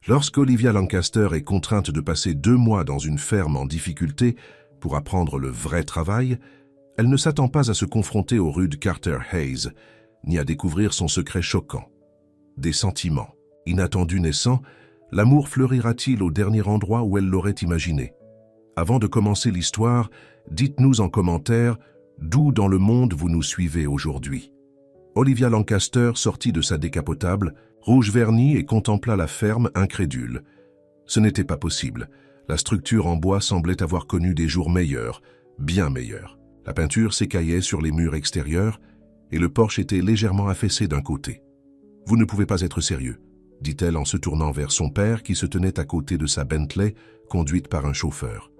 Lorsqu'Olivia Lancaster est contrainte de passer 2 mois dans une ferme en difficulté pour apprendre le vrai travail, elle ne s'attend pas à se confronter au rude Carter Hayes, ni à découvrir son secret choquant. Des sentiments. Inattendus naissant, l'amour fleurira-t-il au dernier endroit où elle l'aurait imaginé? Avant de commencer l'histoire, dites-nous en commentaire d'où dans le monde vous nous suivez aujourd'hui. Olivia Lancaster sortit de sa décapotable, rouge verni, et contempla la ferme incrédule. Ce n'était pas possible. La structure en bois semblait avoir connu des jours meilleurs, bien meilleurs. La peinture s'écaillait sur les murs extérieurs et le porche était légèrement affaissé d'un côté. « Vous ne pouvez pas être sérieux », dit-elle en se tournant vers son père qui se tenait à côté de sa Bentley, conduite par un chauffeur.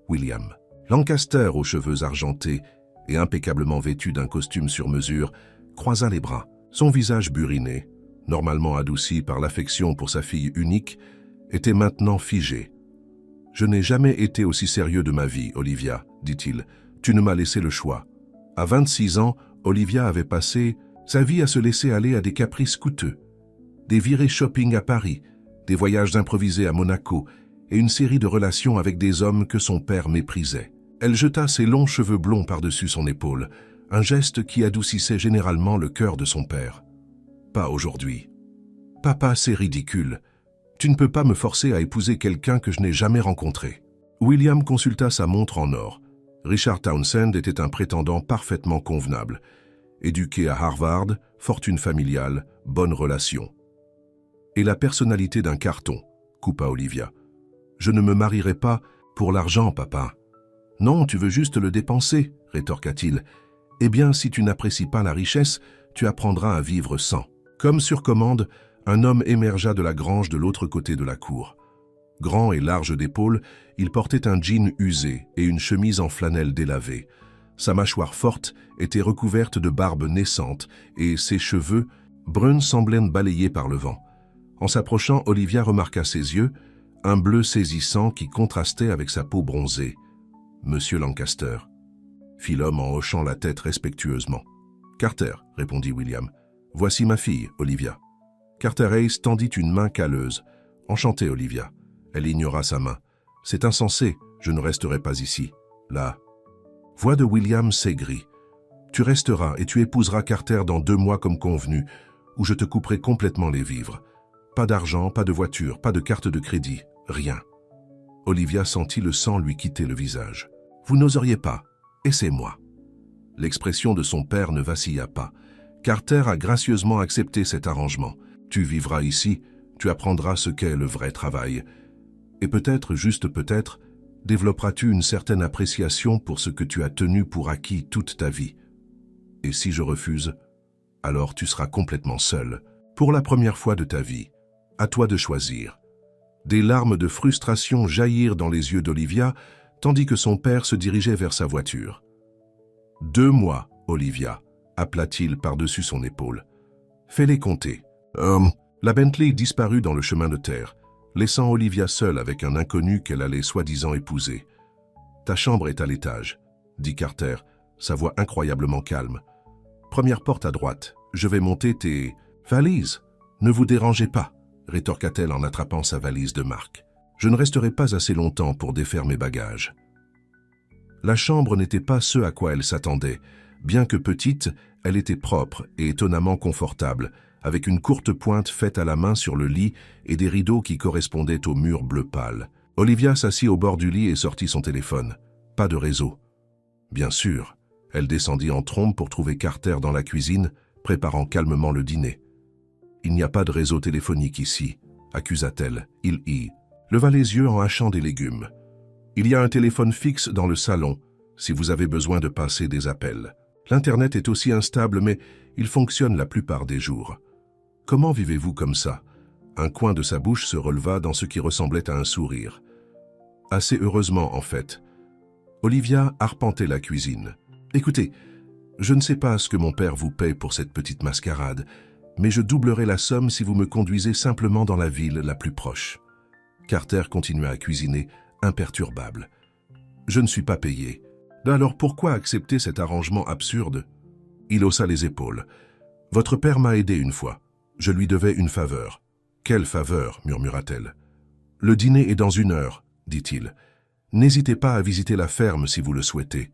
William Lancaster, aux cheveux argentés et impeccablement vêtu d'un costume sur mesure, croisa les bras. Son visage buriné, normalement adouci par l'affection pour sa fille unique, était maintenant figé. « Je n'ai jamais été aussi sérieux de ma vie, Olivia, dit-il. Tu ne m'as laissé le choix. » À 26 ans, Olivia avait passé sa vie à se laisser aller à des caprices coûteux. Des virées shopping à Paris, des voyages improvisés à Monaco et une série de relations avec des hommes que son père méprisait. Elle jeta ses longs cheveux blonds par-dessus son épaule, un geste qui adoucissait généralement le cœur de son père. « Pas aujourd'hui. Papa, c'est ridicule. Tu ne peux pas me forcer à épouser quelqu'un que je n'ai jamais rencontré. » William consulta sa montre en or. Richard Townsend était un prétendant parfaitement convenable. Éduqué à Harvard, fortune familiale, bonne relation. « Et la personnalité d'un carton, coupa Olivia. « Je ne me marierai pas pour l'argent, papa. »« Non, tu veux juste le dépenser, rétorqua-t-il. « Eh bien, si tu n'apprécies pas la richesse, tu apprendras à vivre sans. » Comme sur commande, un homme émergea de la grange de l'autre côté de la cour. Grand et large d'épaules, il portait un jean usé et une chemise en flanelle délavée. Sa mâchoire forte était recouverte de barbe naissante et ses cheveux, bruns, semblaient balayés par le vent. En s'approchant, Olivia remarqua ses yeux, un bleu saisissant qui contrastait avec sa peau bronzée. « Monsieur Lancaster », fit l'homme en hochant la tête respectueusement. « Carter », répondit William. « Voici ma fille, Olivia. » Carter Hayes tendit une main calleuse. « Enchanté, Olivia. » Elle ignora sa main. « C'est insensé, je ne resterai pas ici. » La voix de William s'aigrit. « Tu resteras et tu épouseras Carter dans 2 mois comme convenu, où je te couperai complètement les vivres. Pas d'argent, pas de voiture, pas de carte de crédit, rien. » Olivia sentit le sang lui quitter le visage. « Vous n'oseriez pas, et c'est moi. » L'expression de son père ne vacilla pas. Carter a gracieusement accepté cet arrangement. Tu vivras ici, tu apprendras ce qu'est le vrai travail. Et peut-être, juste peut-être, développeras-tu une certaine appréciation pour ce que tu as tenu pour acquis toute ta vie. Et si je refuse, alors tu seras complètement seul, pour la première fois de ta vie. À toi de choisir. Des larmes de frustration jaillirent dans les yeux d'Olivia, tandis que son père se dirigeait vers sa voiture. « 2 mois, Olivia, » appela-t-il par-dessus son épaule. « Fais-les compter. » La Bentley disparut dans le chemin de terre, laissant Olivia seule avec un inconnu qu'elle allait soi-disant épouser. « Ta chambre est à l'étage, » dit Carter, sa voix incroyablement calme. « Première porte à droite, je vais monter tes valises. Ne vous dérangez pas, » rétorqua-t-elle en attrapant sa valise de marque. « Je ne resterai pas assez longtemps pour défaire mes bagages. » La chambre n'était pas ce à quoi elle s'attendait. Bien que petite, elle était propre et étonnamment confortable, avec une courte pointe faite à la main sur le lit et des rideaux qui correspondaient au mur bleu pâle. Olivia s'assit au bord du lit et sortit son téléphone. Pas de réseau. Bien sûr, elle descendit en trombe pour trouver Carter dans la cuisine, préparant calmement le dîner. « Il n'y a pas de réseau téléphonique ici », accusa-t-elle. Il leva les yeux en hachant des légumes. « Il y a un téléphone fixe dans le salon, si vous avez besoin de passer des appels. L'Internet est aussi instable, mais il fonctionne la plupart des jours. Comment vivez-vous comme ça ?» Un coin de sa bouche se releva dans ce qui ressemblait à un sourire. Assez heureusement, en fait. Olivia arpentait la cuisine. « Écoutez, je ne sais pas ce que mon père vous paie pour cette petite mascarade, mais je doublerai la somme si vous me conduisez simplement dans la ville la plus proche. » Carter continua à cuisiner, imperturbable. « Je ne suis pas payé. Alors pourquoi accepter cet arrangement absurde ?» Il haussa les épaules. « Votre père m'a aidé une fois. Je lui devais une faveur. » Quelle faveur, murmura-t-elle. Le dîner est dans 1 heure, dit-il. N'hésitez pas à visiter la ferme si vous le souhaitez.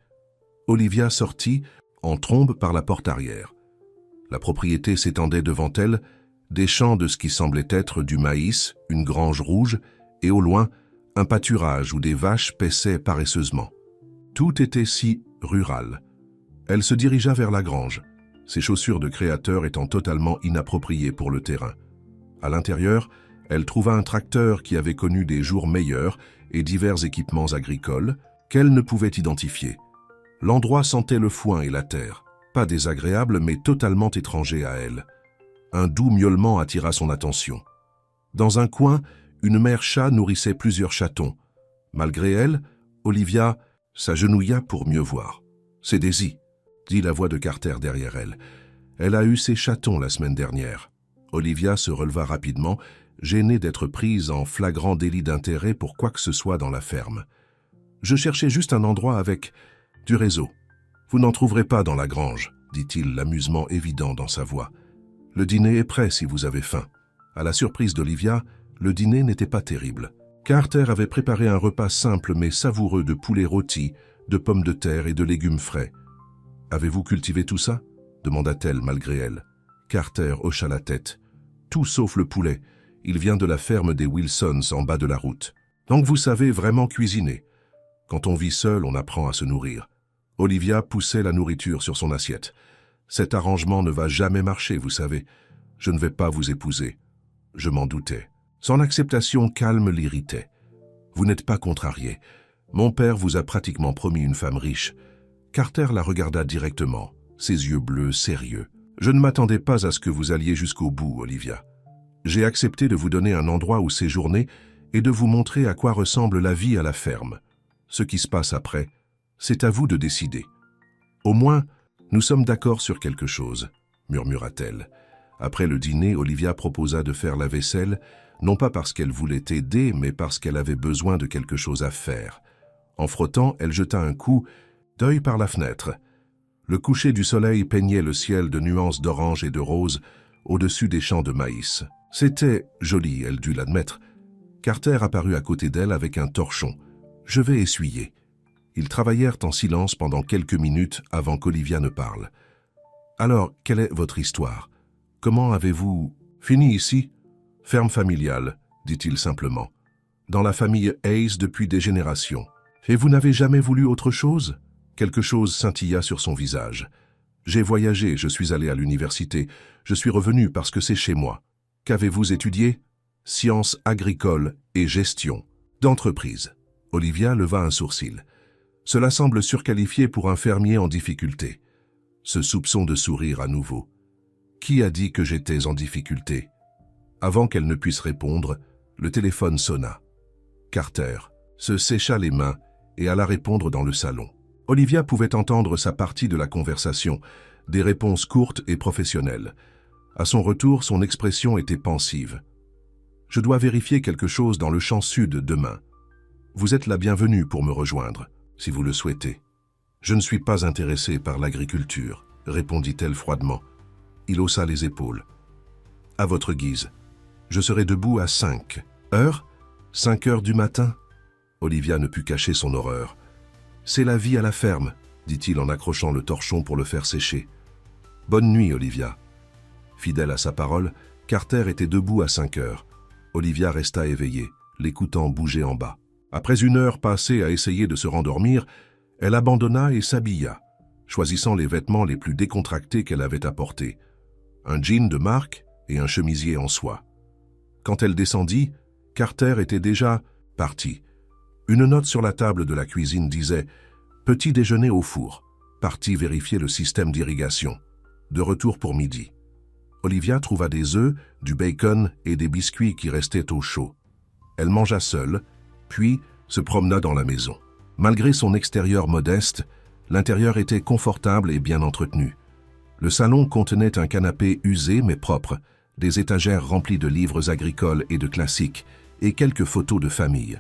Olivia sortit en trombe par la porte arrière. La propriété s'étendait devant elle, des champs de ce qui semblait être du maïs, une grange rouge, et au loin, un pâturage où des vaches paissaient paresseusement. Tout était si rural. Elle se dirigea vers la grange, ses chaussures de créateur étant totalement inappropriées pour le terrain. À l'intérieur, elle trouva un tracteur qui avait connu des jours meilleurs et divers équipements agricoles qu'elle ne pouvait identifier. L'endroit sentait le foin et la terre, pas désagréable mais totalement étranger à elle. Un doux miaulement attira son attention. Dans un coin, une mère chat nourrissait plusieurs chatons. Malgré elle, Olivia s'agenouilla pour mieux voir. « C'est Daisy », dit la voix de Carter derrière elle. « Elle a eu ses chatons la semaine dernière. » Olivia se releva rapidement, gênée d'être prise en flagrant délit d'intérêt pour quoi que ce soit dans la ferme. « Je cherchais juste un endroit avec du réseau. Vous n'en trouverez pas dans la grange, dit-il, l'amusement évident dans sa voix. Le dîner est prêt si vous avez faim. » À la surprise d'Olivia, le dîner n'était pas terrible. Carter avait préparé un repas simple mais savoureux de poulet rôti, de pommes de terre et de légumes frais. « Avez-vous cultivé tout ça ?» demanda-t-elle malgré elle. Carter hocha la tête. « Tout sauf le poulet. Il vient de la ferme des Wilsons en bas de la route. Donc vous savez vraiment cuisiner. Quand on vit seul, on apprend à se nourrir. » Olivia poussait la nourriture sur son assiette. « Cet arrangement ne va jamais marcher, vous savez. Je ne vais pas vous épouser. » Je m'en doutais. Son acceptation calme l'irritait. « Vous n'êtes pas contrarié. Mon père vous a pratiquement promis une femme riche. » Carter la regarda directement, ses yeux bleus sérieux. « Je ne m'attendais pas à ce que vous alliez jusqu'au bout, Olivia. J'ai accepté de vous donner un endroit où séjourner et de vous montrer à quoi ressemble la vie à la ferme. Ce qui se passe après, c'est à vous de décider. Au moins, nous sommes d'accord sur quelque chose, » murmura-t-elle. Après le dîner, Olivia proposa de faire la vaisselle, non pas parce qu'elle voulait aider, mais parce qu'elle avait besoin de quelque chose à faire. En frottant, elle jeta un coup d'œil par la fenêtre. Le coucher du soleil peignait le ciel de nuances d'orange et de rose au-dessus des champs de maïs. C'était joli, elle dut l'admettre. Carter apparut à côté d'elle avec un torchon. « Je vais essuyer. » Ils travaillèrent en silence pendant quelques minutes avant qu'Olivia ne parle. « Alors, quelle est votre histoire? Comment avez-vous fini ici? » « Ferme familiale, dit-il simplement. Dans la famille Hayes depuis des générations. Et vous n'avez jamais voulu autre chose? Quelque chose scintilla sur son visage. J'ai voyagé, je suis allé à l'université. Je suis revenu parce que c'est chez moi. Qu'avez-vous étudié? Sciences agricoles et gestion d'entreprise. Olivia leva un sourcil. Cela semble surqualifié pour un fermier en difficulté. Ce soupçon de sourire à nouveau. Qui a dit que j'étais en difficulté? Avant qu'elle ne puisse répondre, le téléphone sonna. Carter se sécha les mains et alla répondre dans le salon. Olivia pouvait entendre sa partie de la conversation, des réponses courtes et professionnelles. À son retour, son expression était pensive. « Je dois vérifier quelque chose dans le champ sud demain. Vous êtes la bienvenue pour me rejoindre, si vous le souhaitez. »« Je ne suis pas intéressée par l'agriculture, » répondit-elle froidement. Il haussa les épaules. « À votre guise. Je serai debout à 5 heures. 5 heures du matin ?» Olivia ne put cacher son horreur. « C'est la vie à la ferme, » dit-il en accrochant le torchon pour le faire sécher. « Bonne nuit, Olivia. » Fidèle à sa parole, Carter était debout à 5 heures. Olivia resta éveillée, l'écoutant bouger en bas. Après 1 heure passée à essayer de se rendormir, elle abandonna et s'habilla, choisissant les vêtements les plus décontractés qu'elle avait apportés. Un jean de marque et un chemisier en soie. Quand elle descendit, Carter était déjà parti. Une note sur la table de la cuisine disait « Petit déjeuner au four, parti vérifier le système d'irrigation. De retour pour midi. » Olivia trouva des œufs, du bacon et des biscuits qui restaient au chaud. Elle mangea seule, puis se promena dans la maison. Malgré son extérieur modeste, l'intérieur était confortable et bien entretenu. Le salon contenait un canapé usé mais propre, des étagères remplies de livres agricoles et de classiques, et quelques photos de famille.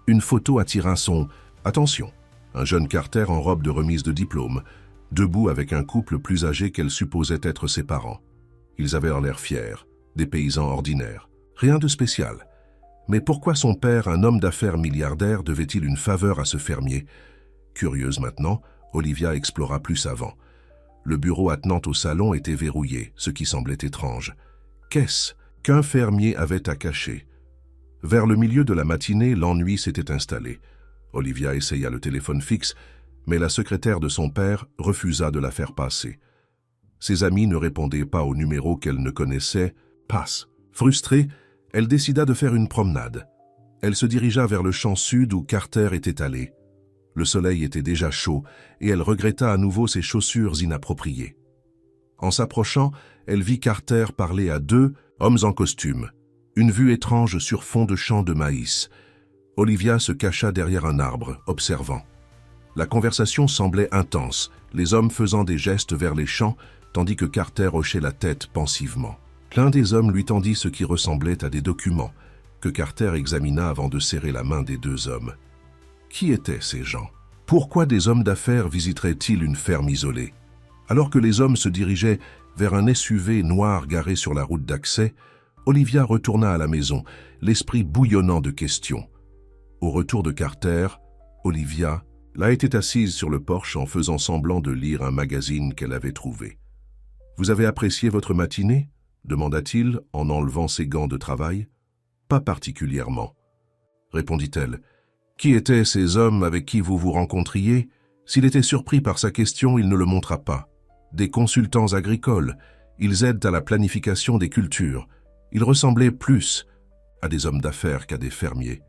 Une photo attira son attention. Un jeune Carter en robe de remise de diplôme, debout avec un couple plus âgé qu'elle supposait être ses parents. Ils avaient l'air fiers, des paysans ordinaires. Rien de spécial. Mais pourquoi son père, un homme d'affaires milliardaire, devait-il une faveur à ce fermier? Curieuse maintenant, Olivia explora plus avant. Le bureau attenant au salon était verrouillé, ce qui semblait étrange. Qu'est-ce qu'un fermier avait à cacher? Vers le milieu de la matinée, l'ennui s'était installé. Olivia essaya le téléphone fixe, mais la secrétaire de son père refusa de la faire passer. Ses amis ne répondaient pas au numéro qu'elle ne connaissait. Passe. Frustrée, elle décida de faire une promenade. Elle se dirigea vers le champ sud où Carter était allé. Le soleil était déjà chaud et elle regretta à nouveau ses chaussures inappropriées. En s'approchant, elle vit Carter parler à deux hommes en costume. Une vue étrange sur fond de champs de maïs. Olivia se cacha derrière un arbre, observant. La conversation semblait intense, les hommes faisant des gestes vers les champs, tandis que Carter hochait la tête pensivement. L'un des hommes lui tendit ce qui ressemblait à des documents, que Carter examina avant de serrer la main des deux hommes. Qui étaient ces gens? Pourquoi des hommes d'affaires visiteraient-ils une ferme isolée? Alors que les hommes se dirigeaient vers un SUV noir garé sur la route d'accès, Olivia retourna à la maison, l'esprit bouillonnant de questions. Au retour de Carter, Olivia était assise sur le porche en faisant semblant de lire un magazine qu'elle avait trouvé. « Vous avez apprécié votre matinée ?» demanda-t-il en enlevant ses gants de travail. « Pas particulièrement, » répondit-elle. « Qui étaient ces hommes avec qui vous vous rencontriez ?» S'il était surpris par sa question, il ne le montra pas. « Des consultants agricoles. Ils aident à la planification des cultures. Ils ressemblaient plus à des hommes d'affaires qu'à des fermiers. »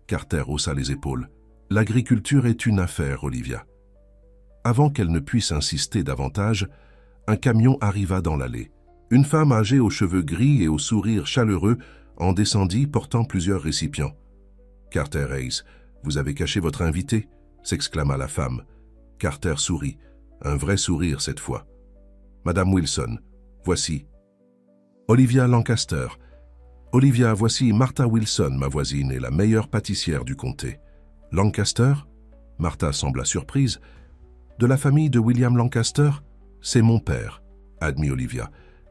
Carter haussa les épaules. « L'agriculture est une affaire, Olivia. » Avant qu'elle ne puisse insister davantage, un camion arriva dans l'allée. Une femme âgée aux cheveux gris et au sourire chaleureux en descendit portant plusieurs récipients. « Carter Hayes, vous avez caché votre invité ?» s'exclama la femme. Carter sourit, un vrai sourire cette fois. « Madame Wilson, voici. » Olivia Lancaster. « Olivia, voici Martha Wilson, ma voisine et la meilleure pâtissière du comté. » « Lancaster ?» Martha sembla surprise. « De la famille de William Lancaster ? C'est mon père, » admit Olivia.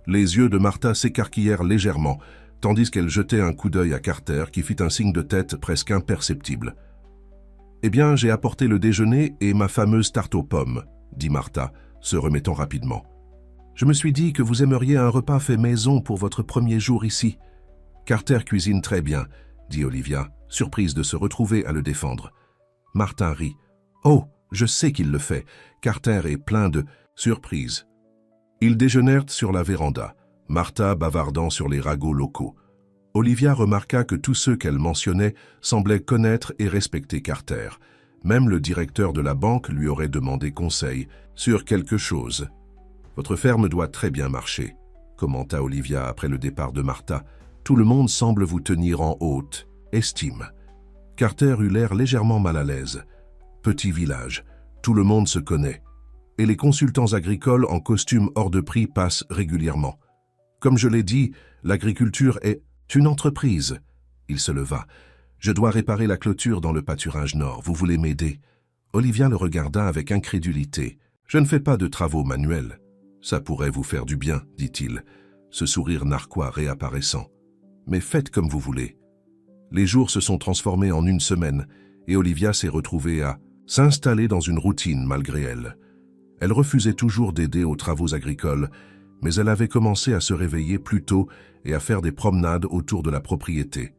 Les yeux de Martha s'écarquillèrent légèrement, tandis qu'elle jetait un coup d'œil à Carter qui fit un signe de tête presque imperceptible. « Eh bien, j'ai apporté le déjeuner et ma fameuse tarte aux pommes, » dit Martha, se remettant rapidement. « Je me suis dit que vous aimeriez un repas fait maison pour votre premier jour ici. »« Carter cuisine très bien, » dit Olivia, surprise de se retrouver à le défendre. Martha rit. « Oh, je sais qu'il le fait. Carter est plein de surprises. » Ils déjeunèrent sur la véranda, Martha bavardant sur les ragots locaux. Olivia remarqua que tous ceux qu'elle mentionnait semblaient connaître et respecter Carter. Même le directeur de la banque lui aurait demandé conseil sur quelque chose. « Votre ferme doit très bien marcher, » commenta Olivia après le départ de Martha. « Tout le monde semble vous tenir en haute estime. » Carter eut l'air légèrement mal à l'aise. Petit village, tout le monde se connaît. Et les consultants agricoles en costume hors de prix passent régulièrement. Comme je l'ai dit, l'agriculture est une entreprise. Il se leva. Je dois réparer la clôture dans le pâturage nord. Vous voulez m'aider? Olivia le regarda avec incrédulité. Je ne fais pas de travaux manuels. Ça pourrait vous faire du bien, dit-il, ce sourire narquois réapparaissant. Mais faites comme vous voulez. Les jours se sont transformés en une semaine et Olivia s'est retrouvée à s'installer dans une routine malgré elle. Elle refusait toujours d'aider aux travaux agricoles, mais elle avait commencé à se réveiller plus tôt et à faire des promenades autour de la propriété.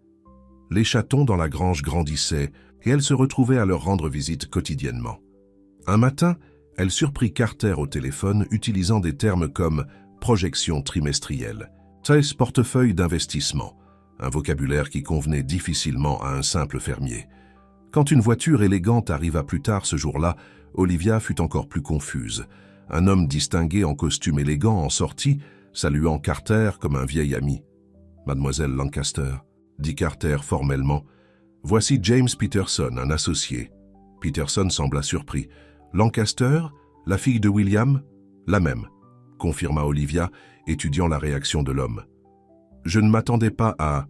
Les chatons dans la grange grandissaient et elle se retrouvait à leur rendre visite quotidiennement. Un matin, elle surprit Carter au téléphone utilisant des termes comme « projection trimestrielle »,« portefeuille d'investissement », un vocabulaire qui convenait difficilement à un simple fermier. Quand une voiture élégante arriva plus tard ce jour-là, Olivia fut encore plus confuse. Un homme distingué en costume élégant en sortit, saluant Carter comme un vieil ami. « Mademoiselle Lancaster », dit Carter formellement. « Voici James Peterson, un associé. » Peterson sembla surpris. « Lancaster, la fille de William ?»« La même », confirma Olivia, étudiant la réaction de l'homme. « Je ne m'attendais pas à... »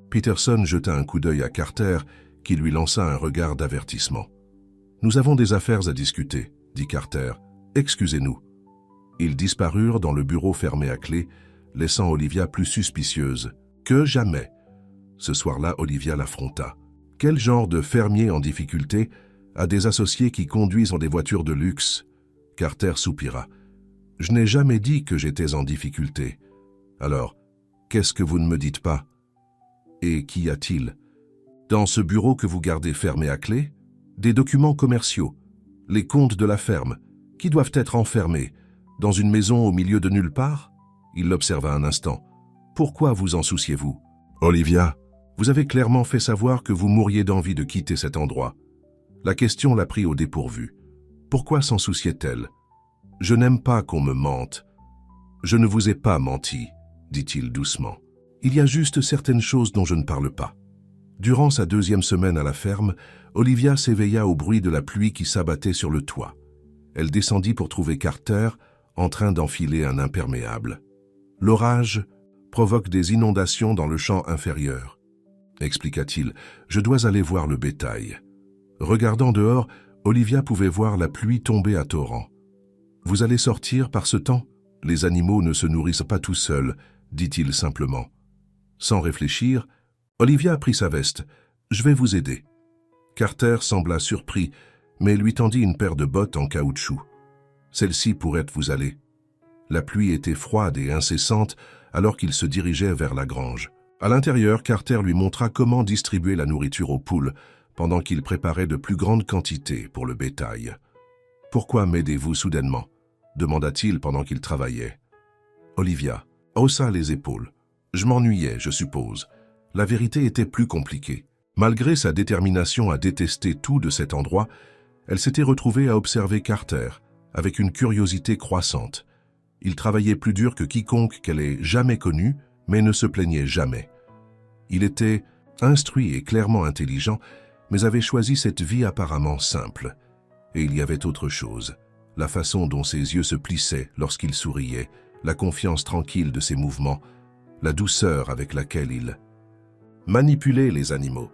Peterson jeta un coup d'œil à Carter, qui lui lança un regard d'avertissement. « Nous avons des affaires à discuter, » dit Carter. « Excusez-nous. » Ils disparurent dans le bureau fermé à clé, laissant Olivia plus suspicieuse Que jamais. Ce soir-là, Olivia l'affronta. Quel genre de fermier en difficulté a des associés qui conduisent en des voitures de luxe? Carter soupira. Je n'ai jamais dit que j'étais en difficulté. Alors, qu'est-ce que vous ne me dites pas? Et qu'y a-t-il? Dans ce bureau que vous gardez fermé à clé, des documents commerciaux, les comptes de la ferme, qui doivent être enfermés, dans une maison au milieu de nulle part? Il l'observa un instant. Pourquoi vous en souciez-vous? Olivia, vous avez clairement fait savoir que vous mouriez d'envie de quitter cet endroit. La question l'a pris au dépourvu. Pourquoi s'en souciait-elle? Je n'aime pas qu'on me mente. Je ne vous ai pas menti, dit-il doucement. Il y a juste certaines choses dont je ne parle pas. Durant sa 2e semaine à la ferme, Olivia s'éveilla au bruit de la pluie qui s'abattait sur le toit. Elle descendit pour trouver Carter en train d'enfiler un imperméable. L'orage provoque des inondations dans le champ inférieur, expliqua-t-il. Je dois aller voir le bétail. Regardant dehors, Olivia pouvait voir la pluie tomber à torrents. Vous allez sortir par ce temps? Les animaux ne se nourrissent pas tout seuls, dit-il simplement. Sans réfléchir, Olivia prit sa veste. Je vais vous aider. Carter sembla surpris, mais lui tendit une paire de bottes en caoutchouc. Celle-ci pourrait vous aller. La pluie était froide et incessante alors qu'il se dirigeait vers la grange. À l'intérieur, Carter lui montra comment distribuer la nourriture aux poules, pendant qu'il préparait de plus grandes quantités pour le bétail. « Pourquoi m'aidez-vous soudainement » demanda-t-il pendant qu'il travaillait. Olivia haussa les épaules. « Je m'ennuyais, je suppose. La vérité était plus compliquée. Malgré sa détermination à détester tout de cet endroit, elle s'était retrouvée à observer Carter, avec une curiosité croissante. Il travaillait plus dur que quiconque qu'elle ait jamais connu, mais ne se plaignait jamais. Il était instruit et clairement intelligent, mais avait choisi cette vie apparemment simple. Et il y avait autre chose, la façon dont ses yeux se plissaient lorsqu'il souriait, la confiance tranquille de ses mouvements, la douceur avec laquelle il manipulait les animaux.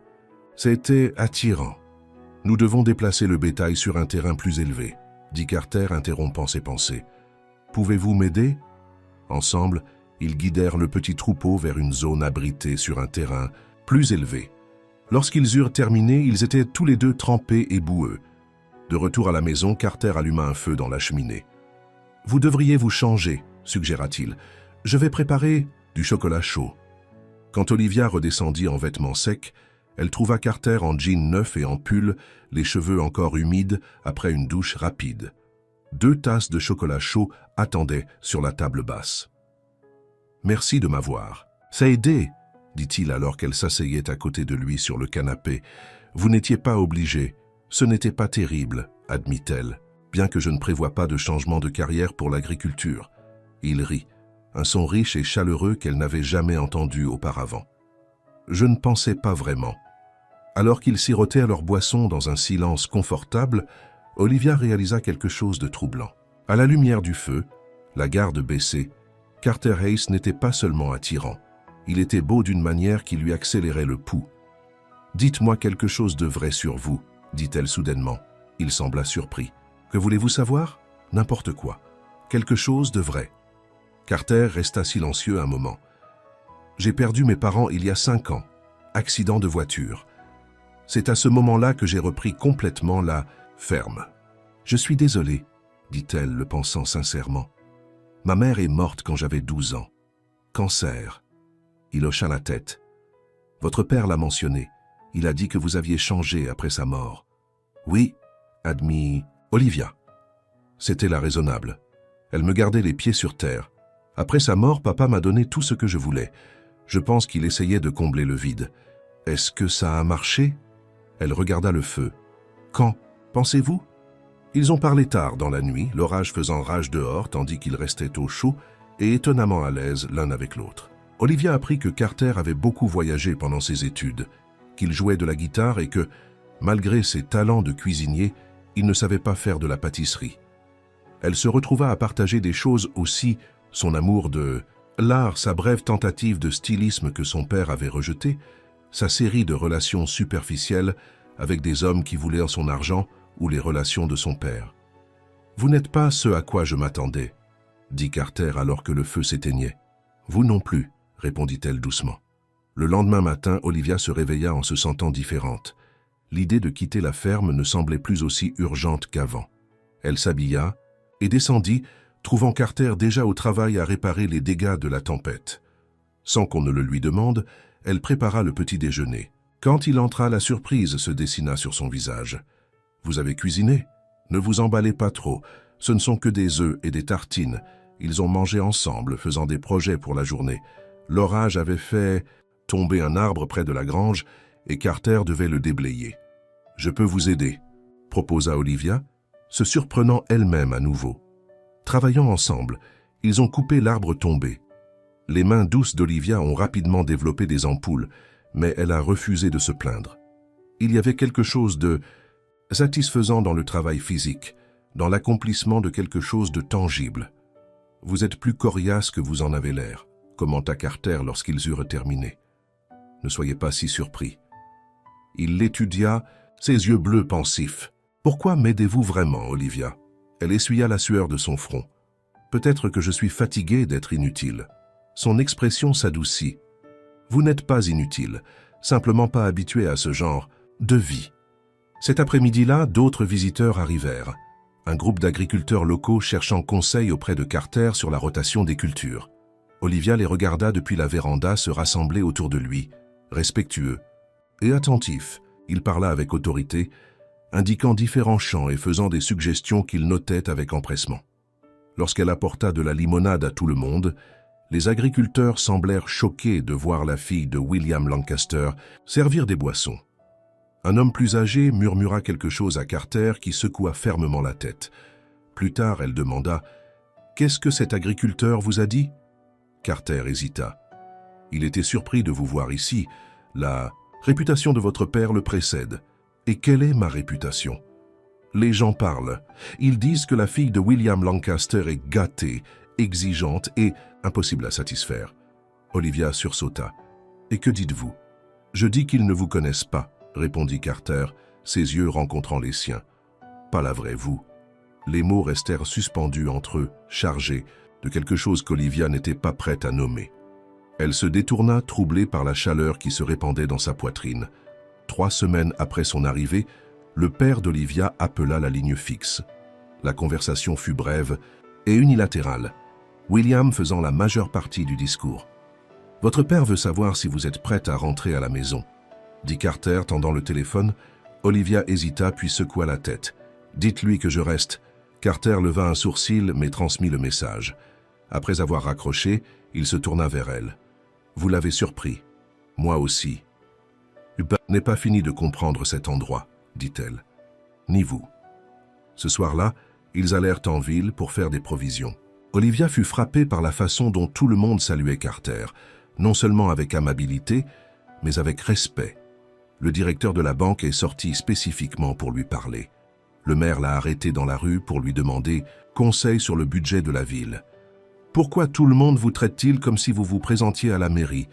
C'était attirant. « Nous devons déplacer le bétail sur un terrain plus élevé », dit Carter interrompant ses pensées. « Pouvez-vous m'aider » Ensemble, ils guidèrent le petit troupeau vers une zone abritée sur un terrain plus élevé. Lorsqu'ils eurent terminé, ils étaient tous les deux trempés et boueux. De retour à la maison, Carter alluma un feu dans la cheminée. « Vous devriez vous changer, » suggéra-t-il. « Je vais préparer du chocolat chaud. » Quand Olivia redescendit en vêtements secs, elle trouva Carter en jean neuf et en pull, les cheveux encore humides après une douche rapide. 2 tasses de chocolat chaud attendaient sur la table basse. « Merci de m'avoir. Ça a aidé, » dit-il alors qu'elle s'asseyait à côté de lui sur le canapé. « Vous n'étiez pas obligé. Ce n'était pas terrible, » admit-elle, bien que je ne prévoie pas de changement de carrière pour l'agriculture. Il rit, un son riche et chaleureux qu'elle n'avait jamais entendu auparavant. Je ne pensais pas vraiment. Alors qu'ils sirotèrent leur boisson dans un silence confortable, Olivia réalisa quelque chose de troublant. À la lumière du feu, la garde baissée, Carter Hayes n'était pas seulement attirant. Il était beau d'une manière qui lui accélérait le pouls. « Dites-moi quelque chose de vrai sur vous, » dit-elle soudainement. Il sembla surpris. « Que voulez-vous savoir ? N'importe quoi. Quelque chose de vrai. » Carter resta silencieux un moment. « J'ai perdu mes parents il y a 5 ans. Accident de voiture. C'est à ce moment-là que j'ai repris complètement la ferme. Je suis désolée, dit-elle, le pensant sincèrement. Ma mère est morte quand j'avais 12 ans. Cancer. Il hocha la tête. Votre père l'a mentionné. Il a dit que vous aviez changé après sa mort. Oui, admit Olivia. C'était la raisonnable. Elle me gardait les pieds sur terre. Après sa mort, papa m'a donné tout ce que je voulais. Je pense qu'il essayait de combler le vide. Est-ce que ça a marché ? Elle regarda le feu. Quand, pensez-vous ? Ils ont parlé tard dans la nuit, l'orage faisant rage dehors tandis qu'ils restaient au chaud et étonnamment à l'aise l'un avec l'autre. Olivia apprit que Carter avait beaucoup voyagé pendant ses études, qu'il jouait de la guitare et que, malgré ses talents de cuisinier, il ne savait pas faire de la pâtisserie. Elle se retrouva à partager des choses aussi, son amour de l'art, sa brève tentative de stylisme que son père avait rejeté, sa série de relations superficielles avec des hommes qui voulaient son argent ou les relations de son père. « Vous n'êtes pas ce à quoi je m'attendais, » dit Carter alors que le feu s'éteignait. « Vous non plus, » répondit-elle doucement. Le lendemain matin, Olivia se réveilla en se sentant différente. L'idée de quitter la ferme ne semblait plus aussi urgente qu'avant. Elle s'habilla et descendit, trouvant Carter déjà au travail à réparer les dégâts de la tempête. Sans qu'on ne le lui demande, elle prépara le petit déjeuner. Quand il entra, la surprise se dessina sur son visage. « Vous avez cuisiné? Ne vous emballez pas trop. Ce ne sont que des œufs et des tartines. Ils ont mangé ensemble, faisant des projets pour la journée. L'orage avait fait tomber un arbre près de la grange et Carter devait le déblayer. « Je peux vous aider », proposa Olivia, se surprenant elle-même à nouveau. Travaillant ensemble, ils ont coupé l'arbre tombé. Les mains douces d'Olivia ont rapidement développé des ampoules, mais elle a refusé de se plaindre. Il y avait quelque chose de satisfaisant dans le travail physique, dans l'accomplissement de quelque chose de tangible. « Vous êtes plus coriace que vous en avez l'air », commenta Carter lorsqu'ils eurent terminé. « Ne soyez pas si surpris. » Il l'étudia, ses yeux bleus pensifs. « Pourquoi m'aidez-vous vraiment, Olivia ?» Elle essuya la sueur de son front. « Peut-être que je suis fatigué d'être inutile. » Son expression s'adoucit. « Vous n'êtes pas inutile, simplement pas habitué à ce genre de vie. » Cet après-midi-là, d'autres visiteurs arrivèrent. Un groupe d'agriculteurs locaux cherchant conseil auprès de Carter sur la rotation des cultures. Olivia les regarda depuis la véranda se rassembler autour de lui, respectueux et attentif. Il parla avec autorité, indiquant différents champs et faisant des suggestions qu'il notait avec empressement. Lorsqu'elle apporta de la limonade à tout le monde, les agriculteurs semblèrent choqués de voir la fille de William Lancaster servir des boissons. Un homme plus âgé murmura quelque chose à Carter qui secoua fermement la tête. Plus tard, elle demanda « Qu'est-ce que cet agriculteur vous a dit ?» Carter hésita. « Il était surpris de vous voir ici. La réputation de votre père le précède. Et quelle est ma réputation ? Les gens parlent. Ils disent que la fille de William Lancaster est gâtée, exigeante et impossible à satisfaire. » Olivia sursauta. « Et que dites-vous ? » « Je dis qu'ils ne vous connaissent pas, » répondit Carter, ses yeux rencontrant les siens. « Pas la vraie vous. » Les mots restèrent suspendus entre eux, chargés de quelque chose qu'Olivia n'était pas prête à nommer. Elle se détourna, troublée par la chaleur qui se répandait dans sa poitrine. 3 semaines après son arrivée, le père d'Olivia appela la ligne fixe. La conversation fut brève et unilatérale, William faisant la majeure partie du discours. « Votre père veut savoir si vous êtes prête à rentrer à la maison, » dit Carter, tendant le téléphone. Olivia hésita puis secoua la tête. « Dites-lui que je reste. » Carter leva un sourcil mais transmit le message. Après avoir raccroché, il se tourna vers elle. « Vous l'avez surpris. Moi aussi. »« Je n'ai pas fini de comprendre cet endroit, » dit-elle. « Ni vous. » Ce soir-là, ils allèrent en ville pour faire des provisions. Olivia fut frappée par la façon dont tout le monde saluait Carter, non seulement avec amabilité, mais avec respect. Le directeur de la banque est sorti spécifiquement pour lui parler. Le maire l'a arrêté dans la rue pour lui demander conseil sur le budget de la ville. « Pourquoi tout le monde vous traite-t-il comme si vous vous présentiez à la mairie ?»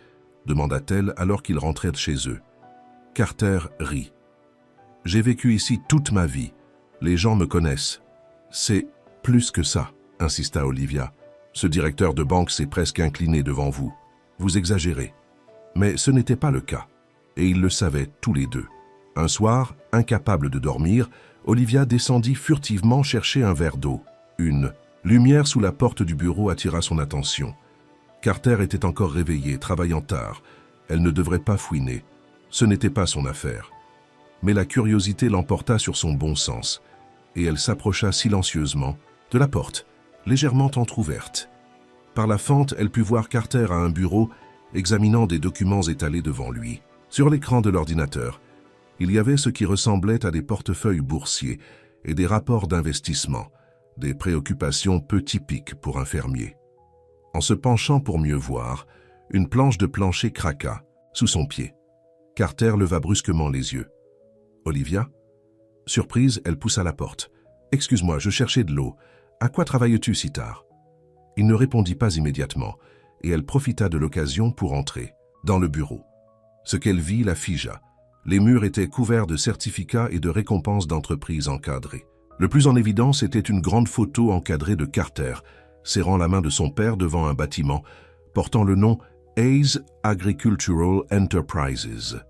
demanda-t-elle alors qu'ils rentrèrent chez eux. Carter rit. « J'ai vécu ici toute ma vie. Les gens me connaissent. »« C'est plus que ça, » insista Olivia. « Ce directeur de banque s'est presque incliné devant vous. Vous exagérez. » Mais ce n'était pas le cas, et ils le savaient tous les deux. Un soir, incapable de dormir, Olivia descendit furtivement chercher un verre d'eau. Une lumière sous la porte du bureau attira son attention. Carter était encore réveillée, travaillant tard. Elle ne devrait pas fouiner. Ce n'était pas son affaire. Mais la curiosité l'emporta sur son bon sens, et elle s'approcha silencieusement de la porte, légèrement entr'ouverte. Par la fente, elle put voir Carter à un bureau, examinant des documents étalés devant lui. Sur l'écran de l'ordinateur, il y avait ce qui ressemblait à des portefeuilles boursiers et des rapports d'investissement, des préoccupations peu typiques pour un fermier. En se penchant pour mieux voir, une planche de plancher craqua sous son pied. Carter leva brusquement les yeux. « Olivia ?» Surprise, elle poussa la porte. « Excuse-moi, je cherchais de l'eau. À quoi travailles-tu si tard ?» Il ne répondit pas immédiatement, et elle profita de l'occasion pour entrer, dans le bureau. Ce qu'elle vit la figea. Les murs étaient couverts de certificats et de récompenses d'entreprises encadrées. Le plus en évidence était une grande photo encadrée de Carter, serrant la main de son père devant un bâtiment, portant le nom Hayes Agricultural Enterprises.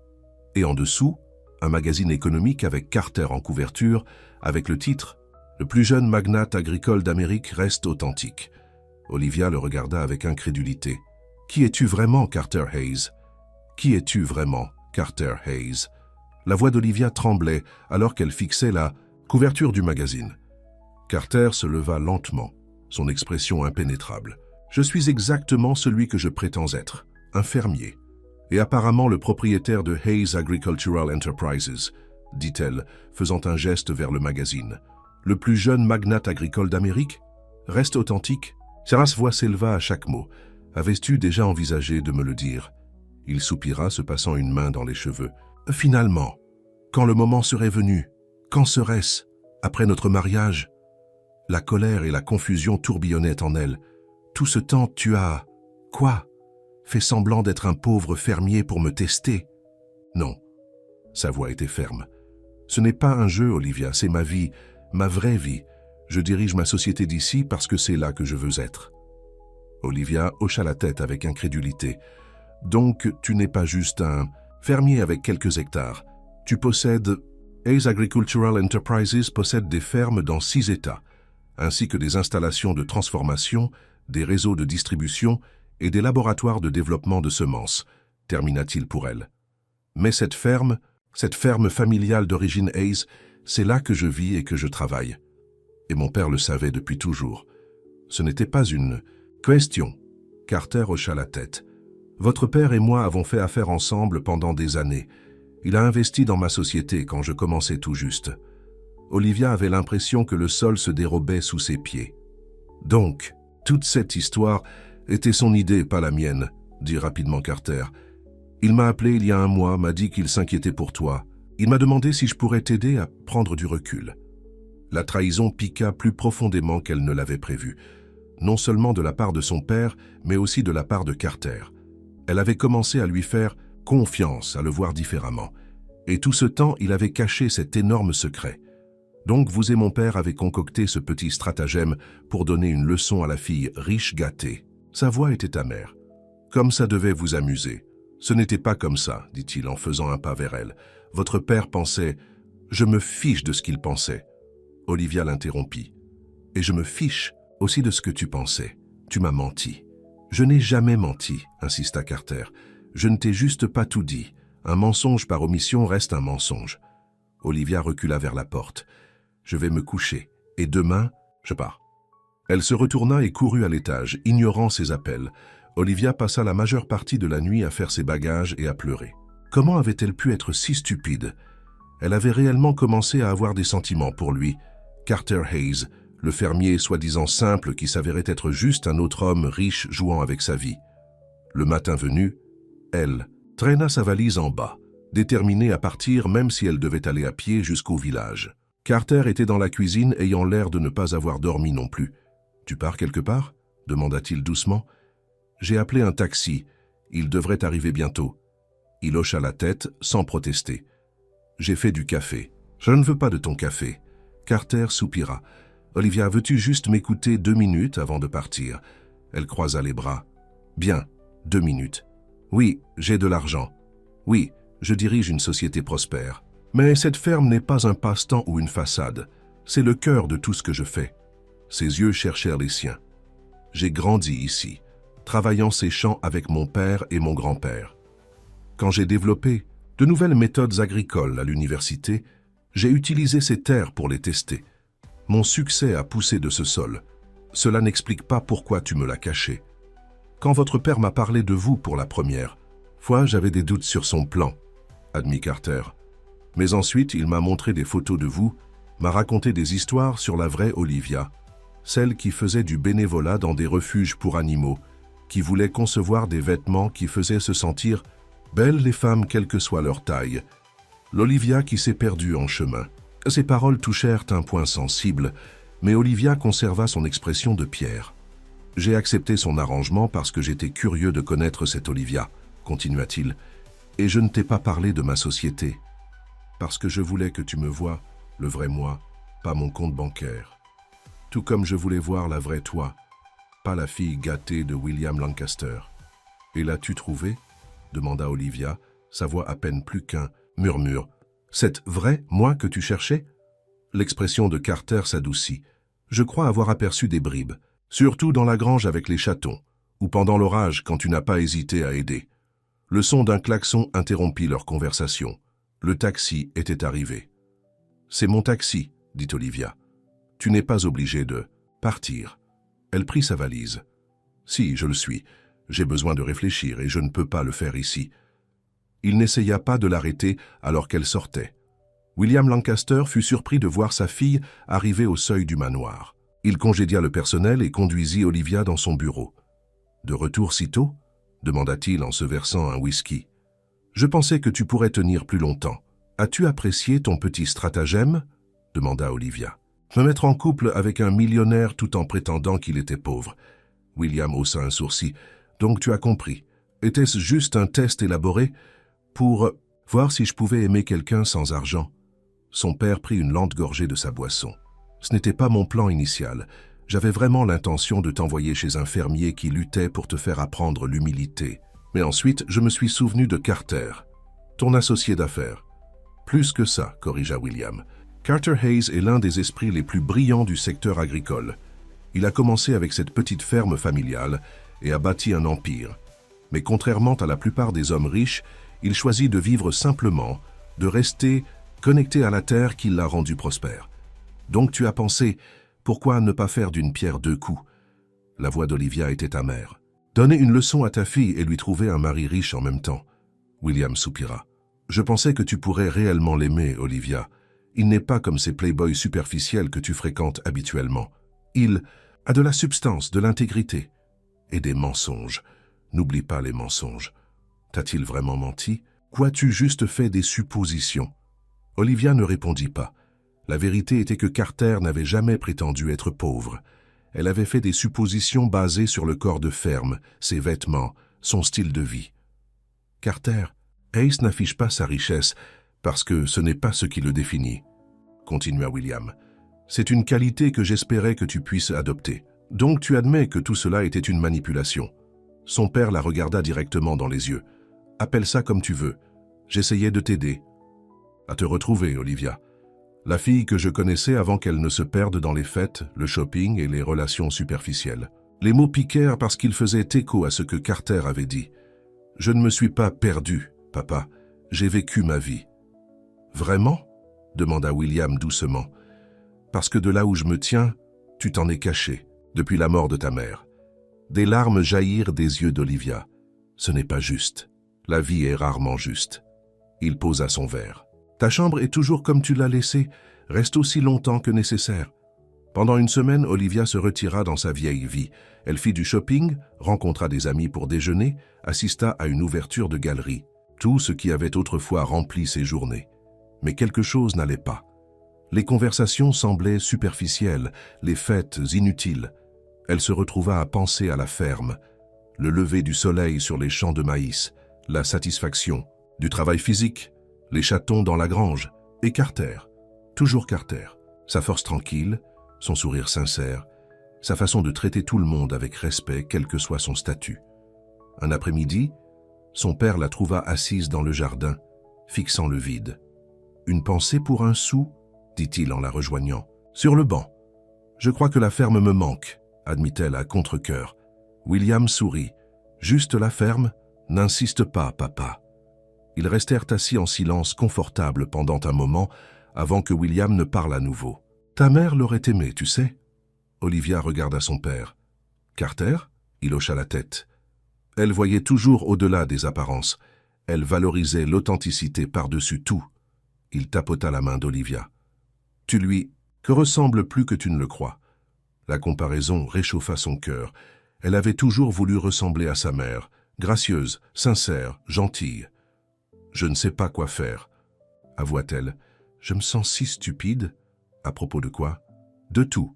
Et en dessous, un magazine économique avec Carter en couverture, avec le titre « Le plus jeune magnate agricole d'Amérique reste authentique ». Olivia le regarda avec incrédulité. « Qui es-tu vraiment, Carter Hayes? Qui es-tu vraiment, Carter Hayes ?» La voix d'Olivia tremblait alors qu'elle fixait la couverture du magazine. Carter se leva lentement, son expression impénétrable. « Je suis exactement celui que je prétends être, un fermier. Et apparemment le propriétaire de Hayes Agricultural Enterprises, dit-elle, faisant un geste vers le magazine. Le plus jeune magnate agricole d'Amérique? Reste authentique. » Sa voix s'éleva à chaque mot. « Avais-tu déjà envisagé de me le dire ?» Il soupira, se passant une main dans les cheveux. « Finalement, quand le moment serait venu, quand serait-ce? Après notre mariage ?» La colère et la confusion tourbillonnaient en elle. « Tout ce temps, tu as... Quoi? Fait semblant d'être un pauvre fermier pour me tester? » Non. Sa voix était ferme. « Ce n'est pas un jeu, Olivia, c'est ma vie, ma vraie vie. Je dirige ma société d'ici parce que c'est là que je veux être. » Olivia hocha la tête avec incrédulité. « Donc, tu n'es pas juste un fermier avec quelques hectares. Tu possèdes... Hayes Agricultural Enterprises possède des fermes dans 6 États, ainsi que des installations de transformation, des réseaux de distribution et des laboratoires de développement de semences, termina-t-il pour elle. Mais cette ferme familiale d'origine Hayes, c'est là que je vis et que je travaille. Et mon père le savait depuis toujours. Ce n'était pas une question. Carter hocha la tête. Votre père et moi avons fait affaire ensemble pendant des années. Il a investi dans ma société quand je commençais tout juste. Olivia avait l'impression que le sol se dérobait sous ses pieds. Donc, toute cette histoire était son idée, pas la mienne, dit rapidement Carter. Il m'a appelé il y a un mois, m'a dit qu'il s'inquiétait pour toi. Il m'a demandé si je pourrais t'aider à prendre du recul. La trahison piqua plus profondément qu'elle ne l'avait prévu, non seulement de la part de son père, mais aussi de la part de Carter. Elle avait commencé à lui faire confiance, à le voir différemment. Et tout ce temps, il avait caché cet énorme secret. Donc vous et mon père avez concocté ce petit stratagème pour donner une leçon à la fille riche gâtée. Sa voix était amère. Comme ça devait vous amuser. Ce n'était pas comme ça, dit-il en faisant un pas vers elle. Votre père pensait... Je me fiche de ce qu'il pensait. Olivia l'interrompit. Et je me fiche aussi de ce que tu pensais. Tu m'as menti. Je n'ai jamais menti, insista Carter. Je ne t'ai juste pas tout dit. Un mensonge par omission reste un mensonge. Olivia recula vers la porte. Je vais me coucher, et demain, je pars. Elle se retourna et courut à l'étage, ignorant ses appels. Olivia passa la majeure partie de la nuit à faire ses bagages et à pleurer. Comment avait-elle pu être si stupide? Elle avait réellement commencé à avoir des sentiments pour lui. Carter Hayes, le fermier soi-disant simple qui s'avérait être juste un autre homme riche jouant avec sa vie. Le matin venu, elle traîna sa valise en bas, déterminée à partir même si elle devait aller à pied jusqu'au village. Carter était dans la cuisine ayant l'air de ne pas avoir dormi non plus. « Tu pars quelque part ?» demanda-t-il doucement. « J'ai appelé un taxi. Il devrait arriver bientôt. » Il hocha la tête sans protester. « J'ai fait du café. Je ne veux pas de ton café. » Carter soupira. « Olivia, veux-tu juste m'écouter 2 minutes avant de partir ?» Elle croisa les bras. « Bien, 2 minutes. Oui, j'ai de l'argent. Oui, je dirige une société prospère. Mais cette ferme n'est pas un passe-temps ou une façade. C'est le cœur de tout ce que je fais. » Ses yeux cherchèrent les siens. « J'ai grandi ici, travaillant ces champs avec mon père et mon grand-père. Quand j'ai développé de nouvelles méthodes agricoles à l'université, j'ai utilisé ces terres pour les tester. Mon succès a poussé de ce sol. Cela n'explique pas pourquoi tu me l'as caché. Quand votre père m'a parlé de vous pour la première fois, j'avais des doutes sur son plan, admit Carter. Mais ensuite, il m'a montré des photos de vous, m'a raconté des histoires sur la vraie Olivia, celle qui faisait du bénévolat dans des refuges pour animaux, qui voulait concevoir des vêtements qui faisaient se sentir belles les femmes quelle que soit leur taille. L'Olivia qui s'est perdue en chemin. Ces paroles touchèrent un point sensible, mais Olivia conserva son expression de pierre. J'ai accepté son arrangement parce que j'étais curieux de connaître cette Olivia, continua-t-il, et je ne t'ai pas parlé de ma société, parce que je voulais que tu me voies, le vrai moi, pas mon compte bancaire. Tout comme je voulais voir la vraie toi, pas la fille gâtée de William Lancaster. Et l'as-tu trouvé? Demanda Olivia, sa voix à peine plus qu'un murmure. C'est vrai, moi que tu cherchais? L'expression de Carter s'adoucit. Je crois avoir aperçu des bribes, surtout dans la grange avec les chatons, ou pendant l'orage quand tu n'as pas hésité à aider. Le son d'un klaxon interrompit leur conversation. Le taxi était arrivé. C'est mon taxi, dit Olivia. Tu n'es pas obligé de partir. Elle prit sa valise. Si, je le suis. J'ai besoin de réfléchir et je ne peux pas le faire ici. Il n'essaya pas de l'arrêter alors qu'elle sortait. William Lancaster fut surpris de voir sa fille arriver au seuil du manoir. Il congédia le personnel et conduisit Olivia dans son bureau. « De retour si tôt ?» demanda-t-il en se versant un whisky. « Je pensais que tu pourrais tenir plus longtemps. As-tu apprécié ton petit stratagème ?» demanda Olivia. « Me mettre en couple avec un millionnaire tout en prétendant qu'il était pauvre. » William haussa un sourcil. « Donc tu as compris. Était-ce juste un test élaboré pour voir si je pouvais aimer quelqu'un sans argent ?» Son père prit une lente gorgée de sa boisson. « Ce n'était pas mon plan initial. J'avais vraiment l'intention de t'envoyer chez un fermier qui luttait pour te faire apprendre l'humilité. Mais ensuite, je me suis souvenu de Carter, ton associé d'affaires. » « Plus que ça, corrigea William. Carter Hayes est l'un des esprits les plus brillants du secteur agricole. Il a commencé avec cette petite ferme familiale et a bâti un empire. Mais contrairement à la plupart des hommes riches, il choisit de vivre simplement, de rester connecté à la terre qui l'a rendu prospère. Donc tu as pensé, pourquoi ne pas faire d'une pierre deux coups? La voix d'Olivia était amère. Donner une leçon à ta fille et lui trouver un mari riche en même temps. William soupira. Je pensais que tu pourrais réellement l'aimer, Olivia. Il n'est pas comme ces playboys superficiels que tu fréquentes habituellement. Il a de la substance, de l'intégrité et des mensonges. N'oublie pas les mensonges. T'a-t-il vraiment menti? Ou as-tu juste fait des suppositions? Olivia ne répondit pas. La vérité était que Carter n'avait jamais prétendu être pauvre. Elle avait fait des suppositions basées sur le corps de ferme, ses vêtements, son style de vie. Carter, Hayes n'affiche pas sa richesse parce que ce n'est pas ce qui le définit, continua William. C'est une qualité que j'espérais que tu puisses adopter. Donc tu admets que tout cela était une manipulation. Son père la regarda directement dans les yeux. Appelle ça comme tu veux. J'essayais de t'aider. À te retrouver, Olivia. La fille que je connaissais avant qu'elle ne se perde dans les fêtes, le shopping et les relations superficielles. Les mots piquèrent parce qu'ils faisaient écho à ce que Carter avait dit. Je ne me suis pas perdu, papa. J'ai vécu ma vie. Vraiment? Demanda William doucement. Parce que de là où je me tiens, tu t'en es caché, depuis la mort de ta mère. Des larmes jaillirent des yeux d'Olivia. Ce n'est pas juste. La vie est rarement juste. Il posa son verre. Ta chambre est toujours comme tu l'as laissée. Reste aussi longtemps que nécessaire. Pendant une semaine, Olivia se retira dans sa vieille vie. Elle fit du shopping, rencontra des amis pour déjeuner, assista à une ouverture de galerie. Tout ce qui avait autrefois rempli ses journées. Mais quelque chose n'allait pas. Les conversations semblaient superficielles, les fêtes inutiles. Elle se retrouva à penser à la ferme, le lever du soleil sur les champs de maïs, la satisfaction, du travail physique, les chatons dans la grange, et Carter, toujours Carter, sa force tranquille, son sourire sincère, sa façon de traiter tout le monde avec respect, quel que soit son statut. Un après-midi, son père la trouva assise dans le jardin, fixant le vide. « Une pensée pour un sou ?» dit-il en la rejoignant. « Sur le banc. Je crois que la ferme me manque, » admit-elle à contre-cœur. William sourit. « Juste la ferme? N'insiste pas, papa. » Ils restèrent assis en silence confortable pendant un moment avant que William ne parle à nouveau. « Ta mère l'aurait aimé, tu sais ?» Olivia regarda son père. « Carter ?» Il hocha la tête. Elle voyait toujours au-delà des apparences. Elle valorisait l'authenticité par-dessus tout. Il tapota la main d'Olivia. « Tu lui... que ressemble plus que tu ne le crois. » La comparaison réchauffa son cœur. Elle avait toujours voulu ressembler à sa mère, gracieuse, sincère, gentille. « Je ne sais pas quoi faire, » avoua-t-elle. « Je me sens si stupide. » À propos de quoi? De tout.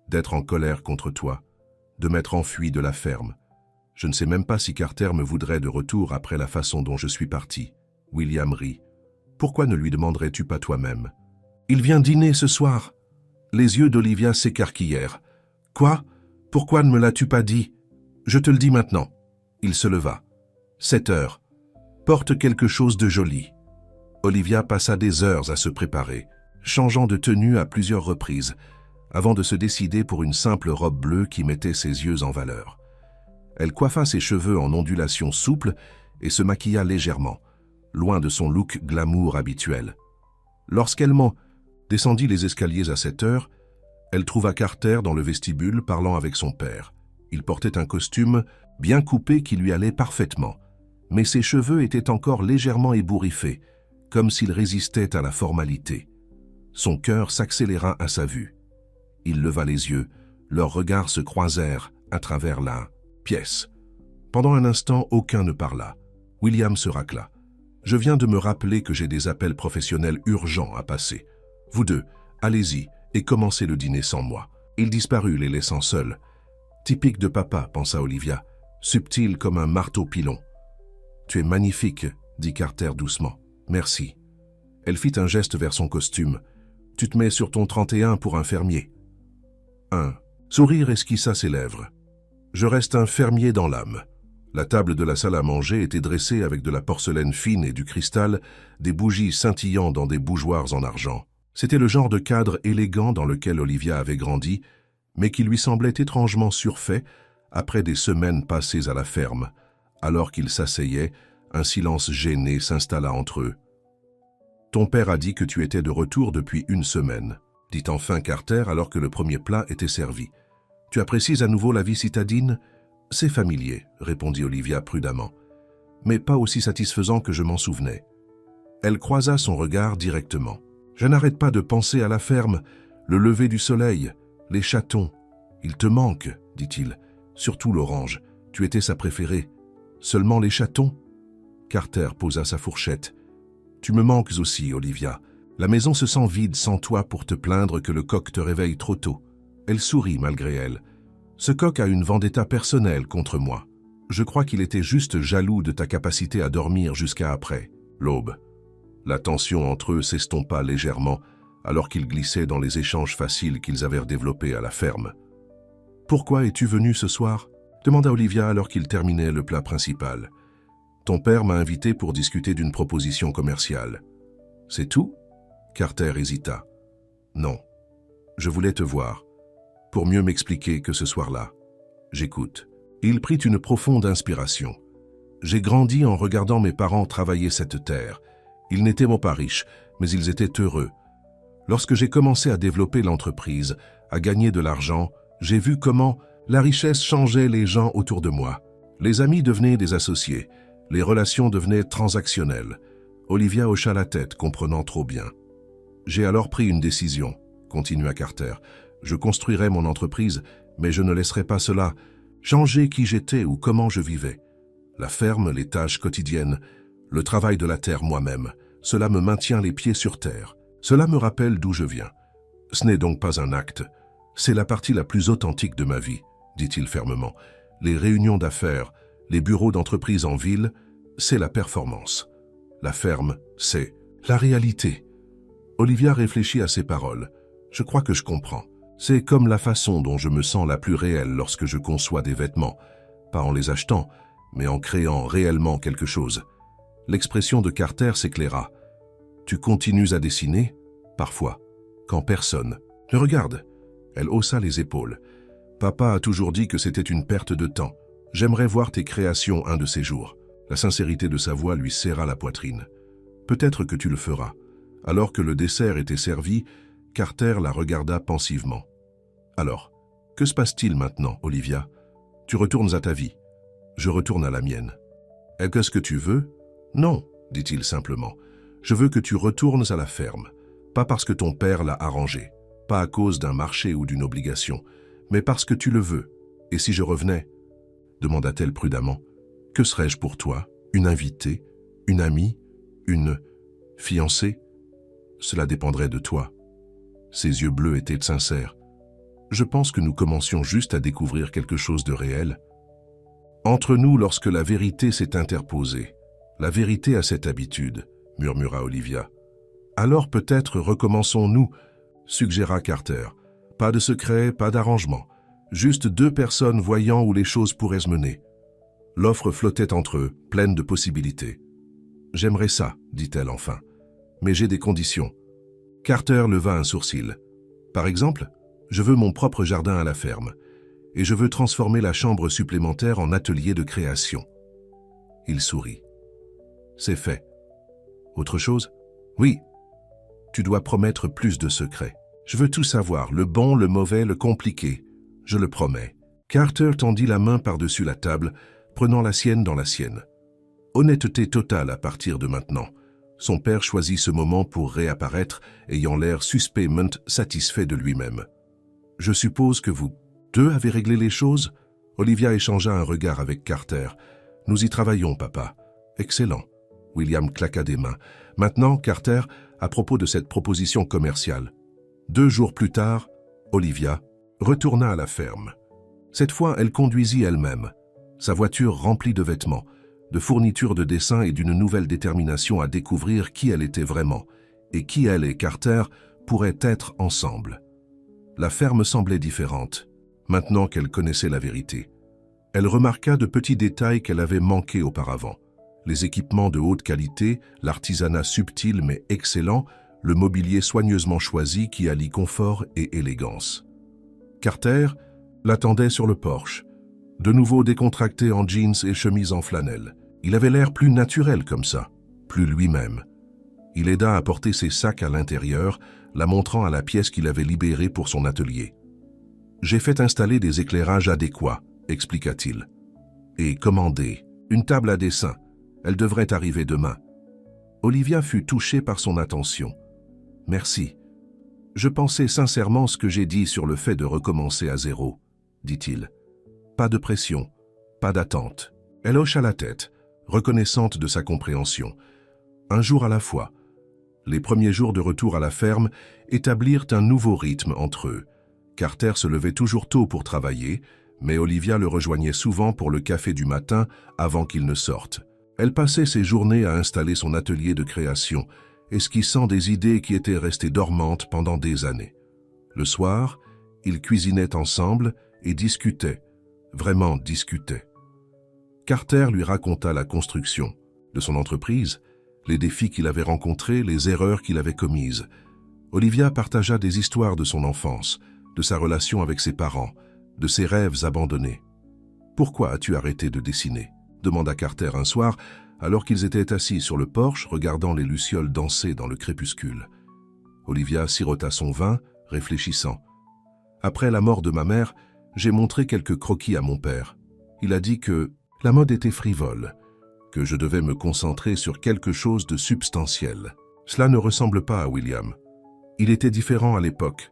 D'être en colère contre toi, de m'être enfui de la ferme. Je ne sais même pas si Carter me voudrait de retour après la façon dont je suis parti. William rit. Pourquoi ne lui demanderais-tu pas toi-même? Il vient dîner ce soir. Les yeux d'Olivia s'écarquillèrent. Quoi? Pourquoi ne me l'as-tu pas dit? Je te le dis maintenant. Il se leva. 7 heures. Porte quelque chose de joli. Olivia passa des heures à se préparer, changeant de tenue à plusieurs reprises, avant de se décider pour une simple robe bleue qui mettait ses yeux en valeur. Elle coiffa ses cheveux en ondulations souples et se maquilla légèrement, loin de son look glamour habituel. Lorsqu'elle descendit les escaliers à 7 heures, elle trouva Carter dans le vestibule parlant avec son père. Il portait un costume bien coupé qui lui allait parfaitement, mais ses cheveux étaient encore légèrement ébouriffés, comme s'il résistait à la formalité. Son cœur s'accéléra à sa vue. Il leva les yeux, leurs regards se croisèrent à travers la pièce. Pendant un instant, aucun ne parla. William se racla. « Je viens de me rappeler que j'ai des appels professionnels urgents à passer. Vous deux, allez-y et commencez le dîner sans moi. » Il disparut, les laissant seuls. Typique de papa, pensa Olivia, subtil comme un marteau pilon. « Tu es magnifique, dit Carter doucement. Merci. » Elle fit un geste vers son costume. « Tu te mets sur ton 31 pour un fermier. » Un sourire esquissa ses lèvres. « Je reste un fermier dans l'âme. » La table de la salle à manger était dressée avec de la porcelaine fine et du cristal, des bougies scintillant dans des bougeoirs en argent. C'était le genre de cadre élégant dans lequel Olivia avait grandi, mais qui lui semblait étrangement surfait après des semaines passées à la ferme. Alors qu'ils s'asseyaient, un silence gêné s'installa entre eux. « Ton père a dit que tu étais de retour depuis 1 semaine, dit enfin Carter alors que le premier plat était servi. « Tu apprécies à nouveau la vie citadine ?»« C'est familier, » répondit Olivia prudemment, « mais pas aussi satisfaisant que je m'en souvenais. » Elle croisa son regard directement. « Je n'arrête pas de penser à la ferme, le lever du soleil, les chatons. Il te manque, dit-il, surtout l'orange. Tu étais sa préférée. Seulement les chatons ?» Carter posa sa fourchette. « Tu me manques aussi, Olivia. La maison se sent vide sans toi pour te plaindre que le coq te réveille trop tôt. » Elle sourit malgré elle. « Ce coq a une vendetta personnelle contre moi. Je crois qu'il était juste jaloux de ta capacité à dormir jusqu'à après l'aube. » La tension entre eux s'estompa légèrement alors qu'ils glissaient dans les échanges faciles qu'ils avaient développés à la ferme. « Pourquoi es-tu venu ce soir ?» demanda Olivia alors qu'ils terminaient le plat principal. « Ton père m'a invité pour discuter d'une proposition commerciale. »« C'est tout ?» Carter hésita. « Non. Je voulais te voir, pour mieux m'expliquer que ce soir-là. J'écoute. » Il prit une profonde inspiration. « J'ai grandi en regardant mes parents travailler cette terre. Ils n'étaient pas riches, mais ils étaient heureux. Lorsque j'ai commencé à développer l'entreprise, à gagner de l'argent, j'ai vu comment la richesse changeait les gens autour de moi. Les amis devenaient des associés, les relations devenaient transactionnelles. » Olivia hocha la tête, comprenant trop bien. « J'ai alors pris une décision, » continua Carter. « Je construirai mon entreprise, mais je ne laisserai pas cela changer qui j'étais ou comment je vivais. La ferme, les tâches quotidiennes, le travail de la terre moi-même, cela me maintient les pieds sur terre. Cela me rappelle d'où je viens. Ce n'est donc pas un acte. C'est la partie la plus authentique de ma vie, dit-il fermement. Les réunions d'affaires, les bureaux d'entreprise en ville, c'est la performance. La ferme, c'est la réalité. » Olivia réfléchit à ces paroles. « Je crois que je comprends. C'est comme la façon dont je me sens la plus réelle lorsque je conçois des vêtements, pas en les achetant, mais en créant réellement quelque chose. » L'expression de Carter s'éclaira. « Tu continues à dessiner ?»« Parfois. Quand personne ne regarde. » Elle haussa les épaules. « Papa a toujours dit que c'était une perte de temps. J'aimerais voir tes créations un de ces jours. » La sincérité de sa voix lui serra la poitrine. « Peut-être que tu le feras. » Alors que le dessert était servi, Carter la regarda pensivement. « Alors, que se passe-t-il maintenant, Olivia ? Tu retournes à ta vie. Je retourne à la mienne. »« Qu'est-ce que tu veux ? » ?»« Non, dit-il simplement. Je veux que tu retournes à la ferme. Pas parce que ton père l'a arrangé, pas à cause d'un marché ou d'une obligation, mais parce que tu le veux. Et si je revenais ?» demanda-t-elle prudemment. « Que serais-je pour toi ? Une invitée ? Une amie ? Une fiancée ? Cela dépendrait de toi. » Ses yeux bleus étaient sincères. « Je pense que nous commencions juste à découvrir quelque chose de réel. » Entre nous, lorsque la vérité s'est interposée, la vérité a cette habitude, murmura Olivia. « Alors peut-être recommençons-nous, » suggéra Carter. « Pas de secret, pas d'arrangement. Juste 2 personnes voyant où les choses pourraient se mener. » L'offre flottait entre eux, pleine de possibilités. « J'aimerais ça, dit-elle enfin. Mais j'ai des conditions. » Carter leva un sourcil. « Par exemple, je veux mon propre jardin à la ferme, et je veux transformer la chambre supplémentaire en atelier de création. » Il sourit. « C'est fait. Autre chose ? » « Oui. Tu dois promettre plus de secrets. Je veux tout savoir, le bon, le mauvais, le compliqué. Je le promets. » Carter tendit la main par-dessus la table, prenant la sienne dans la sienne. Honnêteté totale à partir de maintenant. Son père choisit ce moment pour réapparaître, ayant l'air suspectement satisfait de lui-même. « Je suppose que vous deux avez réglé les choses ?» Olivia échangea un regard avec Carter. « Nous y travaillons, papa. »« Excellent. » William claqua des mains. « Maintenant, Carter, à propos de cette proposition commerciale. » 2 jours plus tard, Olivia retourna à la ferme. Cette fois, elle conduisit elle-même. Sa voiture remplie de vêtements, de fournitures de dessin et d'une nouvelle détermination à découvrir qui elle était vraiment et qui elle et Carter pourraient être ensemble. La ferme semblait différente, maintenant qu'elle connaissait la vérité. Elle remarqua de petits détails qu'elle avait manqués auparavant. Les équipements de haute qualité, l'artisanat subtil mais excellent, le mobilier soigneusement choisi qui allie confort et élégance. Carter l'attendait sur le porche, de nouveau décontracté en jeans et chemise en flanelle. Il avait l'air plus naturel comme ça, plus lui-même. Il aida à porter ses sacs à l'intérieur, la montrant à la pièce qu'il avait libérée pour son atelier. « J'ai fait installer des éclairages adéquats, » expliqua-t-il. « Et commandé une table à dessin. Elle devrait arriver demain. » Olivia fut touchée par son attention. « Merci. Je pensais sincèrement ce que j'ai dit sur le fait de recommencer à zéro, » dit-il. « Pas de pression, pas d'attente. » Elle hocha la tête, reconnaissante de sa compréhension. Un jour à la fois. Les premiers jours de retour à la ferme établirent un nouveau rythme entre eux. Carter se levait toujours tôt pour travailler, mais Olivia le rejoignait souvent pour le café du matin avant qu'il ne sorte. Elle passait ses journées à installer son atelier de création, esquissant des idées qui étaient restées dormantes pendant des années. Le soir, ils cuisinaient ensemble et discutaient, vraiment discutaient. Carter lui raconta la construction de son entreprise, les défis qu'il avait rencontrés, les erreurs qu'il avait commises. Olivia partagea des histoires de son enfance, de sa relation avec ses parents, de ses rêves abandonnés. « Pourquoi as-tu arrêté de dessiner ?» demanda Carter un soir, alors qu'ils étaient assis sur le porche, regardant les lucioles danser dans le crépuscule. Olivia sirota son vin, réfléchissant. « Après la mort de ma mère, j'ai montré quelques croquis à mon père. Il a dit que la mode était frivole, que je devais me concentrer sur quelque chose de substantiel. Cela ne ressemble pas à William. Il était différent à l'époque.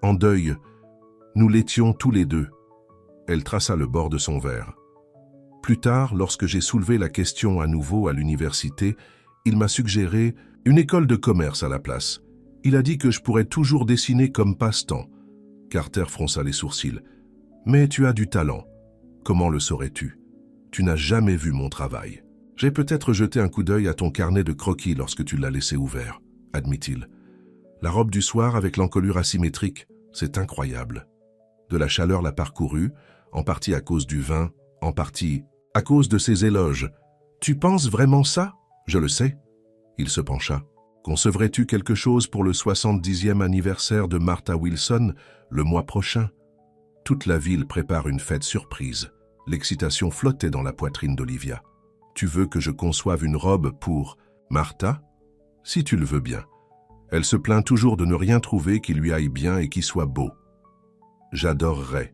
En deuil, nous l'étions tous les deux. » Elle traça le bord de son verre. Plus tard, lorsque j'ai soulevé la question à nouveau à l'université, il m'a suggéré une école de commerce à la place. Il a dit que je pourrais toujours dessiner comme passe-temps. Carter fronça les sourcils. « Mais tu as du talent. Comment le saurais-tu? Tu n'as jamais vu mon travail. J'ai peut-être jeté un coup d'œil à ton carnet de croquis lorsque tu l'as laissé ouvert, » admit-il. La robe du soir avec l'encolure asymétrique, c'est incroyable. De la chaleur l'a parcourue, en partie à cause du vin, en partie à cause de ses éloges. « Tu penses vraiment ça ?»« Je le sais. » Il se pencha. « Concevrais-tu quelque chose pour le 70e anniversaire de Martha Wilson le mois prochain ?» Toute la ville prépare une fête surprise. L'excitation flottait dans la poitrine d'Olivia. « Tu veux que je conçoive une robe pour Martha ? Si tu le veux bien. Elle se plaint toujours de ne rien trouver qui lui aille bien et qui soit beau. »« J'adorerais, »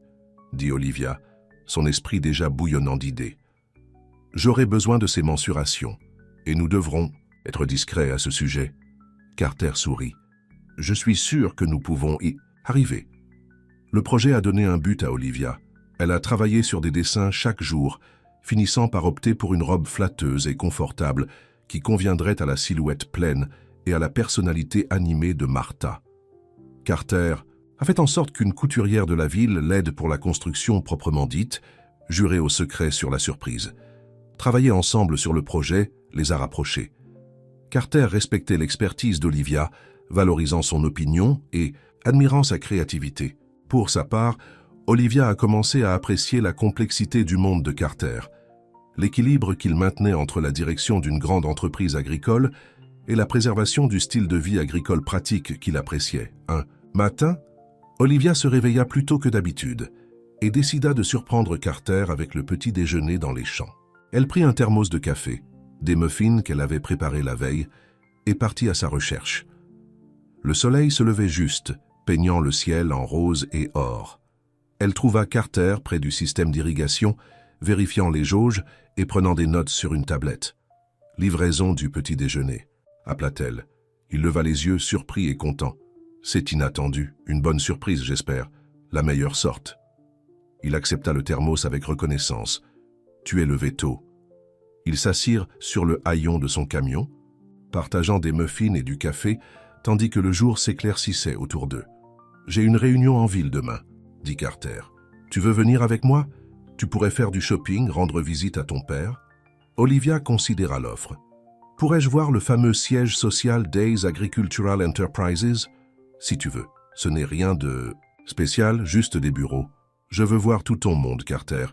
dit Olivia, son esprit déjà bouillonnant d'idées. « J'aurai besoin de ces mensurations, et nous devrons être discrets à ce sujet. » Carter sourit. « Je suis sûr que nous pouvons y arriver. » Le projet a donné un but à Olivia. Elle a travaillé sur des dessins chaque jour, finissant par opter pour une robe flatteuse et confortable qui conviendrait à la silhouette pleine et à la personnalité animée de Martha. Carter a fait en sorte qu'une couturière de la ville l'aide pour la construction proprement dite, jurée au secret sur la surprise. Travailler ensemble sur le projet les a rapprochés. Carter respectait l'expertise d'Olivia, valorisant son opinion et admirant sa créativité. Pour sa part, Olivia a commencé à apprécier la complexité du monde de Carter. l'équilibre qu'il maintenait entre la direction d'une grande entreprise agricole et la préservation du style de vie agricole pratique qu'il appréciait. Un matin, Olivia se réveilla plus tôt que d'habitude et décida de surprendre Carter avec le petit déjeuner dans les champs. Elle prit un thermos de café, des muffins qu'elle avait préparés la veille, et partit à sa recherche. Le soleil se levait juste, peignant le ciel en rose et or. Elle trouva Carter près du système d'irrigation, vérifiant les jauges et prenant des notes sur une tablette. « Livraison du petit déjeuner », appela-t-elle. Il leva les yeux, surpris et content. « C'est inattendu, une bonne surprise, j'espère, la meilleure sorte. » Il accepta le thermos avec reconnaissance. « Tu es levé tôt. » Ils s'assirent sur le haillon de son camion, partageant des muffins et du café, tandis que le jour s'éclaircissait autour d'eux. « J'ai une réunion en ville demain, » dit Carter. « Tu veux venir avec moi? Tu pourrais faire du shopping, rendre visite à ton père. » Olivia considéra l'offre. « Pourrais-je voir le fameux siège social d'Hays Agricultural Enterprises? Si tu veux. Ce n'est rien de spécial, juste des bureaux. Je veux voir tout ton monde, Carter,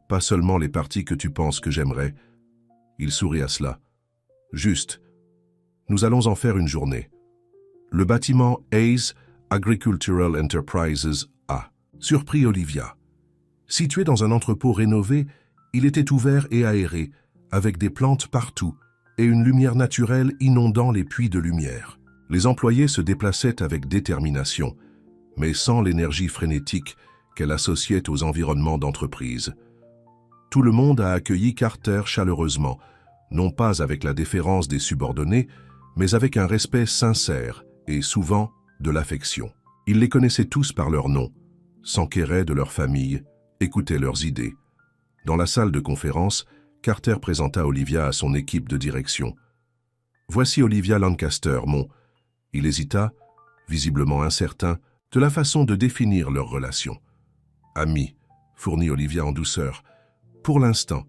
pas seulement les parties que tu penses que j'aimerais. » Il sourit à cela. « Juste. Nous allons en faire une journée. » Le bâtiment Hays Agricultural Enterprises A surprit Olivia. Situé dans un entrepôt rénové, il était ouvert et aéré, avec des plantes partout et une lumière naturelle inondant les puits de lumière. Les employés se déplaçaient avec détermination, mais sans l'énergie frénétique qu'elle associait aux environnements d'entreprise. Tout le monde a accueilli Carter chaleureusement, non pas avec la déférence des subordonnés, mais avec un respect sincère et souvent de l'affection. Il les connaissait tous par leur nom, s'enquérait de leur famille, écoutait leurs idées. Dans la salle de conférence, Carter présenta Olivia à son équipe de direction. « Voici Olivia Lancaster, mon... » Il hésita, visiblement incertain, de la façon de définir leur relation. « Ami, » fournit Olivia en douceur. Pour l'instant,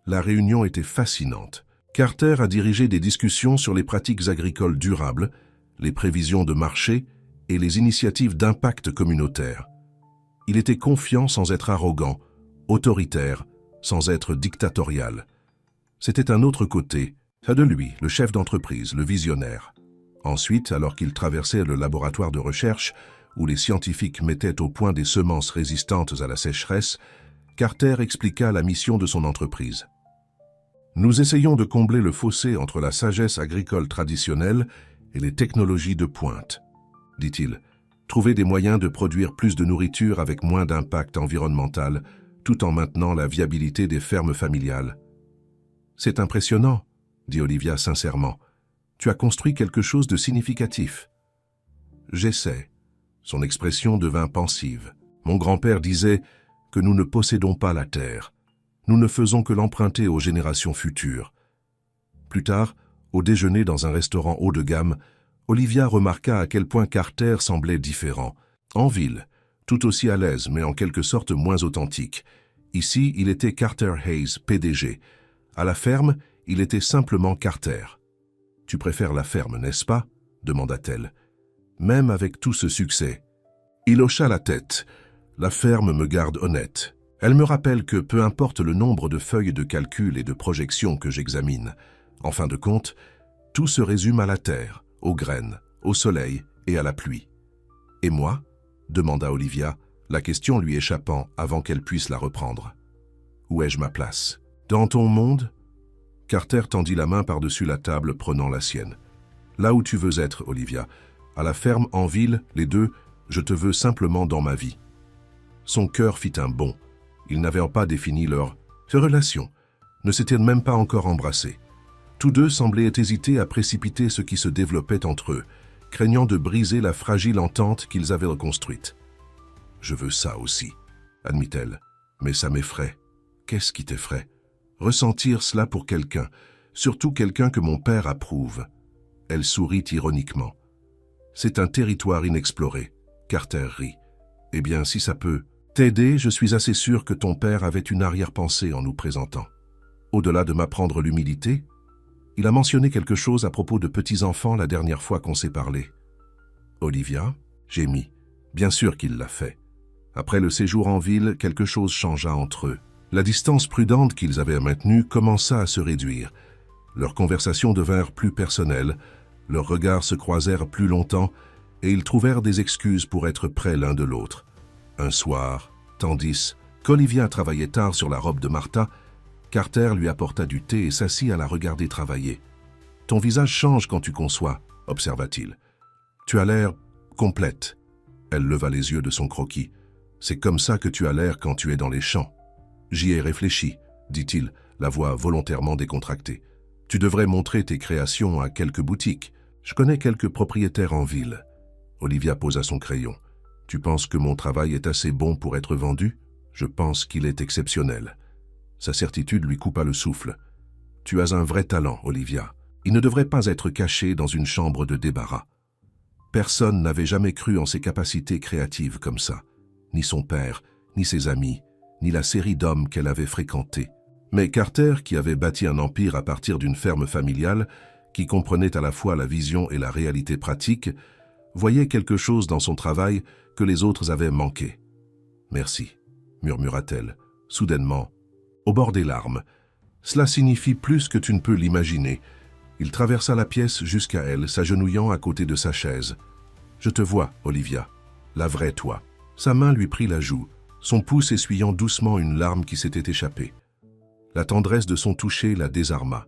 la réunion était fascinante. Carter a dirigé des discussions sur les pratiques agricoles durables, les prévisions de marché et les initiatives d'impact communautaire. Il était confiant sans être arrogant, autoritaire sans être dictatorial. C'était un autre côté, ça de lui, le chef d'entreprise, le visionnaire. Ensuite, alors qu'il traversait le laboratoire de recherche où les scientifiques mettaient au point des semences résistantes à la sécheresse, Carter expliqua la mission de son entreprise. « Nous essayons de combler le fossé entre la sagesse agricole traditionnelle et les technologies de pointe, » dit-il. « Trouver des moyens de produire plus de nourriture avec moins d'impact environnemental, tout en maintenant la viabilité des fermes familiales. »« C'est impressionnant, » dit Olivia sincèrement. « Tu as construit quelque chose de significatif. »« J'essaie. » Son expression devint pensive. « Mon grand-père disait que nous ne possédons pas la terre. Nous ne faisons que l'emprunter aux générations futures. » Plus tard, au déjeuner dans un restaurant haut de gamme, Olivia remarqua à quel point Carter semblait différent. En ville, tout aussi à l'aise, mais en quelque sorte moins authentique. Ici, il était Carter Hays, PDG. À la ferme, il était simplement Carter. « Tu préfères la ferme, n'est-ce pas ?» demanda-t-elle. « Même avec tout ce succès. » Il hocha la tête. « La ferme me garde honnête. Elle me rappelle que peu importe le nombre de feuilles de calcul et de projections que j'examine, en fin de compte, tout se résume à la terre, aux graines, au soleil et à la pluie. »« Et moi ?» demanda Olivia, la question lui échappant avant qu'elle puisse la reprendre. « Où ai-je ma place? Dans ton monde ?» Carter tendit la main par-dessus la table, prenant la sienne. « Là où tu veux être, Olivia. À la ferme, en ville, les deux, je te veux simplement dans ma vie. » Son cœur fit un bond. Ils n'avaient pas défini leur relation, ne s'étaient même pas encore embrassés. Tous deux semblaient hésiter à précipiter ce qui se développait entre eux, craignant de briser la fragile entente qu'ils avaient reconstruite. « Je veux ça aussi, » admit-elle, « mais ça m'effraie. » « Qu'est-ce qui t'effraie? » Ressentir cela pour quelqu'un, surtout quelqu'un que mon père approuve. Elle sourit ironiquement. « C'est un territoire inexploré. » Carter rit. « Eh bien, si ça peut t'aider, je suis assez sûr que ton père avait une arrière-pensée en nous présentant. Au-delà de m'apprendre l'humilité, il a mentionné quelque chose à propos de petits-enfants la dernière fois qu'on s'est parlé. » Olivia gémit. Bien sûr qu'il l'a fait. Après le séjour en ville, quelque chose changea entre eux. La distance prudente qu'ils avaient maintenue commença à se réduire. Leurs conversations devinrent plus personnelles, leurs regards se croisèrent plus longtemps et ils trouvèrent des excuses pour être près l'un de l'autre. Un soir, tandis qu'Olivia travaillait tard sur la robe de Martha, Carter lui apporta du thé et s'assit à la regarder travailler. « Ton visage change quand tu conçois, » observa-t-il. « Tu as l'air complète. » Elle leva les yeux de son croquis. « C'est comme ça que tu as l'air quand tu es dans les champs. »« J'y ai réfléchi, » dit-il, la voix volontairement décontractée. « Tu devrais montrer tes créations à quelques boutiques. Je connais quelques propriétaires en ville. » Olivia posa son crayon. « Tu penses que mon travail est assez bon pour être vendu ? Je pense qu'il est exceptionnel. » Sa certitude lui coupa le souffle. « Tu as un vrai talent, Olivia. Il ne devrait pas être caché dans une chambre de débarras. » Personne n'avait jamais cru en ses capacités créatives comme ça. Ni son père, ni ses amis, ni la série d'hommes qu'elle avait fréquentés. Mais Carter, qui avait bâti un empire à partir d'une ferme familiale, qui comprenait à la fois la vision et la réalité pratique, voyait quelque chose dans son travail que les autres avaient manqué. « Merci », murmura-t-elle, soudainement, au bord des larmes. « Cela signifie plus que tu ne peux l'imaginer. » Il traversa la pièce jusqu'à elle, s'agenouillant à côté de sa chaise. « Je te vois, Olivia, la vraie toi. » Sa main lui prit la joue, son pouce essuyant doucement une larme qui s'était échappée. La tendresse de son toucher la désarma.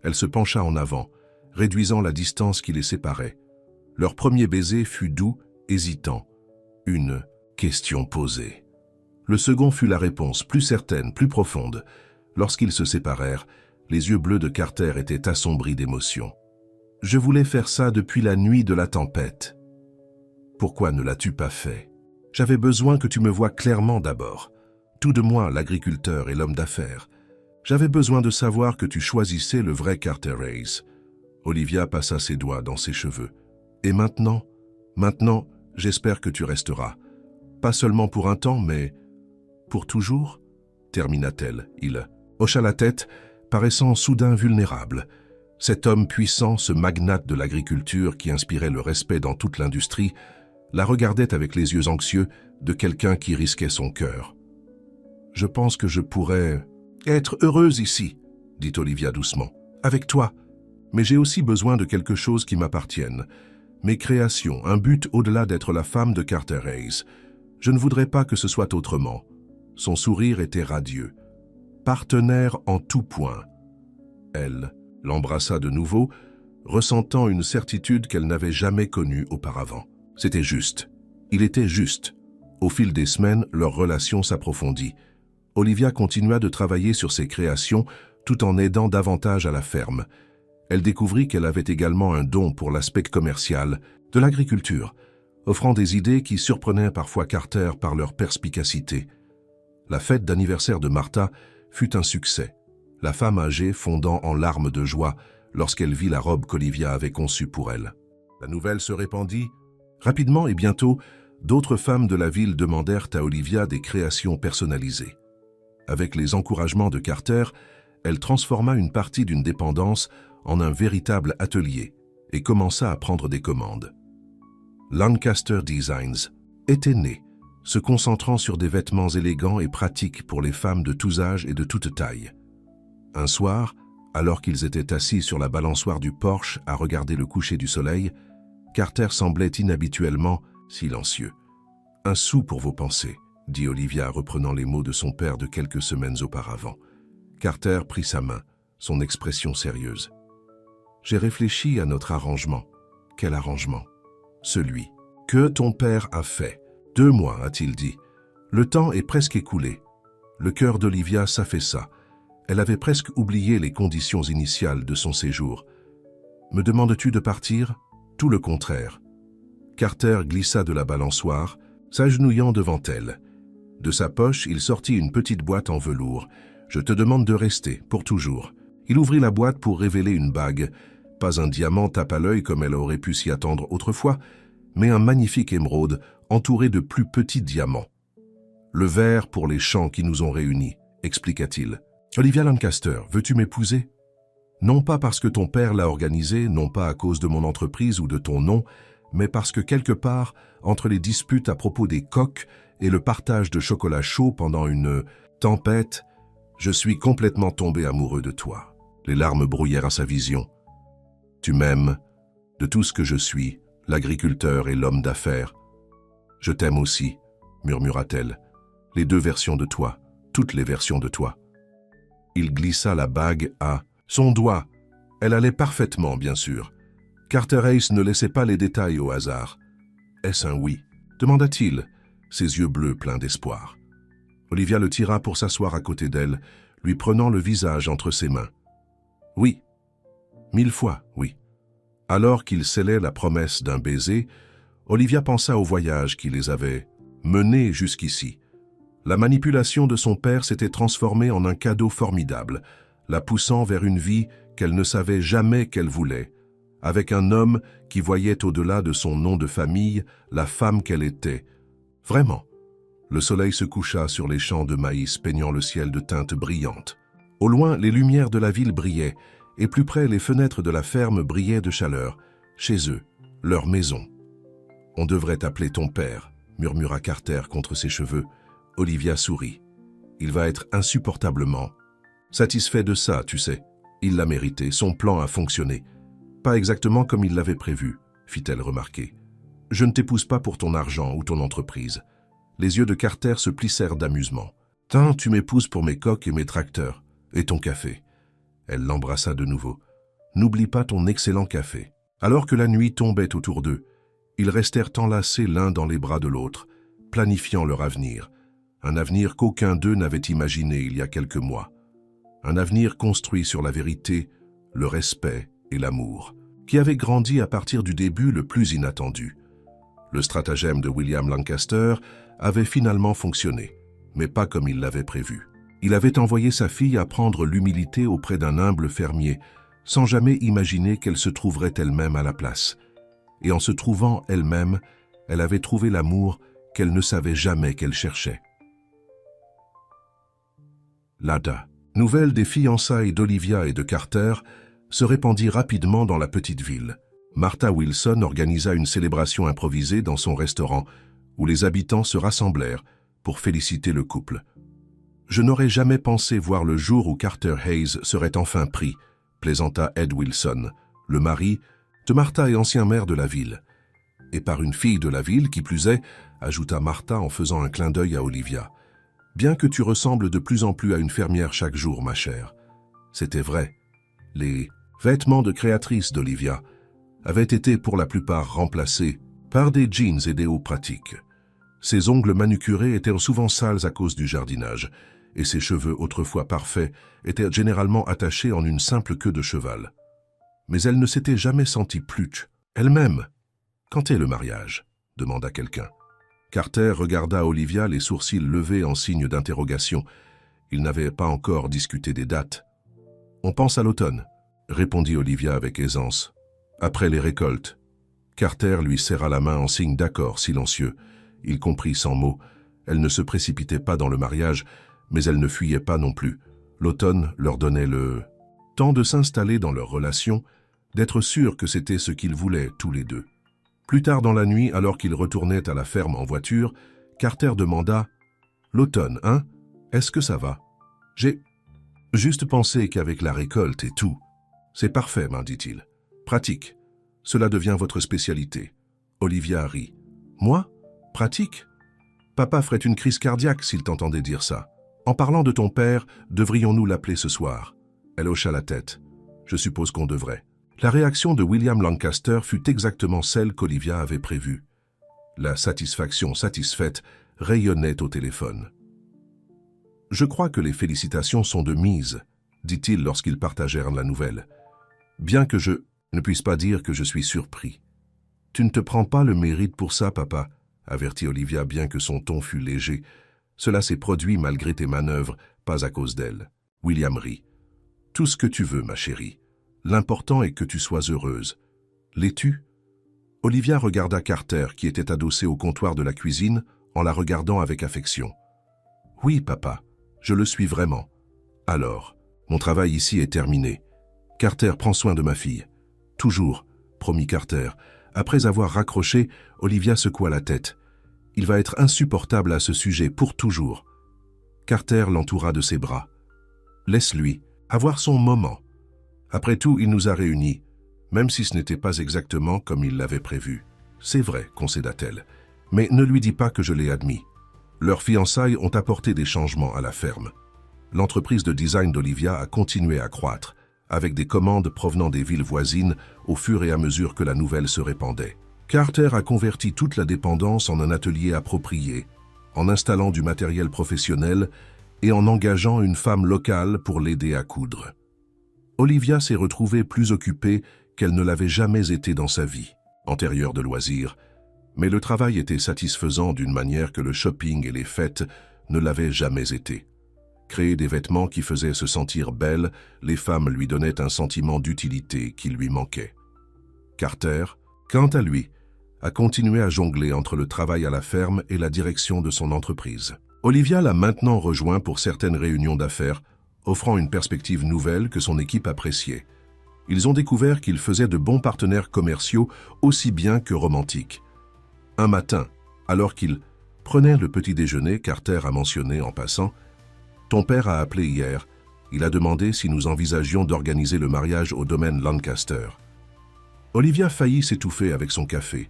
Elle se pencha en avant, réduisant la distance qui les séparait. Leur premier baiser fut doux, hésitant. Une question posée. Le second fut la réponse, plus certaine, plus profonde. Lorsqu'ils se séparèrent, les yeux bleus de Carter étaient assombris d'émotion. « Je voulais faire ça depuis la nuit de la tempête. »« Pourquoi ne l'as-tu pas fait ? J'avais besoin que tu me voies clairement d'abord. Tout de moi, l'agriculteur et l'homme d'affaires. J'avais besoin de savoir que tu choisissais le vrai Carter Hayes. » Olivia passa ses doigts dans ses cheveux. « Et maintenant, j'espère que tu resteras. Pas seulement pour un temps, mais pour toujours ?» termina-t-elle. Il hocha la tête, paraissant soudain vulnérable. Cet homme puissant, ce magnate de l'agriculture qui inspirait le respect dans toute l'industrie, la regardait avec les yeux anxieux de quelqu'un qui risquait son cœur. « Je pense que je pourrais être heureuse ici, » dit Olivia doucement, « avec toi. Mais j'ai aussi besoin de quelque chose qui m'appartienne. Mes créations, un but au-delà d'être la femme de Carter Hayes. Je ne voudrais pas que ce soit autrement. » Son sourire était radieux. Partenaire en tout point. Elle l'embrassa de nouveau, ressentant une certitude qu'elle n'avait jamais connue auparavant. C'était juste. Il était juste. Au fil des semaines, leur relation s'approfondit. Olivia continua de travailler sur ses créations tout en aidant davantage à la ferme. Elle découvrit qu'elle avait également un don pour l'aspect commercial de l'agriculture, offrant des idées qui surprenaient parfois Carter par leur perspicacité. La fête d'anniversaire de Martha fut un succès, la femme âgée fondant en larmes de joie lorsqu'elle vit la robe qu'Olivia avait conçue pour elle. La nouvelle se répandit rapidement et bientôt, d'autres femmes de la ville demandèrent à Olivia des créations personnalisées. Avec les encouragements de Carter, elle transforma une partie d'une dépendance en un véritable atelier et commença à prendre des commandes. Lancaster Designs était né, se concentrant sur des vêtements élégants et pratiques pour les femmes de tous âges et de toutes tailles. Un soir, alors qu'ils étaient assis sur la balançoire du porche à regarder le coucher du soleil, Carter semblait inhabituellement silencieux. « Un sou pour vos pensées », dit Olivia reprenant les mots de son père de quelques semaines auparavant. Carter prit sa main, son expression sérieuse. « J'ai réfléchi à notre arrangement. » « Quel arrangement ?»« Celui que ton père a fait. 2 mois, a-t-il dit. Le temps est presque écoulé. » Le cœur d'Olivia s'affaissa. Elle avait presque oublié les conditions initiales de son séjour. « Me demandes-tu de partir ?» Tout le contraire. Carter glissa de la balançoire, s'agenouillant devant elle. De sa poche, il sortit une petite boîte en velours. « Je te demande de rester, pour toujours. » Il ouvrit la boîte pour révéler une bague. Pas un diamant tape à l'œil comme elle aurait pu s'y attendre autrefois, mais un magnifique émeraude entouré de plus petits diamants. « Le verre pour les champs qui nous ont réunis, » expliqua-t-il. « Olivia Lancaster, veux-tu m'épouser ? Non pas parce que ton père l'a organisé, non pas à cause de mon entreprise ou de ton nom, mais parce que quelque part, entre les disputes à propos des coqs et le partage de chocolat chaud pendant une tempête, Je suis complètement tombé amoureux de toi. Les larmes brouillèrent à sa vision. Tu m'aimes, de tout ce que je suis, l'agriculteur et l'homme d'affaires. Je t'aime aussi, murmura-t-elle. Les deux versions de toi, toutes les versions de toi. Il glissa la bague à son doigt. Elle allait parfaitement, bien sûr. Carter Hayes ne laissait pas les détails au hasard. Est-ce un oui? Demanda-t-il, ses yeux bleus pleins d'espoir. Olivia le tira pour s'asseoir à côté d'elle, lui prenant le visage entre ses mains. Oui. 1000 fois, oui. Alors qu'il scellait la promesse d'un baiser, Olivia pensa au voyage qui les avait menés jusqu'ici. La manipulation de son père s'était transformée en un cadeau formidable, la poussant vers une vie qu'elle ne savait jamais qu'elle voulait, avec un homme qui voyait au-delà de son nom de famille la femme qu'elle était. Vraiment. Le soleil se coucha sur les champs de maïs peignant le ciel de teintes brillantes. Au loin, les lumières de la ville brillaient, et plus près, les fenêtres de la ferme brillaient de chaleur. Chez eux, leur maison. « On devrait t'appeler ton père », murmura Carter contre ses cheveux. Olivia sourit. « Il va être insupportablement satisfait de ça, tu sais. Il l'a mérité, son plan a fonctionné. Pas exactement comme il l'avait prévu, fit-elle remarquer. Je ne t'épouse pas pour ton argent ou ton entreprise. » Les yeux de Carter se plissèrent d'amusement. « Tiens, tu m'épouses pour mes coques et mes tracteurs. Et ton café. » Elle l'embrassa de nouveau. « N'oublie pas ton excellent café. » Alors que la nuit tombait autour d'eux, ils restèrent enlacés l'un dans les bras de l'autre, planifiant leur avenir. Un avenir qu'aucun d'eux n'avait imaginé il y a quelques mois. Un avenir construit sur la vérité, le respect et l'amour, qui avait grandi à partir du début le plus inattendu. Le stratagème de William Lancaster avait finalement fonctionné, mais pas comme il l'avait prévu. Il avait envoyé sa fille apprendre l'humilité auprès d'un humble fermier, sans jamais imaginer qu'elle se trouverait elle-même à la place. Et en se trouvant elle-même, elle avait trouvé l'amour qu'elle ne savait jamais qu'elle cherchait. L'Ada, nouvelle des fiançailles d'Olivia et de Carter, se répandit rapidement dans la petite ville. Martha Wilson organisa une célébration improvisée dans son restaurant, où les habitants se rassemblèrent pour féliciter le couple. Je n'aurais jamais pensé voir le jour où Carter Hayes serait enfin pris, plaisanta Ed Wilson, le mari de Martha et ancien maire de la ville. Et par une fille de la ville, qui plus est, ajouta Martha en faisant un clin d'œil à Olivia. Bien que tu ressembles de plus en plus à une fermière chaque jour, ma chère. C'était vrai. Les vêtements de créatrice d'Olivia avaient été pour la plupart remplacés par des jeans et des hauts pratiques. Ses ongles manucurés étaient souvent sales à cause du jardinage, et ses cheveux autrefois parfaits étaient généralement attachés en une simple queue de cheval. Mais elle ne s'était jamais sentie plus elle-même. « Quand est le mariage ?» demanda quelqu'un. Carter regarda Olivia, les sourcils levés en signe d'interrogation. Il n'avait pas encore discuté des dates. « On pense à l'automne », répondit Olivia avec aisance. « Après les récoltes. » Carter lui serra la main en signe d'accord silencieux. Il comprit sans mots. Elle ne se précipitait pas dans le mariage, mais elle ne fuyait pas non plus. L'automne leur donnait le temps de s'installer dans leur relation, d'être sûrs que c'était ce qu'ils voulaient tous les deux. Plus tard dans la nuit, alors qu'ils retournaient à la ferme en voiture, Carter demanda « L'automne, hein? Est-ce que ça va? J'ai juste pensé qu'avec la récolte et tout. C'est parfait, m'en dit-il. Pratique. Cela devient votre spécialité. » Olivia rit. « Moi? Pratique? Papa ferait une crise cardiaque s'il t'entendait dire ça. En parlant de ton père, devrions-nous l'appeler ce soir? » Elle hocha la tête. « Je suppose qu'on devrait. » La réaction de William Lancaster fut exactement celle qu'Olivia avait prévue. La satisfaction satisfaite rayonnait au téléphone. « Je crois que les félicitations sont de mise, » dit-il lorsqu'ils partagèrent la nouvelle. « Bien que je ne puisse pas dire que je suis surpris. »« Tu ne te prends pas le mérite pour ça, papa, » avertit Olivia bien que son ton fût léger. « Cela s'est produit malgré tes manœuvres, pas à cause d'elle. » William rit. « Tout ce que tu veux, ma chérie. L'important est que tu sois heureuse. L'es-tu » Olivia regarda Carter, qui était adossé au comptoir de la cuisine, en la regardant avec affection. « Oui, papa, je le suis vraiment. »« Alors, mon travail ici est terminé. Carter prend soin de ma fille. »« Toujours, » promit Carter. Après avoir raccroché, Olivia secoua la tête. « Il va être insupportable à ce sujet pour toujours. » Carter l'entoura de ses bras. Laisse-lui avoir son moment. Après tout, il nous a réunis, même si ce n'était pas exactement comme il l'avait prévu. C'est vrai, concéda-t-elle, mais ne lui dis pas que je l'ai admis. Leurs fiançailles ont apporté des changements à la ferme. L'entreprise de design d'Olivia a continué à croître, avec des commandes provenant des villes voisines au fur et à mesure que la nouvelle se répandait. Carter a converti toute la dépendance en un atelier approprié, en installant du matériel professionnel et en engageant une femme locale pour l'aider à coudre. Olivia s'est retrouvée plus occupée qu'elle ne l'avait jamais été dans sa vie antérieure de loisirs, mais le travail était satisfaisant d'une manière que le shopping et les fêtes ne l'avaient jamais été. Créer des vêtements qui faisaient se sentir belle, les femmes lui donnaient un sentiment d'utilité qui lui manquait. Carter, quant à lui, a continué à jongler entre le travail à la ferme et la direction de son entreprise. Olivia l'a maintenant rejoint pour certaines réunions d'affaires, offrant une perspective nouvelle que son équipe appréciait. Ils ont découvert qu'ils faisaient de bons partenaires commerciaux aussi bien que romantiques. Un matin, alors qu'ils prenaient le petit déjeuner, Carter a mentionné en passant « Ton père a appelé hier. Il a demandé si nous envisagions d'organiser le mariage au domaine Lancaster. » Olivia faillit s'étouffer avec son café.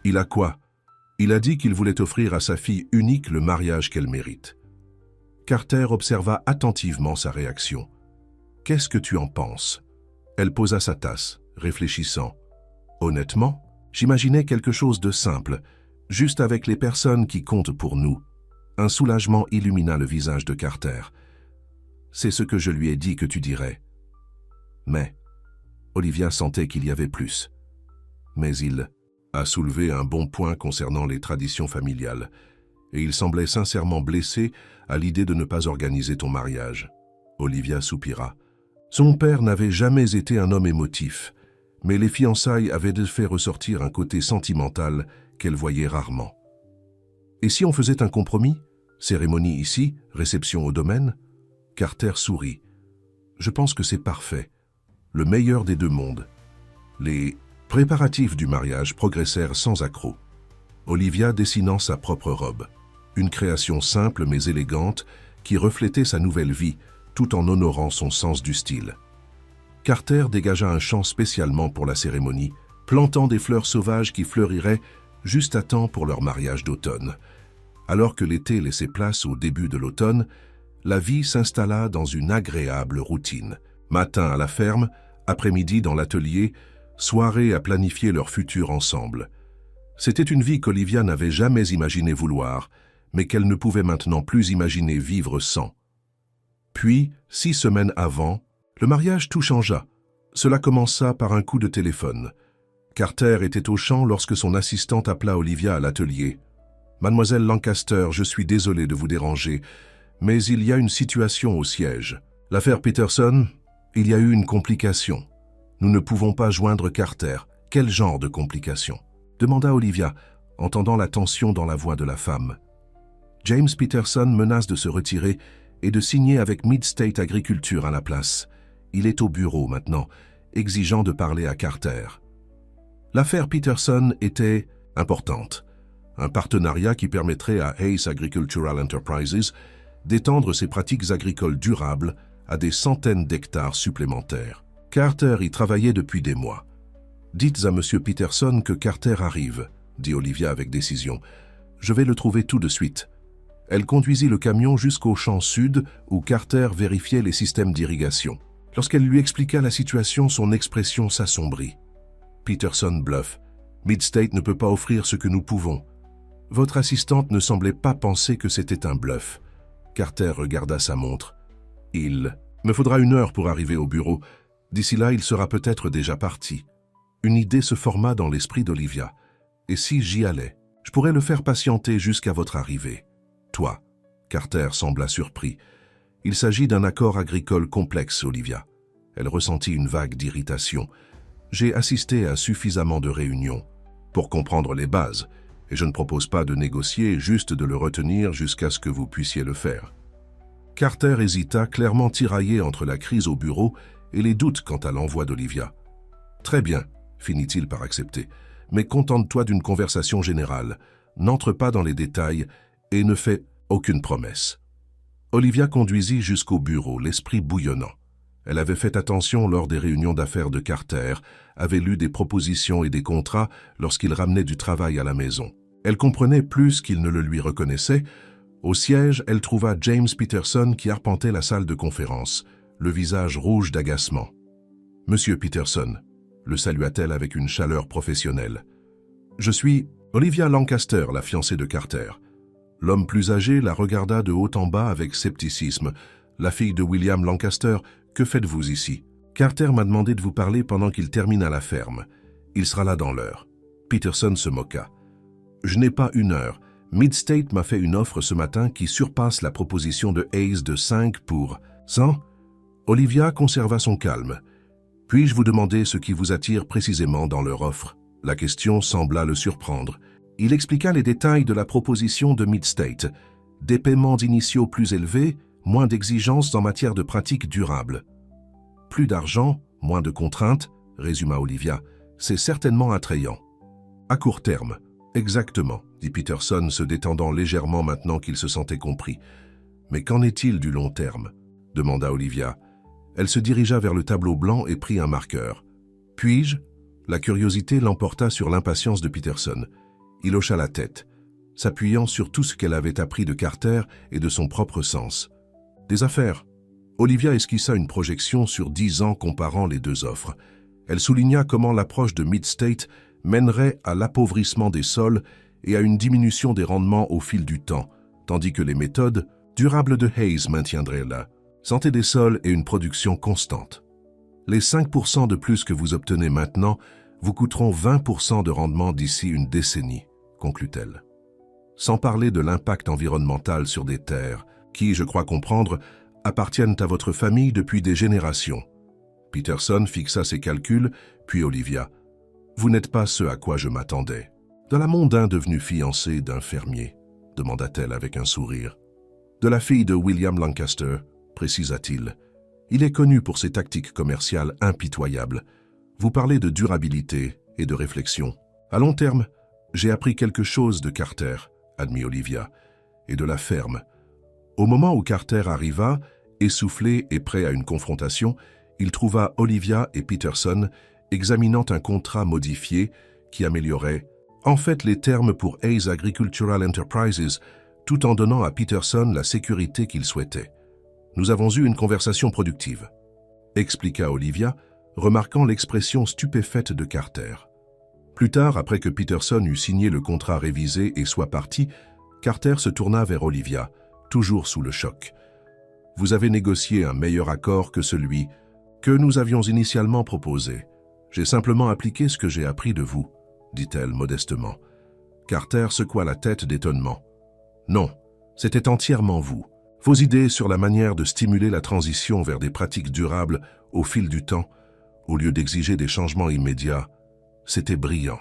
Il a quoi? Il a dit qu'il voulait offrir à sa fille unique le mariage qu'elle mérite. Carter observa attentivement sa réaction. « Qu'est-ce que tu en penses ?» Elle posa sa tasse, réfléchissant. « Honnêtement, j'imaginais quelque chose de simple, juste avec les personnes qui comptent pour nous. » Un soulagement illumina le visage de Carter. « C'est ce que je lui ai dit que tu dirais. » Mais Olivia sentait qu'il y avait plus. Mais il a soulevé un bon point concernant les traditions familiales, et il semblait sincèrement blessé à l'idée de ne pas organiser ton mariage. Olivia soupira. Son père n'avait jamais été un homme émotif, mais les fiançailles avaient fait ressortir un côté sentimental qu'elle voyait rarement. Et si on faisait un compromis? Cérémonie ici, réception au domaine? Carter sourit. Je pense que c'est parfait. Le meilleur des deux mondes. Les préparatifs du mariage progressèrent sans accroc. Olivia dessinant sa propre robe. Une création simple mais élégante qui reflétait sa nouvelle vie tout en honorant son sens du style. Carter dégagea un champ spécialement pour la cérémonie, plantant des fleurs sauvages qui fleuriraient juste à temps pour leur mariage d'automne. Alors que l'été laissait place au début de l'automne, la vie s'installa dans une agréable routine. Matin à la ferme, après-midi dans l'atelier, soirée à planifier leur futur ensemble. C'était une vie qu'Olivia n'avait jamais imaginé vouloir, mais qu'elle ne pouvait maintenant plus imaginer vivre sans. Puis, 6 semaines avant, le mariage tout changea. Cela commença par un coup de téléphone. Carter était au champ lorsque son assistante appela Olivia à l'atelier. « Mademoiselle Lancaster, je suis désolé de vous déranger, mais il y a une situation au siège. L'affaire Peterson, il y a eu une complication. Nous ne pouvons pas joindre Carter. Quel genre de complication ?» demanda Olivia, entendant la tension dans la voix de la femme. James Peterson menace de se retirer et de signer avec Mid-State Agriculture à la place. Il est au bureau maintenant, exigeant de parler à Carter. L'affaire Peterson était importante. Un partenariat qui permettrait à Hayes Agricultural Enterprises d'étendre ses pratiques agricoles durables à des centaines d'hectares supplémentaires. Carter y travaillait depuis des mois. « Dites à M. Peterson que Carter arrive », dit Olivia avec décision. « Je vais le trouver tout de suite. » Elle conduisit le camion jusqu'au champ sud où Carter vérifiait les systèmes d'irrigation. Lorsqu'elle lui expliqua la situation, son expression s'assombrit. « Peterson bluffe. Mid-State ne peut pas offrir ce que nous pouvons. » Votre assistante ne semblait pas penser que c'était un bluff. Carter regarda sa montre. « Il me faudra 1 heure pour arriver au bureau. D'ici là, il sera peut-être déjà parti. » Une idée se forma dans l'esprit d'Olivia. « Et si j'y allais? Je pourrais le faire patienter jusqu'à votre arrivée. » « Toi » Carter sembla surpris. « Il s'agit d'un accord agricole complexe, Olivia. » Elle ressentit une vague d'irritation. « J'ai assisté à suffisamment de réunions pour comprendre les bases, et je ne propose pas de négocier, juste de le retenir jusqu'à ce que vous puissiez le faire. » Carter hésita, clairement tiraillé entre la crise au bureau et les doutes quant à l'envoi d'Olivia. « Très bien, » finit-il par accepter, « mais contente-toi d'une conversation générale. N'entre pas dans les détails et ne fais aucune promesse. » Olivia conduisit jusqu'au bureau, l'esprit bouillonnant. Elle avait fait attention lors des réunions d'affaires de Carter, avait lu des propositions et des contrats lorsqu'il ramenait du travail à la maison. Elle comprenait plus qu'il ne le lui reconnaissait. Au siège, elle trouva James Peterson qui arpentait la salle de conférence, le visage rouge d'agacement. « Monsieur Peterson », le salua-t-elle avec une chaleur professionnelle. « Je suis Olivia Lancaster, la fiancée de Carter. » L'homme plus âgé la regarda de haut en bas avec scepticisme. « La fille de William Lancaster, que faites-vous ici ?»« Carter m'a demandé de vous parler pendant qu'il termine à la ferme. Il sera là dans l'heure. » Peterson se moqua. « Je n'ai pas une heure. Midstate m'a fait une offre ce matin qui surpasse la proposition de Hayes de 5 pour 100. » Olivia conserva son calme. « Puis-je vous demander ce qui vous attire précisément dans leur offre ?» La question sembla le surprendre. Il expliqua les détails de la proposition de Midstate. Des paiements initiaux plus élevés, moins d'exigences en matière de pratiques durables. « Plus d'argent, moins de contraintes, » résuma Olivia. « C'est certainement attrayant. »« À court terme. » « Exactement, » dit Peterson, se détendant légèrement maintenant qu'il se sentait compris. « Mais qu'en est-il du long terme ?» demanda Olivia. Elle se dirigea vers le tableau blanc et prit un marqueur. « Puis-je » La curiosité l'emporta sur l'impatience de Peterson. Il hocha la tête, s'appuyant sur tout ce qu'elle avait appris de Carter et de son propre sens. « Des affaires » Olivia esquissa une projection sur 10 ans comparant les deux offres. Elle souligna comment l'approche de Midstate mènerait à l'appauvrissement des sols et à une diminution des rendements au fil du temps, tandis que les méthodes durables de Hayes maintiendraient la santé des sols et une production constante. Les 5% de plus que vous obtenez maintenant vous coûteront 20% de rendement d'ici une décennie, conclut-elle. Sans parler de l'impact environnemental sur des terres qui, je crois comprendre, appartiennent à votre famille depuis des générations. Peterson fixa ses calculs, puis Olivia. « Vous n'êtes pas ce à quoi je m'attendais. De la mondain devenue fiancée d'un fermier, demanda-t-elle avec un sourire. De la fille de William Lancaster, précisa-t-il. Il est connu pour ses tactiques commerciales impitoyables. Vous parlez de durabilité et de réflexion. À long terme, j'ai appris quelque chose de Carter, admit Olivia, et de la ferme. Au moment où Carter arriva, essoufflé et prêt à une confrontation, il trouva Olivia et Peterson examinant un contrat modifié qui améliorait en fait les termes pour Hayes Agricultural Enterprises, tout en donnant à Peterson la sécurité qu'il souhaitait. « Nous avons eu une conversation productive », expliqua Olivia, remarquant l'expression stupéfaite de Carter. Plus tard, après que Peterson eut signé le contrat révisé et soit parti, Carter se tourna vers Olivia, toujours sous le choc. « Vous avez négocié un meilleur accord que celui que nous avions initialement proposé. J'ai simplement appliqué ce que j'ai appris de vous, » dit-elle modestement. Carter secoua la tête d'étonnement. « Non, c'était entièrement vous. Vos idées sur la manière de stimuler la transition vers des pratiques durables au fil du temps, au lieu d'exiger des changements immédiats, c'était brillant. »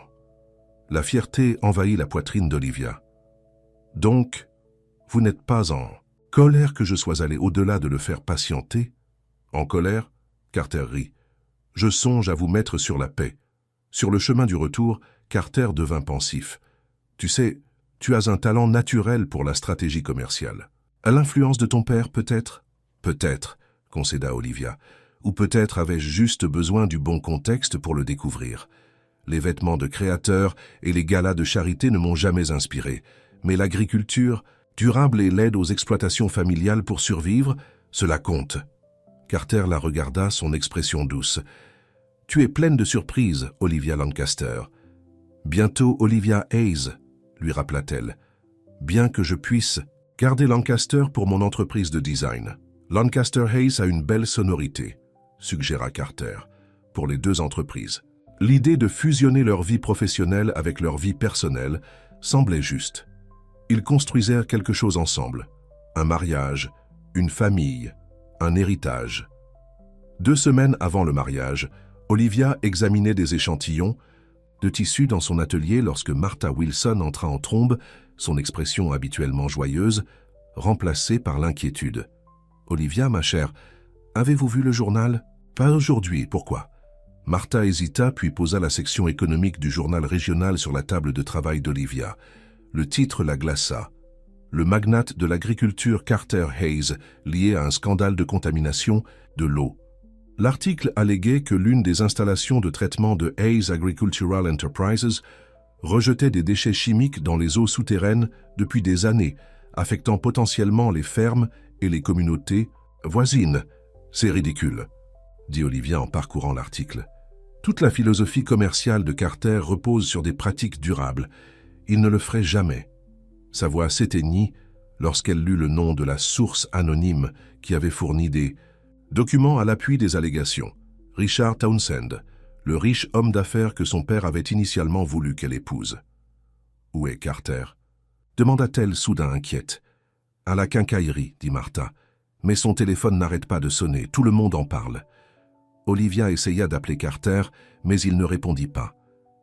La fierté envahit la poitrine d'Olivia. « Donc, vous n'êtes pas en colère que je sois allé au-delà de le faire patienter ?»« En colère ?» Carter rit. « Je songe à vous mettre sur la paix. » Sur le chemin du retour, Carter devint pensif. « Tu sais, tu as un talent naturel pour la stratégie commerciale. À l'influence de ton père, peut-être ?»« Peut-être, » concéda Olivia. « Ou peut-être avais-je juste besoin du bon contexte pour le découvrir. Les vêtements de créateur et les galas de charité ne m'ont jamais inspiré. Mais l'agriculture, durable et l'aide aux exploitations familiales pour survivre, cela compte. » Carter la regarda, son expression douce. « Tu es pleine de surprises, Olivia Lancaster. »« Bientôt Olivia Hayes, » lui rappela-t-elle. « Bien que je puisse garder Lancaster pour mon entreprise de design. »« Lancaster Hayes a une belle sonorité, » suggéra Carter, « pour les deux entreprises. » L'idée de fusionner leur vie professionnelle avec leur vie personnelle semblait juste. Ils construisèrent quelque chose ensemble. Un mariage, une famille, un héritage. 2 semaines avant le mariage, Olivia examinait des échantillons de tissus dans son atelier lorsque Martha Wilson entra en trombe, son expression habituellement joyeuse, remplacée par l'inquiétude. « Olivia, ma chère, avez-vous vu le journal ?»« Pas aujourd'hui, pourquoi ?» Martha hésita puis posa la section économique du journal régional sur la table de travail d'Olivia. Le titre la glaça. le magnate de l'agriculture Carter Hayes, lié à un scandale de contamination de l'eau. L'article alléguait que l'une des installations de traitement de Hayes Agricultural Enterprises rejetait des déchets chimiques dans les eaux souterraines depuis des années, affectant potentiellement les fermes et les communautés voisines. C'est ridicule, dit Olivia en parcourant l'article. Toute la philosophie commerciale de Carter repose sur des pratiques durables. Il ne le ferait jamais. Sa voix s'éteignit lorsqu'elle lut le nom de la source anonyme qui avait fourni des documents à l'appui des allégations. Richard Townsend, le riche homme d'affaires que son père avait initialement voulu qu'elle épouse. « Où est Carter ?» demanda-t-elle soudain inquiète. « À la quincaillerie, dit Martha. Mais son téléphone n'arrête pas de sonner, tout le monde en parle. » Olivia essaya d'appeler Carter, mais il ne répondit pas.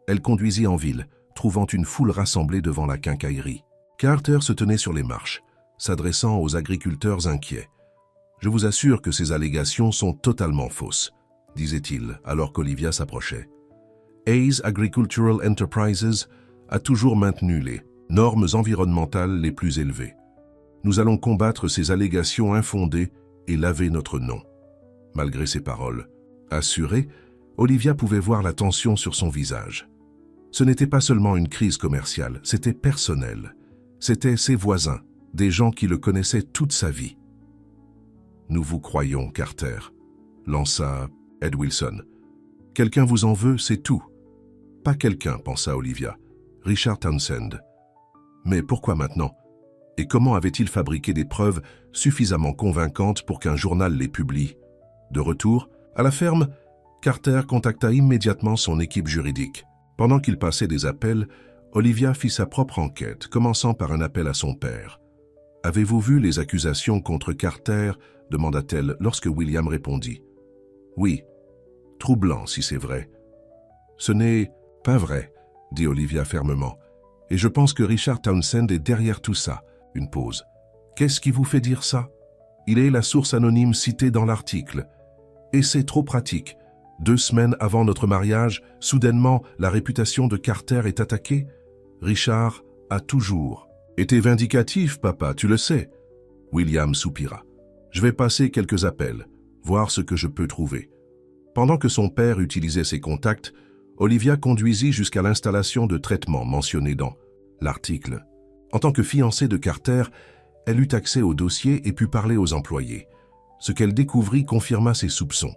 Elle conduisit en ville, trouvant une foule rassemblée devant la quincaillerie. Carter se tenait sur les marches, s'adressant aux agriculteurs inquiets. « Je vous assure que ces allégations sont totalement fausses, » disait-il alors qu'Olivia s'approchait. Hayes Agricultural Enterprises a toujours maintenu les normes environnementales les plus élevées. Nous allons combattre ces allégations infondées et laver notre nom. Malgré ces paroles, assurée, Olivia pouvait voir la tension sur son visage. Ce n'était pas seulement une crise commerciale, c'était personnel. C'étaient ses voisins, des gens qui le connaissaient toute sa vie. « Nous vous croyons, Carter », lança Ed Wilson. « Quelqu'un vous en veut, c'est tout. » « Pas quelqu'un, pensa Olivia. Richard Townsend. Mais pourquoi maintenant? Et comment avait-il fabriqué des preuves suffisamment convaincantes pour qu'un journal les publie? De retour, à la ferme, Carter contacta immédiatement son équipe juridique. Pendant qu'il passait des appels, Olivia fit sa propre enquête, commençant par un appel à son père. « Avez-vous vu les accusations contre Carter ?» demanda-t-elle lorsque William répondit. « Oui. Troublant si c'est vrai. »« Ce n'est pas vrai, » dit Olivia fermement. « Et je pense que Richard Townsend est derrière tout ça. » Une pause. « Qu'est-ce qui vous fait dire ça? Il est la source anonyme citée dans l'article. Et c'est trop pratique. 2 semaines avant notre mariage, soudainement, la réputation de Carter est attaquée. Richard a toujours été vindicatif, papa, tu le sais. » William soupira. « Je vais passer quelques appels, voir ce que je peux trouver. » Pendant que son père utilisait ses contacts, Olivia conduisit jusqu'à l'installation de traitement mentionnée dans l'article. En tant que fiancée de Carter, elle eut accès au dossier et put parler aux employés. Ce qu'elle découvrit confirma ses soupçons.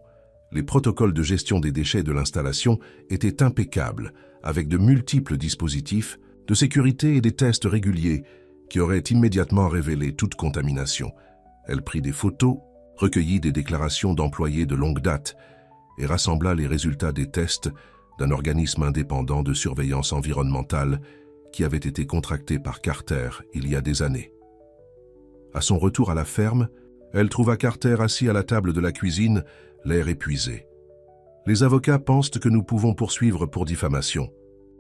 Les protocoles de gestion des déchets de l'installation étaient impeccables, avec de multiples dispositifs de sécurité et des tests réguliers qui auraient immédiatement révélé toute contamination. Elle prit des photos, recueillit des déclarations d'employés de longue date et rassembla les résultats des tests d'un organisme indépendant de surveillance environnementale qui avait été contracté par Carter il y a des années. À son retour à la ferme, elle trouva Carter assis à la table de la cuisine, l'air épuisé. « Les avocats pensent que nous pouvons poursuivre pour diffamation, »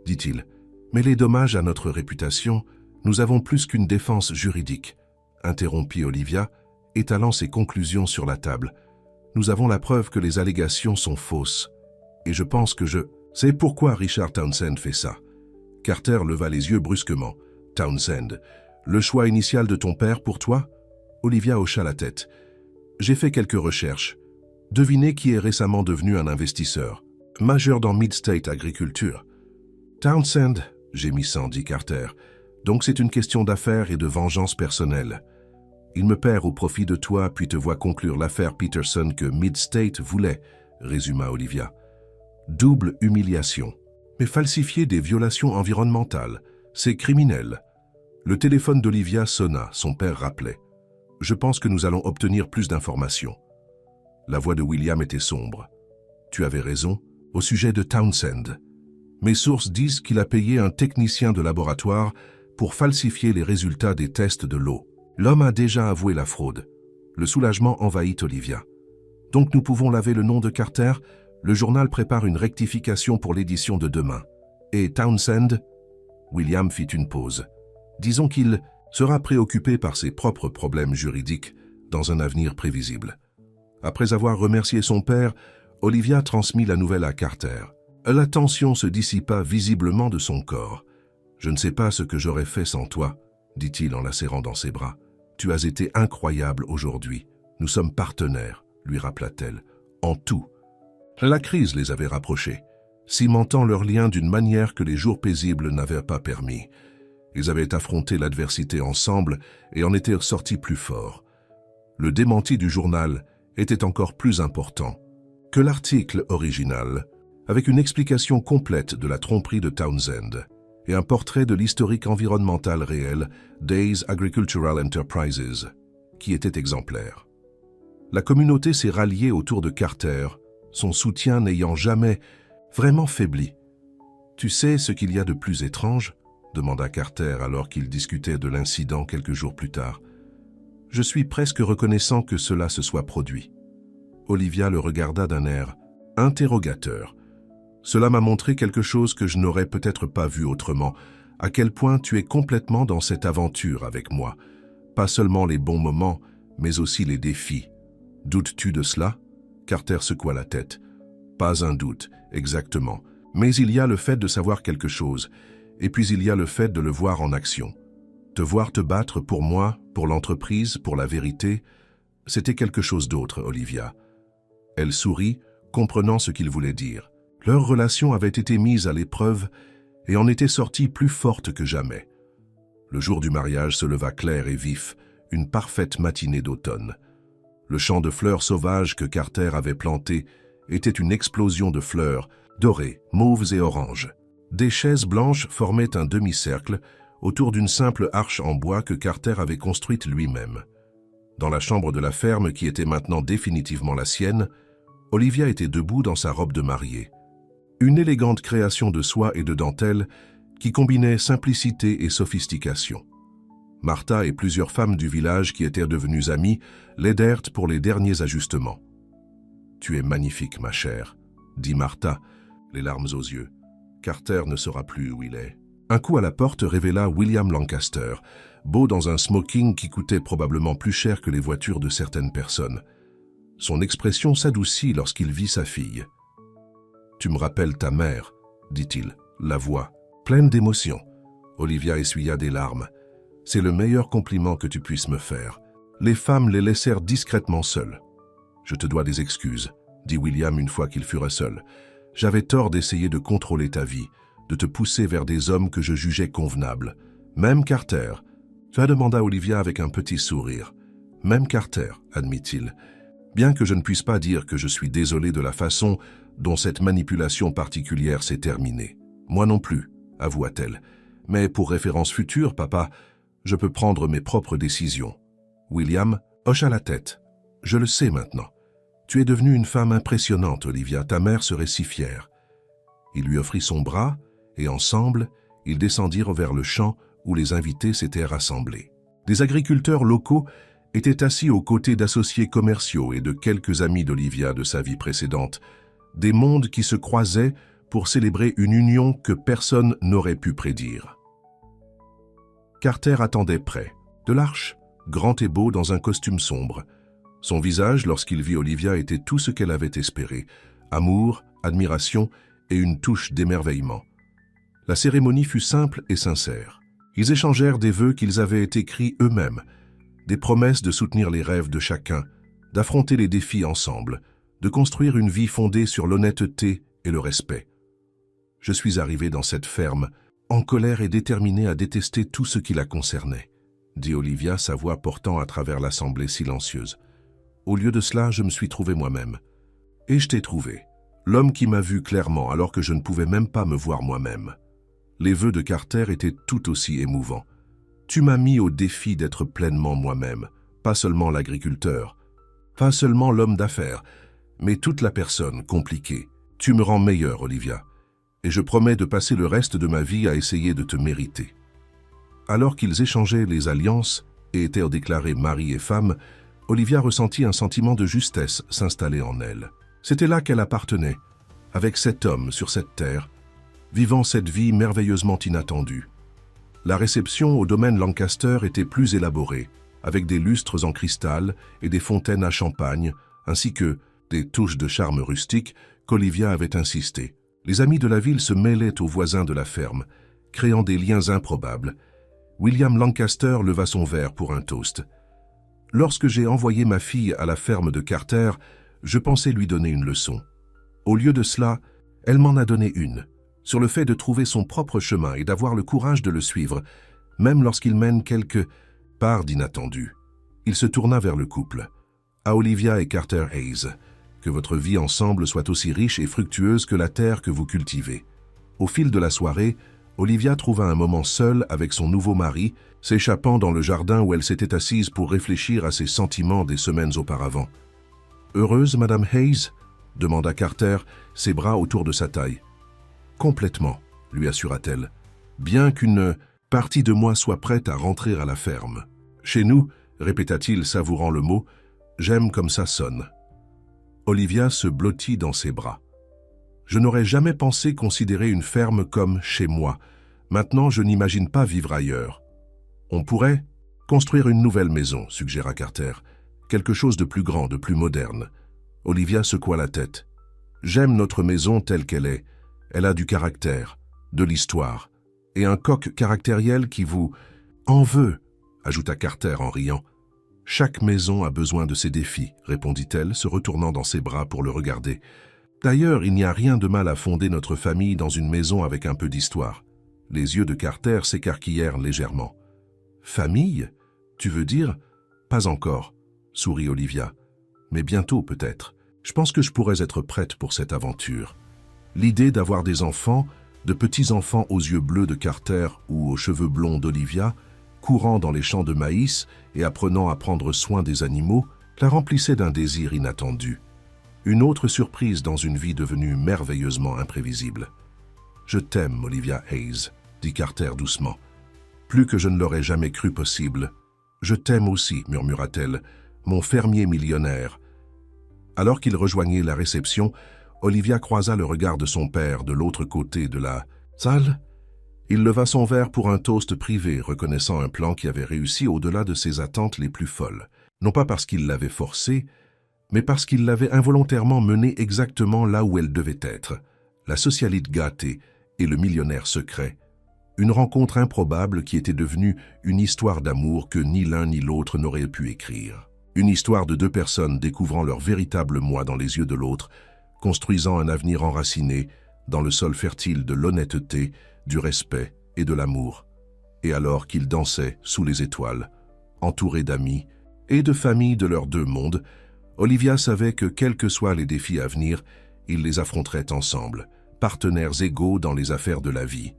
dit-il. « Mais les dommages à notre réputation, nous avons plus qu'une défense juridique, » interrompit Olivia, étalant ses conclusions sur la table. « Nous avons la preuve que les allégations sont fausses. Et je pense que C'est pourquoi Richard Townsend fait ça. » Carter leva les yeux brusquement. « Townsend, le choix initial de ton père pour toi ?» Olivia hocha la tête. « J'ai fait quelques recherches. Devinez qui est récemment devenu un investisseur, majeur dans Mid-State Agriculture. »« Townsend, gémissant, dit Carter. Donc c'est une question d'affaires et de vengeance personnelle. Il me perd au profit de toi, puis te voit conclure l'affaire Peterson que Mid-State voulait, résuma Olivia. Double humiliation. Mais falsifier des violations environnementales, c'est criminel. Le téléphone d'Olivia sonna, son père rappelait. « Je pense que nous allons obtenir plus d'informations. » La voix de William était sombre. « Tu avais raison, au sujet de Townsend. Mes sources disent qu'il a payé un technicien de laboratoire pour falsifier les résultats des tests de l'eau. L'homme a déjà avoué la fraude. » Le soulagement envahit Olivia. « Donc nous pouvons laver le nom de Carter. Le journal prépare une rectification pour l'édition de demain. Et Townsend ?» William fit une pause. « Disons qu'il sera préoccupé par ses propres problèmes juridiques dans un avenir prévisible. » Après avoir remercié son père, Olivia transmit la nouvelle à Carter. La tension se dissipa visiblement de son corps. « Je ne sais pas ce que j'aurais fait sans toi, » dit-il en la serrant dans ses bras. « Tu as été incroyable aujourd'hui. Nous sommes partenaires, lui rappela-t-elle, en tout. » La crise les avait rapprochés, cimentant leur lien d'une manière que les jours paisibles n'avaient pas permis. Ils avaient affronté l'adversité ensemble et en étaient sortis plus forts. Le démenti du journal était encore plus important que l'article original, avec une explication complète de la tromperie de Townsend et un portrait de l'historique environnemental réel d'Ace Agricultural Enterprises, qui était exemplaire. La communauté s'est ralliée autour de Carter, son soutien n'ayant jamais vraiment faibli. « Tu sais ce qu'il y a de plus étrange ?» demanda Carter alors qu'ils discutaient de l'incident quelques jours plus tard. « Je suis presque reconnaissant que cela se soit produit. » Olivia le regarda d'un air interrogateur. « Cela m'a montré quelque chose que je n'aurais peut-être pas vu autrement, à quel point tu es complètement dans cette aventure avec moi. Pas seulement les bons moments, mais aussi les défis. Doutes-tu de cela ?» Carter secoua la tête. « Pas un doute, exactement. Mais il y a le fait de savoir quelque chose, et puis il y a le fait de le voir en action. Te voir te battre pour moi, pour l'entreprise, pour la vérité, c'était quelque chose d'autre, Olivia. » Elle sourit, comprenant ce qu'il voulait dire. Leur relation avait été mise à l'épreuve et en était sortie plus forte que jamais. Le jour du mariage se leva clair et vif, une parfaite matinée d'automne. Le champ de fleurs sauvages que Carter avait planté était une explosion de fleurs, dorées, mauves et oranges. Des chaises blanches formaient un demi-cercle autour d'une simple arche en bois que Carter avait construite lui-même. Dans la chambre de la ferme, qui était maintenant définitivement la sienne, Olivia était debout dans sa robe de mariée. Une élégante création de soie et de dentelle qui combinait simplicité et sophistication. Martha et plusieurs femmes du village qui étaient devenues amies l'aidèrent pour les derniers ajustements. « Tu es magnifique, ma chère, » dit Martha, les larmes aux yeux. « Carter ne saura plus où il est. » Un coup à la porte révéla William Lancaster, beau dans un smoking qui coûtait probablement plus cher que les voitures de certaines personnes. Son expression s'adoucit lorsqu'il vit sa fille. « Tu me rappelles ta mère, » dit-il, la voix pleine d'émotion. Olivia essuya des larmes. « C'est le meilleur compliment que tu puisses me faire. » Les femmes les laissèrent discrètement seules. « Je te dois des excuses, » dit William une fois qu'ils furent seuls. « J'avais tort d'essayer de contrôler ta vie, de te pousser vers des hommes que je jugeais convenables. Même Carter. » Tu as demandé à Olivia avec un petit sourire. « Même Carter, » admit-il. « Bien que je ne puisse pas dire que je suis désolé de la façon dont cette manipulation particulière s'est terminée. Moi non plus, avoua-t-elle. Mais pour référence future, papa, je peux prendre mes propres décisions. » William hocha la tête. « Je le sais maintenant. Tu es devenue une femme impressionnante, Olivia. Ta mère serait si fière. » Il lui offrit son bras et ensemble, ils descendirent vers le champ où les invités s'étaient rassemblés. Des agriculteurs locaux étaient assis aux côtés d'associés commerciaux et de quelques amis d'Olivia de sa vie précédente, des mondes qui se croisaient pour célébrer une union que personne n'aurait pu prédire. Carter attendait près, de l'arche, grand et beau dans un costume sombre. Son visage, lorsqu'il vit Olivia, était tout ce qu'elle avait espéré, amour, admiration et une touche d'émerveillement. La cérémonie fut simple et sincère. Ils échangèrent des vœux qu'ils avaient écrits eux-mêmes, des promesses de soutenir les rêves de chacun, d'affronter les défis ensemble, de construire une vie fondée sur l'honnêteté et le respect. « Je suis arrivé dans cette ferme, en colère et déterminé à détester tout ce qui la concernait, » dit Olivia, sa voix portant à travers l'assemblée silencieuse. « Au lieu de cela, je me suis trouvé moi-même. Et je t'ai trouvé, l'homme qui m'a vu clairement alors que je ne pouvais même pas me voir moi-même. » Les vœux de Carter étaient tout aussi émouvants. « Tu m'as mis au défi d'être pleinement moi-même, pas seulement l'agriculteur, pas seulement l'homme d'affaires, mais toute la personne compliquée. Tu me rends meilleure, Olivia, et je promets de passer le reste de ma vie à essayer de te mériter. » Alors qu'ils échangeaient les alliances et étaient déclarés mari et femme, Olivia ressentit un sentiment de justesse s'installer en elle. C'était là qu'elle appartenait, avec cet homme sur cette terre, vivant cette vie merveilleusement inattendue. La réception au domaine Lancaster était plus élaborée, avec des lustres en cristal et des fontaines à champagne, ainsi que des touches de charme rustique qu'Olivia avait insisté. Les amis de la ville se mêlaient aux voisins de la ferme, créant des liens improbables. William Lancaster leva son verre pour un toast. « Lorsque j'ai envoyé ma fille à la ferme de Carter, je pensais lui donner une leçon. Au lieu de cela, elle m'en a donné une, sur le fait de trouver son propre chemin et d'avoir le courage de le suivre, même lorsqu'il mène quelque part d'inattendu. » Il se tourna vers le couple. « À Olivia et Carter Hayes, que votre vie ensemble soit aussi riche et fructueuse que la terre que vous cultivez. » Au fil de la soirée, Olivia trouva un moment seule avec son nouveau mari, s'échappant dans le jardin où elle s'était assise pour réfléchir à ses sentiments des semaines auparavant. « Heureuse, Madame Hayes ?» demanda Carter, ses bras autour de sa taille. « Complètement, » lui assura-t-elle, « bien qu'une partie de moi soit prête à rentrer à la ferme. Chez nous, répéta-t-il, savourant le mot, j'aime comme ça sonne. » Olivia se blottit dans ses bras. « Je n'aurais jamais pensé considérer une ferme comme chez moi. Maintenant, je n'imagine pas vivre ailleurs. »« On pourrait construire une nouvelle maison, » suggéra Carter. « Quelque chose de plus grand, de plus moderne. » Olivia secoua la tête. « J'aime notre maison telle qu'elle est. Elle a du caractère, de l'histoire, et un coq caractériel qui vous en veut, » ajouta Carter en riant. « Chaque maison a besoin de ses défis, » répondit-elle, se retournant dans ses bras pour le regarder. « D'ailleurs, il n'y a rien de mal à fonder notre famille dans une maison avec un peu d'histoire. » Les yeux de Carter s'écarquillèrent légèrement. « Famille, tu veux dire ? Pas encore, » sourit Olivia. « Mais bientôt peut-être. Je pense que je pourrais être prête pour cette aventure. » L'idée d'avoir des enfants, de petits-enfants aux yeux bleus de Carter ou aux cheveux blonds d'Olivia, courant dans les champs de maïs et apprenant à prendre soin des animaux, la remplissait d'un désir inattendu. Une autre surprise dans une vie devenue merveilleusement imprévisible. « Je t'aime, Olivia Hayes, » dit Carter doucement. « Plus que je ne l'aurais jamais cru possible. Je t'aime aussi, murmura-t-elle, mon fermier millionnaire. » Alors qu'il rejoignait la réception, Olivia croisa le regard de son père de l'autre côté de la salle. Il leva son verre pour un toast privé, reconnaissant un plan qui avait réussi au-delà de ses attentes les plus folles. Non pas parce qu'il l'avait forcée, mais parce qu'il l'avait involontairement menée exactement là où elle devait être, la socialite gâtée et le millionnaire secret. Une rencontre improbable qui était devenue une histoire d'amour que ni l'un ni l'autre n'aurait pu écrire. Une histoire de deux personnes découvrant leur véritable moi dans les yeux de l'autre, construisant un avenir enraciné dans le sol fertile de l'honnêteté, du respect et de l'amour. Et alors qu'ils dansaient sous les étoiles, entourés d'amis et de familles de leurs deux mondes, Olivia savait que quels que soient les défis à venir, ils les affronteraient ensemble, partenaires égaux dans les affaires de la vie.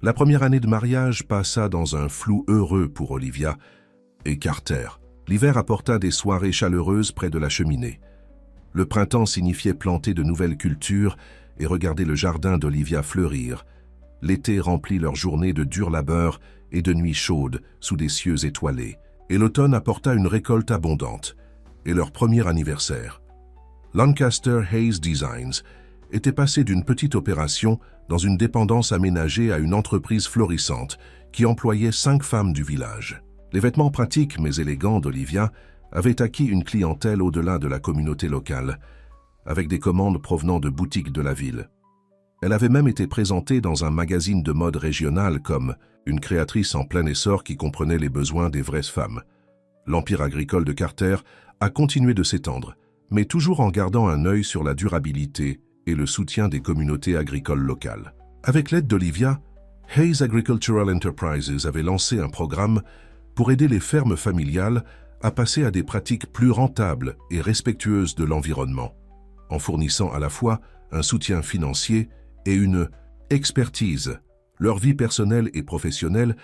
La première année de mariage passa dans un flou heureux pour Olivia et Carter. L'hiver apporta des soirées chaleureuses près de la cheminée. Le printemps signifiait planter de nouvelles cultures et regarder le jardin d'Olivia fleurir. L'été remplit leurs journées de dur labeur et de nuits chaudes sous des cieux étoilés. Et l'automne apporta une récolte abondante. Et leur premier anniversaire. Lancaster Hayes Designs était passé d'une petite opération dans une dépendance aménagée à une entreprise florissante qui employait 5 femmes du village. Les vêtements pratiques mais élégants d'Olivia avaient acquis une clientèle au-delà de la communauté locale, avec des commandes provenant de boutiques de la ville. Elle avait même été présentée dans un magazine de mode régional comme une créatrice en plein essor qui comprenait les besoins des vraies femmes. L'empire agricole de Carter a continué de s'étendre, mais toujours en gardant un œil sur la durabilité et le soutien des communautés agricoles locales. Avec l'aide d'Olivia, Hayes Agricultural Enterprises avait lancé un programme pour aider les fermes familiales à passer à des pratiques plus rentables et respectueuses de l'environnement, en fournissant à la fois un soutien financier et une expertise. Leur vie personnelle et professionnelle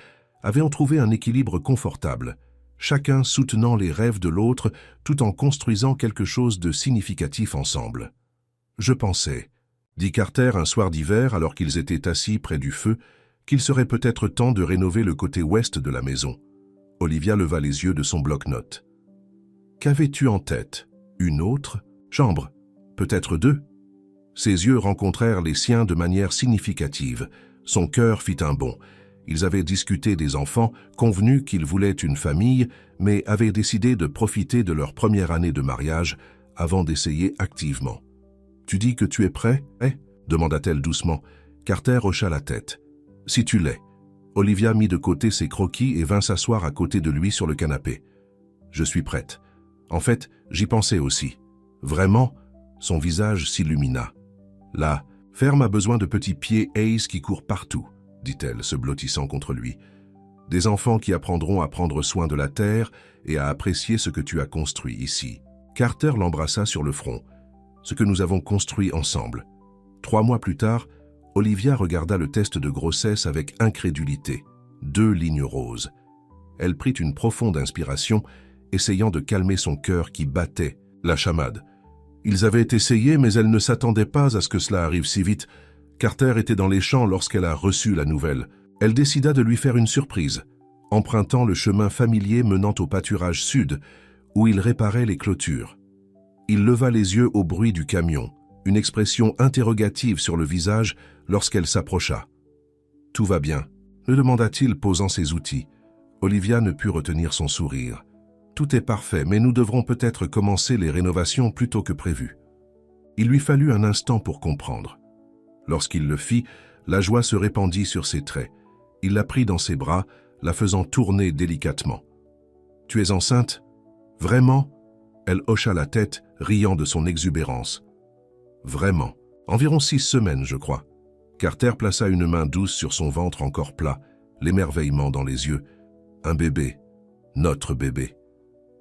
avaient en trouvé un équilibre confortable, chacun soutenant les rêves de l'autre tout en construisant quelque chose de significatif ensemble. « Je pensais, » dit Carter un soir d'hiver alors qu'ils étaient assis près du feu, qu'il serait peut-être temps de rénover le côté ouest de la maison. Olivia leva les yeux de son bloc-notes. « Qu'avais-tu en tête? Une autre chambre? Peut-être 2 ?» Ses yeux rencontrèrent les siens de manière significative. Son cœur fit un bond. Ils avaient discuté des enfants, convenu qu'ils voulaient une famille, mais avaient décidé de profiter de leur première année de mariage avant d'essayer activement. « Tu dis que tu es prêt, demanda-t-elle doucement. Carter hocha la tête. « Si tu l'es. » Olivia mit de côté ses croquis et vint s'asseoir à côté de lui sur le canapé. « Je suis prête. En fait, j'y pensais aussi. Vraiment ?» Son visage s'illumina. « La ferme a besoin de petits pieds Hayes qui courent partout, » dit-elle, se blottissant contre lui. « Des enfants qui apprendront à prendre soin de la terre et à apprécier ce que tu as construit ici. » Carter l'embrassa sur le front. « Ce que nous avons construit ensemble. » 3 mois plus tard, Olivia regarda le test de grossesse avec incrédulité. 2 lignes roses. Elle prit une profonde inspiration, essayant de calmer son cœur qui battait, la chamade. Ils avaient essayé, mais elle ne s'attendait pas à ce que cela arrive si vite. Carter était dans les champs lorsqu'elle a reçu la nouvelle. Elle décida de lui faire une surprise, empruntant le chemin familier menant au pâturage sud, où il réparait les clôtures. Il leva les yeux au bruit du camion, une expression interrogative sur le visage lorsqu'elle s'approcha. « Tout va bien ?» me demanda-t-il, posant ses outils. Olivia ne put retenir son sourire. « Tout est parfait, mais nous devrons peut-être commencer les rénovations plus tôt que prévu. » Il lui fallut un instant pour comprendre. Lorsqu'il le fit, la joie se répandit sur ses traits. Il la prit dans ses bras, la faisant tourner délicatement. « Tu es enceinte ? Vraiment ?» Elle hocha la tête, riant de son exubérance. « Vraiment. Environ 6 semaines, je crois. » Carter plaça une main douce sur son ventre encore plat, l'émerveillement dans les yeux. « Un bébé. Notre bébé. »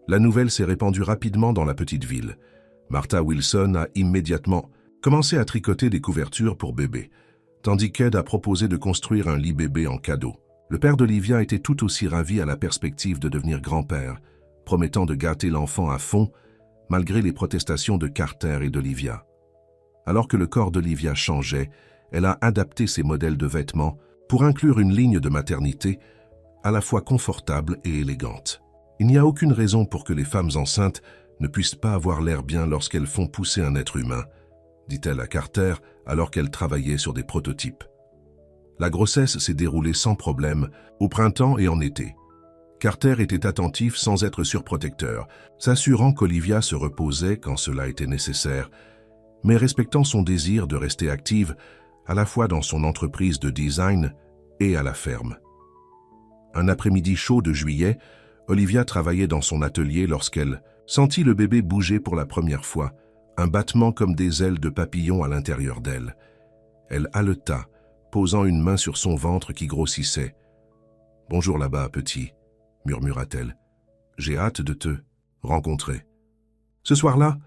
La nouvelle s'est répandue rapidement dans la petite ville. Martha Wilson a immédiatement commencé à tricoter des couvertures pour bébé, tandis qu'Ed a proposé de construire un lit bébé en cadeau. Le père d'Olivia était tout aussi ravi à la perspective de devenir grand-père, promettant de gâter l'enfant à fond, malgré les protestations de Carter et d'Olivia. Alors que le corps d'Olivia changeait, elle a adapté ses modèles de vêtements pour inclure une ligne de maternité à la fois confortable et élégante. Il n'y a aucune raison pour que les femmes enceintes ne puissent pas avoir l'air bien lorsqu'elles font pousser un être humain, dit-elle à Carter alors qu'elle travaillait sur des prototypes. La grossesse s'est déroulée sans problème au printemps et en été. Carter était attentif sans être surprotecteur, s'assurant qu'Olivia se reposait quand cela était nécessaire, mais respectant son désir de rester active à la fois dans son entreprise de design et à la ferme. Un après-midi chaud de juillet, Olivia travaillait dans son atelier lorsqu'elle sentit le bébé bouger pour la première fois, un battement comme des ailes de papillon à l'intérieur d'elle. Elle haleta, posant une main sur son ventre qui grossissait. « Bonjour là-bas, petit », murmura-t-elle. « J'ai hâte de te rencontrer. » Ce soir-là,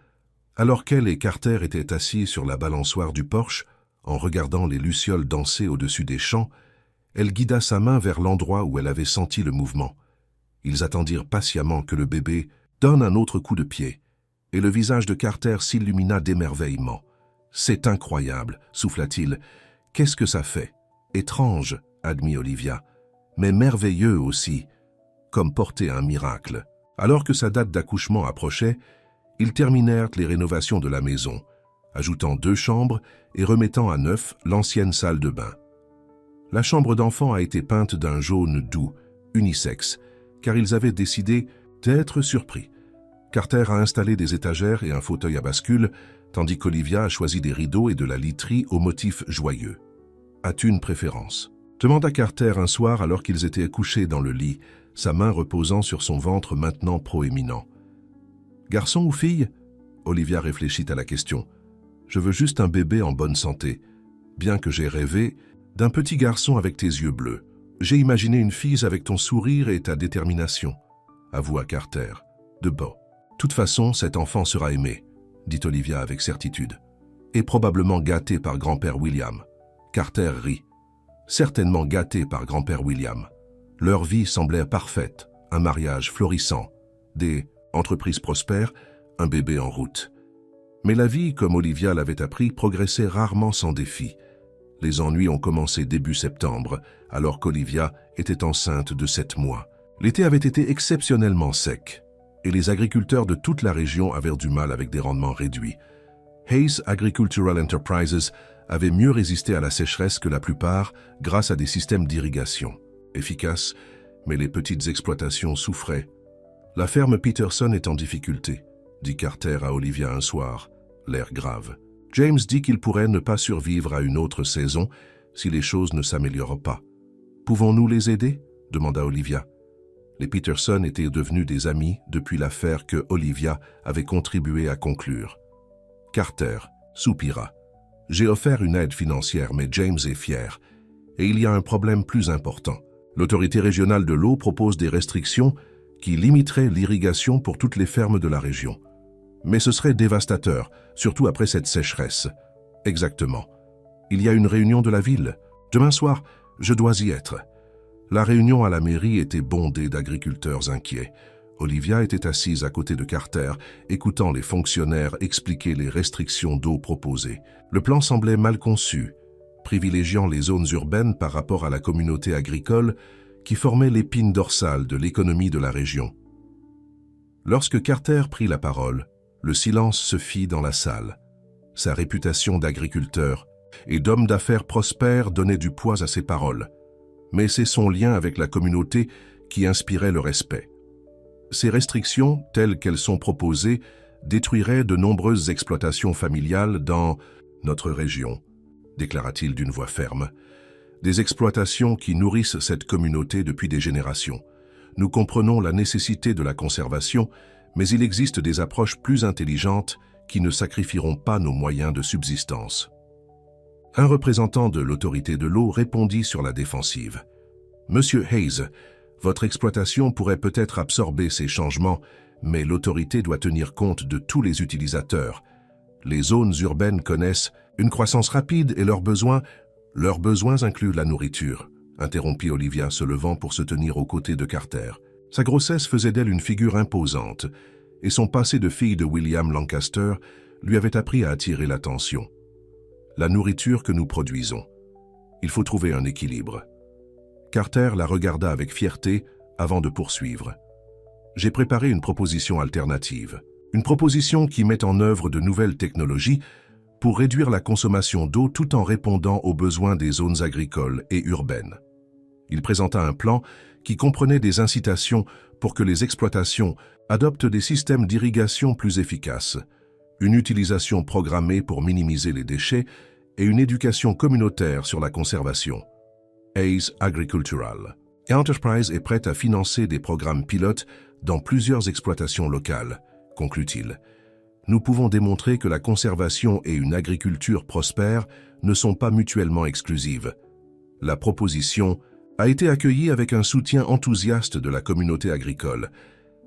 alors qu'elle et Carter étaient assis sur la balançoire du porche, en regardant les lucioles danser au-dessus des champs, elle guida sa main vers l'endroit où elle avait senti le mouvement. Ils attendirent patiemment que le bébé donne un autre coup de pied, et le visage de Carter s'illumina d'émerveillement. « C'est incroyable », souffla-t-il. « Qu'est-ce que ça fait ? Étrange, admit Olivia, mais merveilleux aussi, comme porter un miracle. » Alors que sa date d'accouchement approchait, ils terminèrent les rénovations de la maison, ajoutant 2 chambres et remettant à neuf l'ancienne salle de bain. La chambre d'enfant a été peinte d'un jaune doux, unisexe, car ils avaient décidé d'être surpris. Carter a installé des étagères et un fauteuil à bascule, tandis qu'Olivia a choisi des rideaux et de la literie aux motifs joyeux. « As-tu une préférence ?» demanda Carter un soir alors qu'ils étaient couchés dans le lit, sa main reposant sur son ventre maintenant proéminent. « Garçon ou fille ?» Olivia réfléchit à la question. « Je veux juste un bébé en bonne santé, bien que j'ai rêvé d'un petit garçon avec tes yeux bleus. J'ai imaginé une fille avec ton sourire et ta détermination, » avoua Carter. « De beau. Toute façon, cet enfant sera aimé, » dit Olivia avec certitude, « et probablement gâté par grand-père William. » Carter rit. « Certainement gâté par grand-père William. » Leur vie semblait parfaite, un mariage florissant, des entreprises prospères, un bébé en route. Mais la vie, comme Olivia l'avait appris, progressait rarement sans défi. Les ennuis ont commencé début septembre, alors qu'Olivia était enceinte de 7 mois. L'été avait été exceptionnellement sec, et les agriculteurs de toute la région avaient du mal avec des rendements réduits. Hayes Agricultural Enterprises avait mieux résisté à la sécheresse que la plupart grâce à des systèmes d'irrigation efficaces, mais les petites exploitations souffraient. « La ferme Peterson est en difficulté », dit Carter à Olivia un soir, l'air grave. « James dit qu'il pourrait ne pas survivre à une autre saison si les choses ne s'améliorent pas. » Pouvons-nous les aider? Demanda Olivia. Les Peterson étaient devenus des amis depuis l'affaire que Olivia avait contribué à conclure. Carter soupira. J'ai offert une aide financière, mais James est fier. Et il y a un problème plus important. L'autorité régionale de l'eau propose des restrictions qui limiteraient l'irrigation pour toutes les fermes de la région. Mais ce serait dévastateur, surtout après cette sécheresse. Exactement. Il y a une réunion de la ville. Demain soir, je dois y être. La réunion à la mairie était bondée d'agriculteurs inquiets. Olivia était assise à côté de Carter, écoutant les fonctionnaires expliquer les restrictions d'eau proposées. Le plan semblait mal conçu, privilégiant les zones urbaines par rapport à la communauté agricole qui formait l'épine dorsale de l'économie de la région. Lorsque Carter prit la parole, le silence se fit dans la salle. Sa réputation d'agriculteur et d'homme d'affaires prospère donnait du poids à ses paroles, mais c'est son lien avec la communauté qui inspirait le respect. Ces restrictions, telles qu'elles sont proposées, détruiraient de nombreuses exploitations familiales dans notre région, déclara-t-il d'une voix ferme. Des exploitations qui nourrissent cette communauté depuis des générations. Nous comprenons la nécessité de la conservation, mais il existe des approches plus intelligentes qui ne sacrifieront pas nos moyens de subsistance. Un représentant de l'autorité de l'eau répondit sur la défensive. « Monsieur Hayes, votre exploitation pourrait peut-être absorber ces changements, mais l'autorité doit tenir compte de tous les utilisateurs. Les zones urbaines connaissent une croissance rapide et leurs besoins incluent la nourriture, interrompit Olivia se levant pour se tenir aux côtés de Carter. Sa grossesse faisait d'elle une figure imposante, et son passé de fille de William Lancaster lui avait appris à attirer l'attention. La nourriture que nous produisons. Il faut trouver un équilibre. Carter la regarda avec fierté avant de poursuivre. J'ai préparé une proposition alternative. Une proposition qui met en œuvre de nouvelles technologies pour réduire la consommation d'eau tout en répondant aux besoins des zones agricoles et urbaines. Il présenta un plan qui comprenait des incitations pour que les exploitations adoptent des systèmes d'irrigation plus efficaces, une utilisation programmée pour minimiser les déchets et une éducation communautaire sur la conservation. Hayes Agricultural. Enterprise est prête à financer des programmes pilotes dans plusieurs exploitations locales, conclut-il. Nous pouvons démontrer que la conservation et une agriculture prospère ne sont pas mutuellement exclusives. La proposition a été accueillie avec un soutien enthousiaste de la communauté agricole,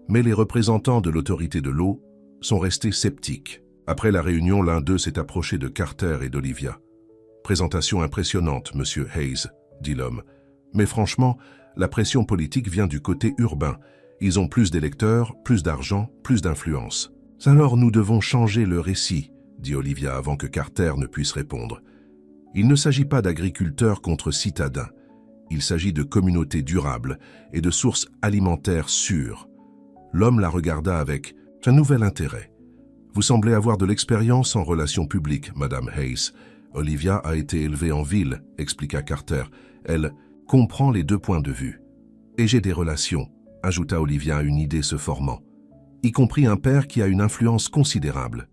mais les représentants de l'autorité de l'eau sont restés sceptiques. Après la réunion, l'un d'eux s'est approché de Carter et d'Olivia. « Présentation impressionnante, monsieur Hayes, » dit l'homme. « Mais franchement, la pression politique vient du côté urbain. Ils ont plus d'électeurs, plus d'argent, plus d'influence. » « Alors nous devons changer le récit, » dit Olivia avant que Carter ne puisse répondre. « Il ne s'agit pas d'agriculteurs contre citadins. Il s'agit de communautés durables et de sources alimentaires sûres. » L'homme la regarda avec un nouvel intérêt. « Vous semblez avoir de l'expérience en relations publiques, Madame Hayes. Olivia a été élevée en ville, » expliqua Carter. « Elle comprend les deux points de vue. »« Et j'ai des relations, » ajouta Olivia, une idée se formant. Y compris un père qui a une influence considérable.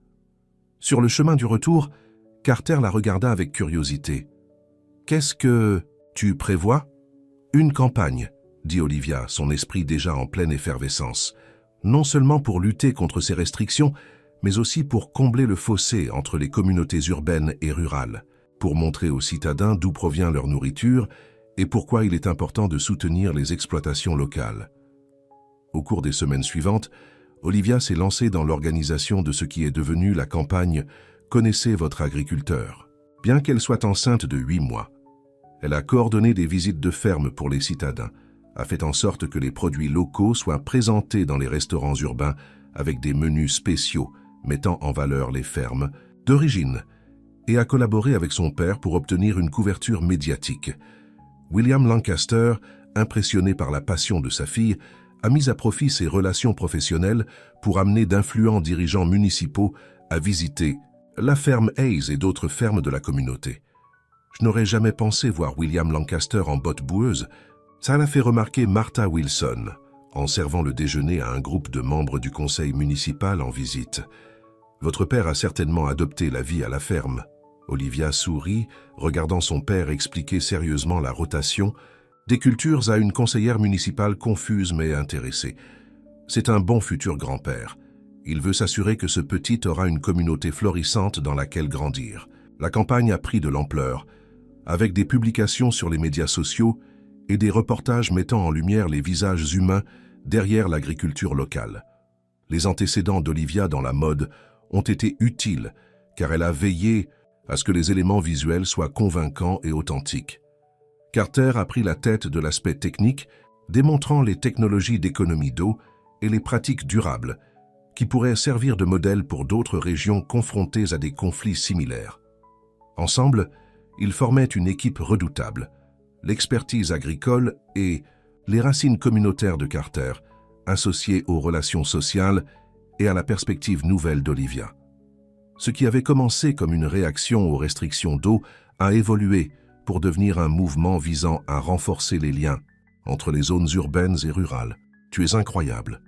Sur le chemin du retour, Carter la regarda avec curiosité. « Qu'est-ce que tu prévois ?»« Une campagne, » dit Olivia, son esprit déjà en pleine effervescence. « Non seulement pour lutter contre ces restrictions, mais aussi pour combler le fossé entre les communautés urbaines et rurales, pour montrer aux citadins d'où provient leur nourriture et pourquoi il est important de soutenir les exploitations locales. » Au cours des semaines suivantes, Olivia s'est lancée dans l'organisation de ce qui est devenu la campagne « Connaissez votre agriculteur ». Bien qu'elle soit enceinte de 8 mois, elle a coordonné des visites de ferme pour les citadins, a fait en sorte que les produits locaux soient présentés dans les restaurants urbains avec des menus spéciaux mettant en valeur les fermes d'origine, et a collaboré avec son père pour obtenir une couverture médiatique. William Lancaster, impressionné par la passion de sa fille, a mis à profit ses relations professionnelles pour amener d'influents dirigeants municipaux à visiter la ferme Hayes et d'autres fermes de la communauté. Je n'aurais jamais pensé voir William Lancaster en bottes boueuses. Ça l'a fait remarquer Martha Wilson, en servant le déjeuner à un groupe de membres du conseil municipal en visite. Votre père a certainement adopté la vie à la ferme. Olivia sourit, regardant son père expliquer sérieusement la rotation Des cultures à une conseillère municipale confuse mais intéressée. C'est un bon futur grand-père. Il veut s'assurer que ce petit aura une communauté florissante dans laquelle grandir. La campagne a pris de l'ampleur, avec des publications sur les médias sociaux et des reportages mettant en lumière les visages humains derrière l'agriculture locale. Les antécédents d'Olivia dans la mode ont été utiles, car elle a veillé à ce que les éléments visuels soient convaincants et authentiques. Carter a pris la tête de l'aspect technique, démontrant les technologies d'économie d'eau et les pratiques durables, qui pourraient servir de modèle pour d'autres régions confrontées à des conflits similaires. Ensemble, ils formaient une équipe redoutable, l'expertise agricole et les racines communautaires de Carter, associées aux relations sociales et à la perspective nouvelle d'Olivia. Ce qui avait commencé comme une réaction aux restrictions d'eau a évolué pour devenir un mouvement visant à renforcer les liens entre les zones urbaines et rurales. « Tu es incroyable »,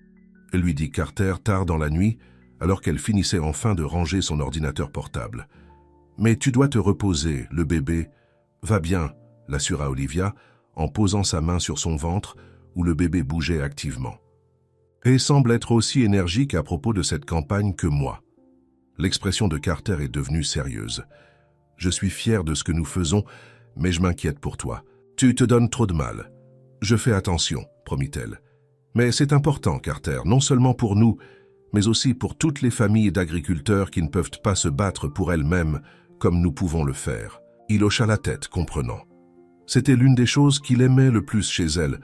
lui dit Carter tard dans la nuit, alors qu'elle finissait enfin de ranger son ordinateur portable. « Mais tu dois te reposer, le bébé. Va bien », l'assura Olivia, en posant sa main sur son ventre où le bébé bougeait activement. Et semble être aussi énergique à propos de cette campagne que moi. L'expression de Carter est devenue sérieuse. « Je suis fier de ce que nous faisons, mais je m'inquiète pour toi. Tu te donnes trop de mal. »« Je fais attention, » promit-elle. « Mais c'est important, Carter, non seulement pour nous, mais aussi pour toutes les familles d'agriculteurs qui ne peuvent pas se battre pour elles-mêmes comme nous pouvons le faire. » Il hocha la tête, comprenant. C'était l'une des choses qu'il aimait le plus chez elle.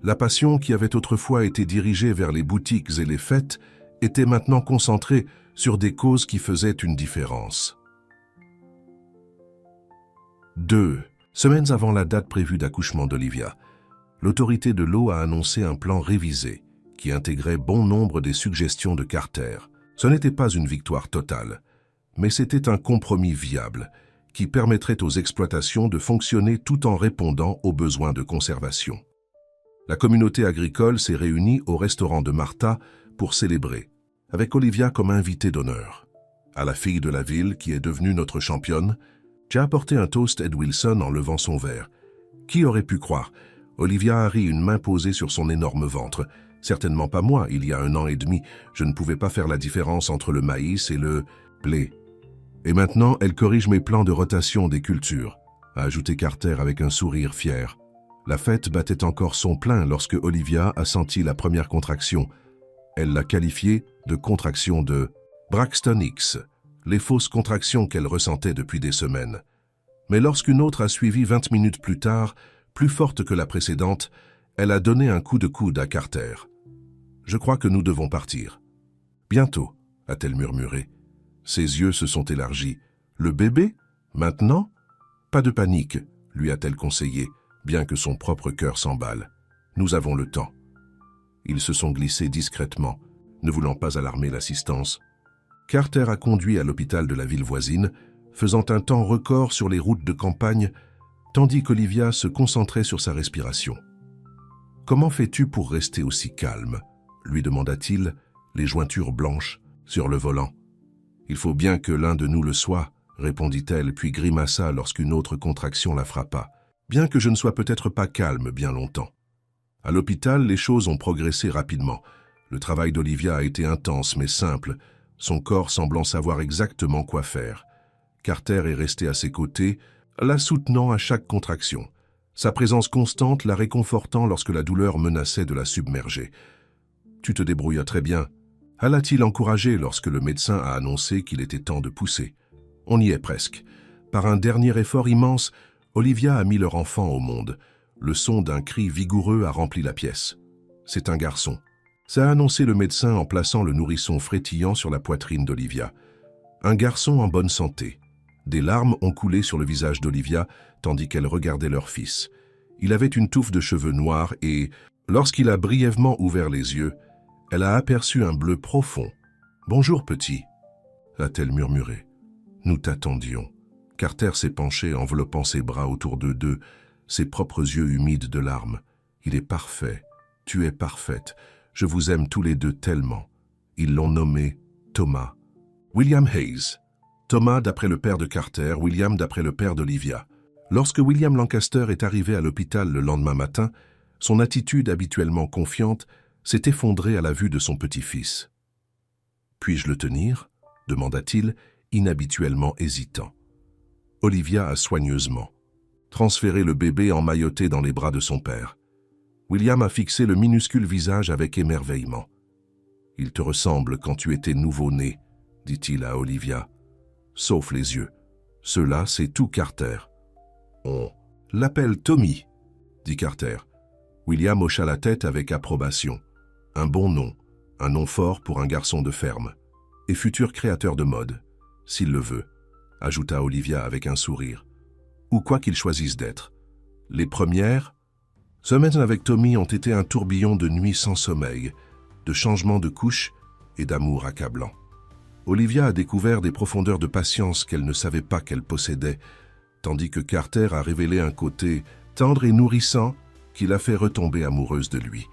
La passion qui avait autrefois été dirigée vers les boutiques et les fêtes était maintenant concentrée sur des causes qui faisaient une différence. 2 semaines avant la date prévue d'accouchement d'Olivia, l'autorité de l'eau a annoncé un plan révisé qui intégrait bon nombre des suggestions de Carter. Ce n'était pas une victoire totale, mais c'était un compromis viable qui permettrait aux exploitations de fonctionner tout en répondant aux besoins de conservation. La communauté agricole s'est réunie au restaurant de Martha pour célébrer, avec Olivia comme invitée d'honneur. À la fille de la ville, qui est devenue notre championne, j'ai apporté un toast Ed Wilson en levant son verre. Qui aurait pu croire? Olivia a ri, une main posée sur son énorme ventre. Certainement pas moi, il y a 1 an et demi, je ne pouvais pas faire la différence entre le maïs et le blé. Et maintenant, elle corrige mes plans de rotation des cultures, a ajouté Carter avec un sourire fier. La fête battait encore son plein lorsque Olivia a senti la première contraction. Elle l'a qualifiée de contraction de Braxton Hicks, les fausses contractions qu'elle ressentait depuis des semaines. Mais lorsqu'une autre a suivi 20 minutes plus tard, plus forte que la précédente, elle a donné un coup de coude à Carter. « Je crois que nous devons partir. »« Bientôt », a-t-elle murmuré. Ses yeux se sont élargis. « Le bébé? Maintenant ?»« Pas de panique », lui a-t-elle conseillé, bien que son propre cœur s'emballe. « Nous avons le temps. » Ils se sont glissés discrètement, ne voulant pas alarmer l'assistance. Carter a conduit à l'hôpital de la ville voisine, faisant un temps record sur les routes de campagne, tandis qu'Olivia se concentrait sur sa respiration. « Comment fais-tu pour rester aussi calme ?» lui demanda-t-il, les jointures blanches sur le volant. « Il faut bien que l'un de nous le soit, » répondit-elle, puis grimaça lorsqu'une autre contraction la frappa. « Bien que je ne sois peut-être pas calme bien longtemps. » À l'hôpital, les choses ont progressé rapidement. Le travail d'Olivia a été intense mais simple, son corps semblant savoir exactement quoi faire. Carter est resté à ses côtés, la soutenant à chaque contraction, sa présence constante la réconfortant lorsque la douleur menaçait de la submerger. « Tu te débrouilles très bien », l'a-t-il encouragé lorsque le médecin a annoncé qu'il était temps de pousser. On y est presque. Par un dernier effort immense, Olivia a mis leur enfant au monde. Le son d'un cri vigoureux a rempli la pièce. C'est un garçon. Ça a annoncé le médecin en plaçant le nourrisson frétillant sur la poitrine d'Olivia. Un garçon en bonne santé. Des larmes ont coulé sur le visage d'Olivia tandis qu'elle regardait leur fils. Il avait une touffe de cheveux noirs et, lorsqu'il a brièvement ouvert les yeux, elle a aperçu un bleu profond. « Bonjour, petit », a-t-elle murmuré. « Nous t'attendions. » Carter s'est penché, enveloppant ses bras autour d'eux deux, ses propres yeux humides de larmes. « Il est parfait. Tu es parfaite. Je vous aime tous les deux tellement. » Ils l'ont nommé Thomas. William Hayes. Thomas d'après le père de Carter, William d'après le père d'Olivia. Lorsque William Lancaster est arrivé à l'hôpital le lendemain matin, son attitude habituellement confiante s'est effondrée à la vue de son petit-fils. « Puis-je le tenir ?» demanda-t-il, inhabituellement hésitant. Olivia a soigneusement transféré le bébé emmailloté dans les bras de son père. William a fixé le minuscule visage avec émerveillement. « Il te ressemble quand tu étais nouveau-né, » dit-il à Olivia. « Sauf les yeux. Cela, c'est tout Carter. »« On l'appelle Tommy, » dit Carter. William hocha la tête avec approbation. Un bon nom, un nom fort pour un garçon de ferme. Et futur créateur de mode, s'il le veut, ajouta Olivia avec un sourire. Ou quoi qu'il choisisse d'être. Les premières semaines avec Tommy ont été un tourbillon de nuits sans sommeil, de changements de couches et d'amour accablant. Olivia a découvert des profondeurs de patience qu'elle ne savait pas qu'elle possédait, tandis que Carter a révélé un côté tendre et nourrissant qui l'a fait retomber amoureuse de lui.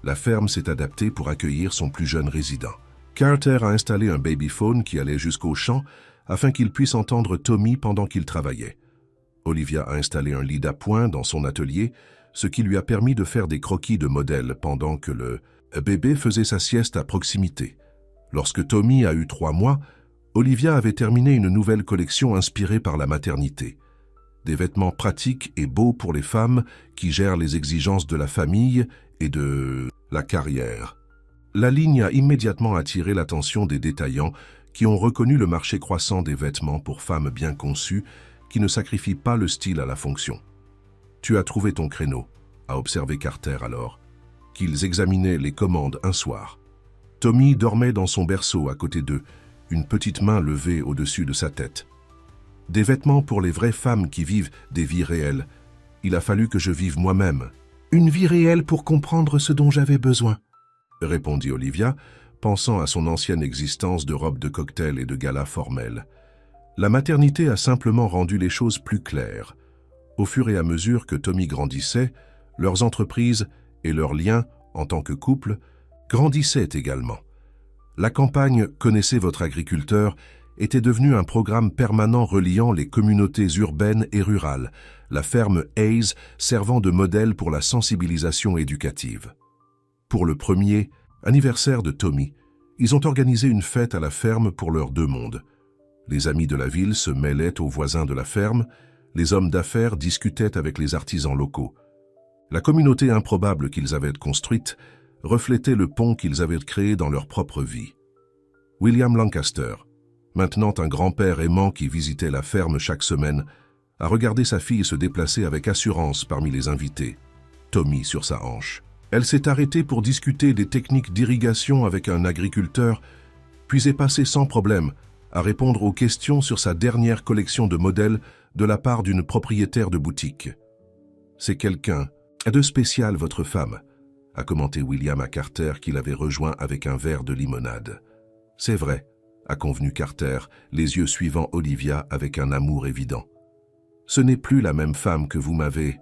La ferme s'est adaptée pour accueillir son plus jeune résident. Carter a installé un babyphone qui allait jusqu'au champ afin qu'il puisse entendre Tommy pendant qu'il travaillait. Olivia a installé un lit d'appoint dans son atelier, ce qui lui a permis de faire des croquis de modèles pendant que le bébé faisait sa sieste à proximité. Lorsque Tommy a eu 3 mois, Olivia avait terminé une nouvelle collection inspirée par la maternité. Des vêtements pratiques et beaux pour les femmes qui gèrent les exigences de la famille et de la carrière. La ligne a immédiatement attiré l'attention des détaillants qui ont reconnu le marché croissant des vêtements pour femmes bien conçues qui ne sacrifient pas le style à la fonction. « Tu as trouvé ton créneau », a observé Carter alors, qu'ils examinaient les commandes un soir. Tommy dormait dans son berceau à côté d'eux, une petite main levée au-dessus de sa tête. « Des vêtements pour les vraies femmes qui vivent des vies réelles. Il a fallu que je vive moi-même. Une vie réelle pour comprendre ce dont j'avais besoin. » répondit Olivia, pensant à son ancienne existence de robe de cocktail et de gala formelle. La maternité a simplement rendu les choses plus claires. Au fur et à mesure que Tommy grandissait, leurs entreprises et leurs liens, en tant que couple, grandissaient également. La campagne « Connaissez votre agriculteur » était devenue un programme permanent reliant les communautés urbaines et rurales, la ferme Hayes servant de modèle pour la sensibilisation éducative. Pour le premier anniversaire de Tommy, ils ont organisé une fête à la ferme pour leurs 2 mondes. Les amis de la ville se mêlaient aux voisins de la ferme, les hommes d'affaires discutaient avec les artisans locaux. La communauté improbable qu'ils avaient construite reflétait le pont qu'ils avaient créé dans leur propre vie. William Lancaster, maintenant un grand-père aimant qui visitait la ferme chaque semaine, a regardé sa fille se déplacer avec assurance parmi les invités, Tommy sur sa hanche. Elle s'est arrêtée pour discuter des techniques d'irrigation avec un agriculteur, puis est passée sans problème à répondre aux questions sur sa dernière collection de modèles de la part d'une propriétaire de boutique. « C'est quelqu'un de spécial, votre femme », a commenté William à Carter qui l'avait rejoint avec un verre de limonade. « C'est vrai », a convenu Carter, les yeux suivant Olivia avec un amour évident. « Ce n'est plus la même femme que vous m'avez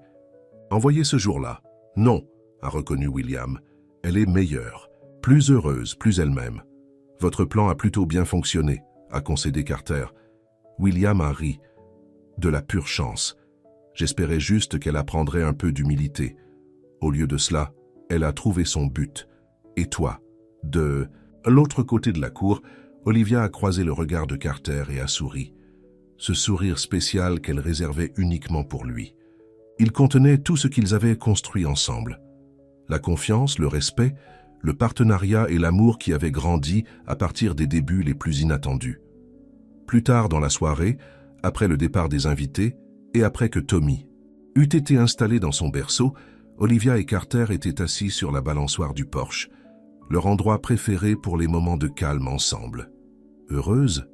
envoyée ce jour-là. »« Non », a reconnu William. « Elle est meilleure, plus heureuse, plus elle-même. Votre plan a plutôt bien fonctionné, » a concédé Carter. William a ri. « De la pure chance. J'espérais juste qu'elle apprendrait un peu d'humilité. Au lieu de cela, elle a trouvé son but. Et toi ?» De l'autre côté de la cour, Olivia a croisé le regard de Carter et a souri. Ce sourire spécial qu'elle réservait uniquement pour lui. Il contenait tout ce qu'ils avaient construit ensemble. La confiance, le respect, le partenariat et l'amour qui avaient grandi à partir des débuts les plus inattendus. Plus tard dans la soirée, après le départ des invités et après que Tommy eût été installé dans son berceau, Olivia et Carter étaient assis sur la balançoire du porche, leur endroit préféré pour les moments de calme ensemble. « Heureuse ?»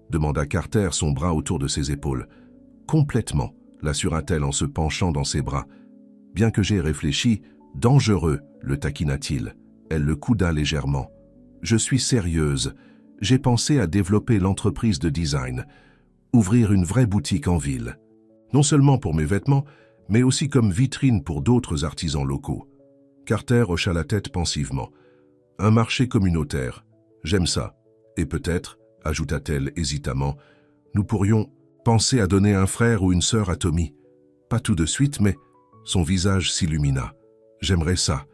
demanda Carter, son bras autour de ses épaules. « Complètement », l'assura-t-elle en se penchant dans ses bras. « Bien que j'aie réfléchi, dangereux, le taquina-t-il. » Elle le couda légèrement. « Je suis sérieuse. J'ai pensé à développer l'entreprise de design, ouvrir une vraie boutique en ville. Non seulement pour mes vêtements, mais aussi comme vitrine pour d'autres artisans locaux. » Carter hocha la tête pensivement. « Un marché communautaire. J'aime ça. Et peut-être, ajouta-t-elle hésitamment, nous pourrions Pensez à donner un frère ou une sœur à Tommy. Pas tout de suite, mais son visage s'illumina. J'aimerais ça.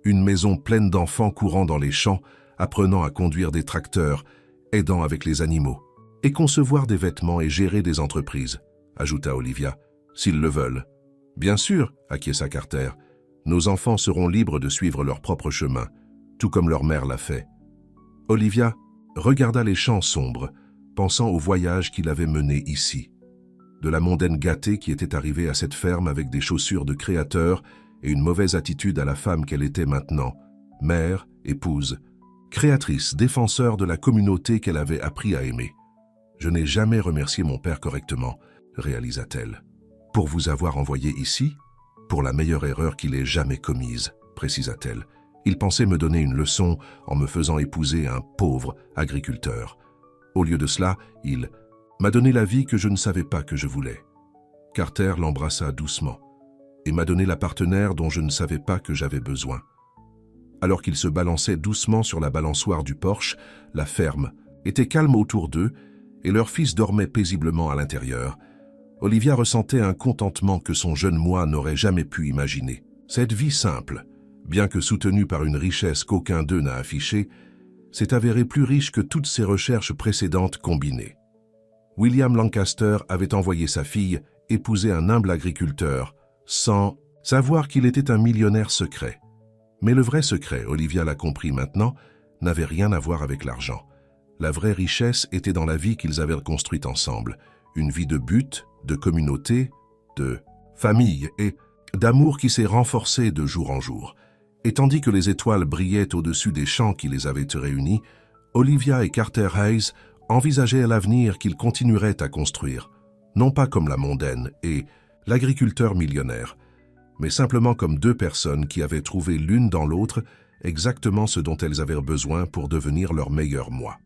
Une maison pleine d'enfants courant dans les champs, apprenant à conduire des tracteurs, aidant avec les animaux. Et concevoir des vêtements et gérer des entreprises, ajouta Olivia, s'ils le veulent. Bien sûr, acquiesça Carter. Nos enfants seront libres de suivre leur propre chemin, tout comme leur mère l'a fait. Olivia regarda les champs sombres, pensant au voyage qu'il avait mené ici. De la mondaine gâtée qui était arrivée à cette ferme avec des chaussures de créateur et une mauvaise attitude à la femme qu'elle était maintenant, mère, épouse, créatrice, défenseur de la communauté qu'elle avait appris à aimer. « Je n'ai jamais remercié mon père correctement », réalisa-t-elle. « Pour vous avoir envoyé ici, pour la meilleure erreur qu'il ait jamais commise », précisa-t-elle. « Il pensait me donner une leçon en me faisant épouser un pauvre agriculteur. Au lieu de cela, il m'a donné la vie que je ne savais pas que je voulais. » Carter l'embrassa doucement et m'a donné la partenaire dont je ne savais pas que j'avais besoin. Alors qu'ils se balançaient doucement sur la balançoire du porche, la ferme était calme autour d'eux et leur fils dormait paisiblement à l'intérieur. Olivia ressentait un contentement que son jeune moi n'aurait jamais pu imaginer. Cette vie simple, bien que soutenue par une richesse qu'aucun d'eux n'a affichée, s'est avérée plus riche que toutes ses recherches précédentes combinées. William Lancaster avait envoyé sa fille épouser un humble agriculteur, sans savoir qu'il était un millionnaire secret. Mais le vrai secret, Olivia l'a compris maintenant, n'avait rien à voir avec l'argent. La vraie richesse était dans la vie qu'ils avaient construite ensemble, une vie de but, de communauté, de famille et d'amour qui s'est renforcé de jour en jour. Et tandis que les étoiles brillaient au-dessus des champs qui les avaient réunis, Olivia et Carter Hayes envisageaient l'avenir qu'ils continueraient à construire, non pas comme la mondaine et l'agriculteur millionnaire, mais simplement comme deux personnes qui avaient trouvé l'une dans l'autre exactement ce dont elles avaient besoin pour devenir leur meilleur moi.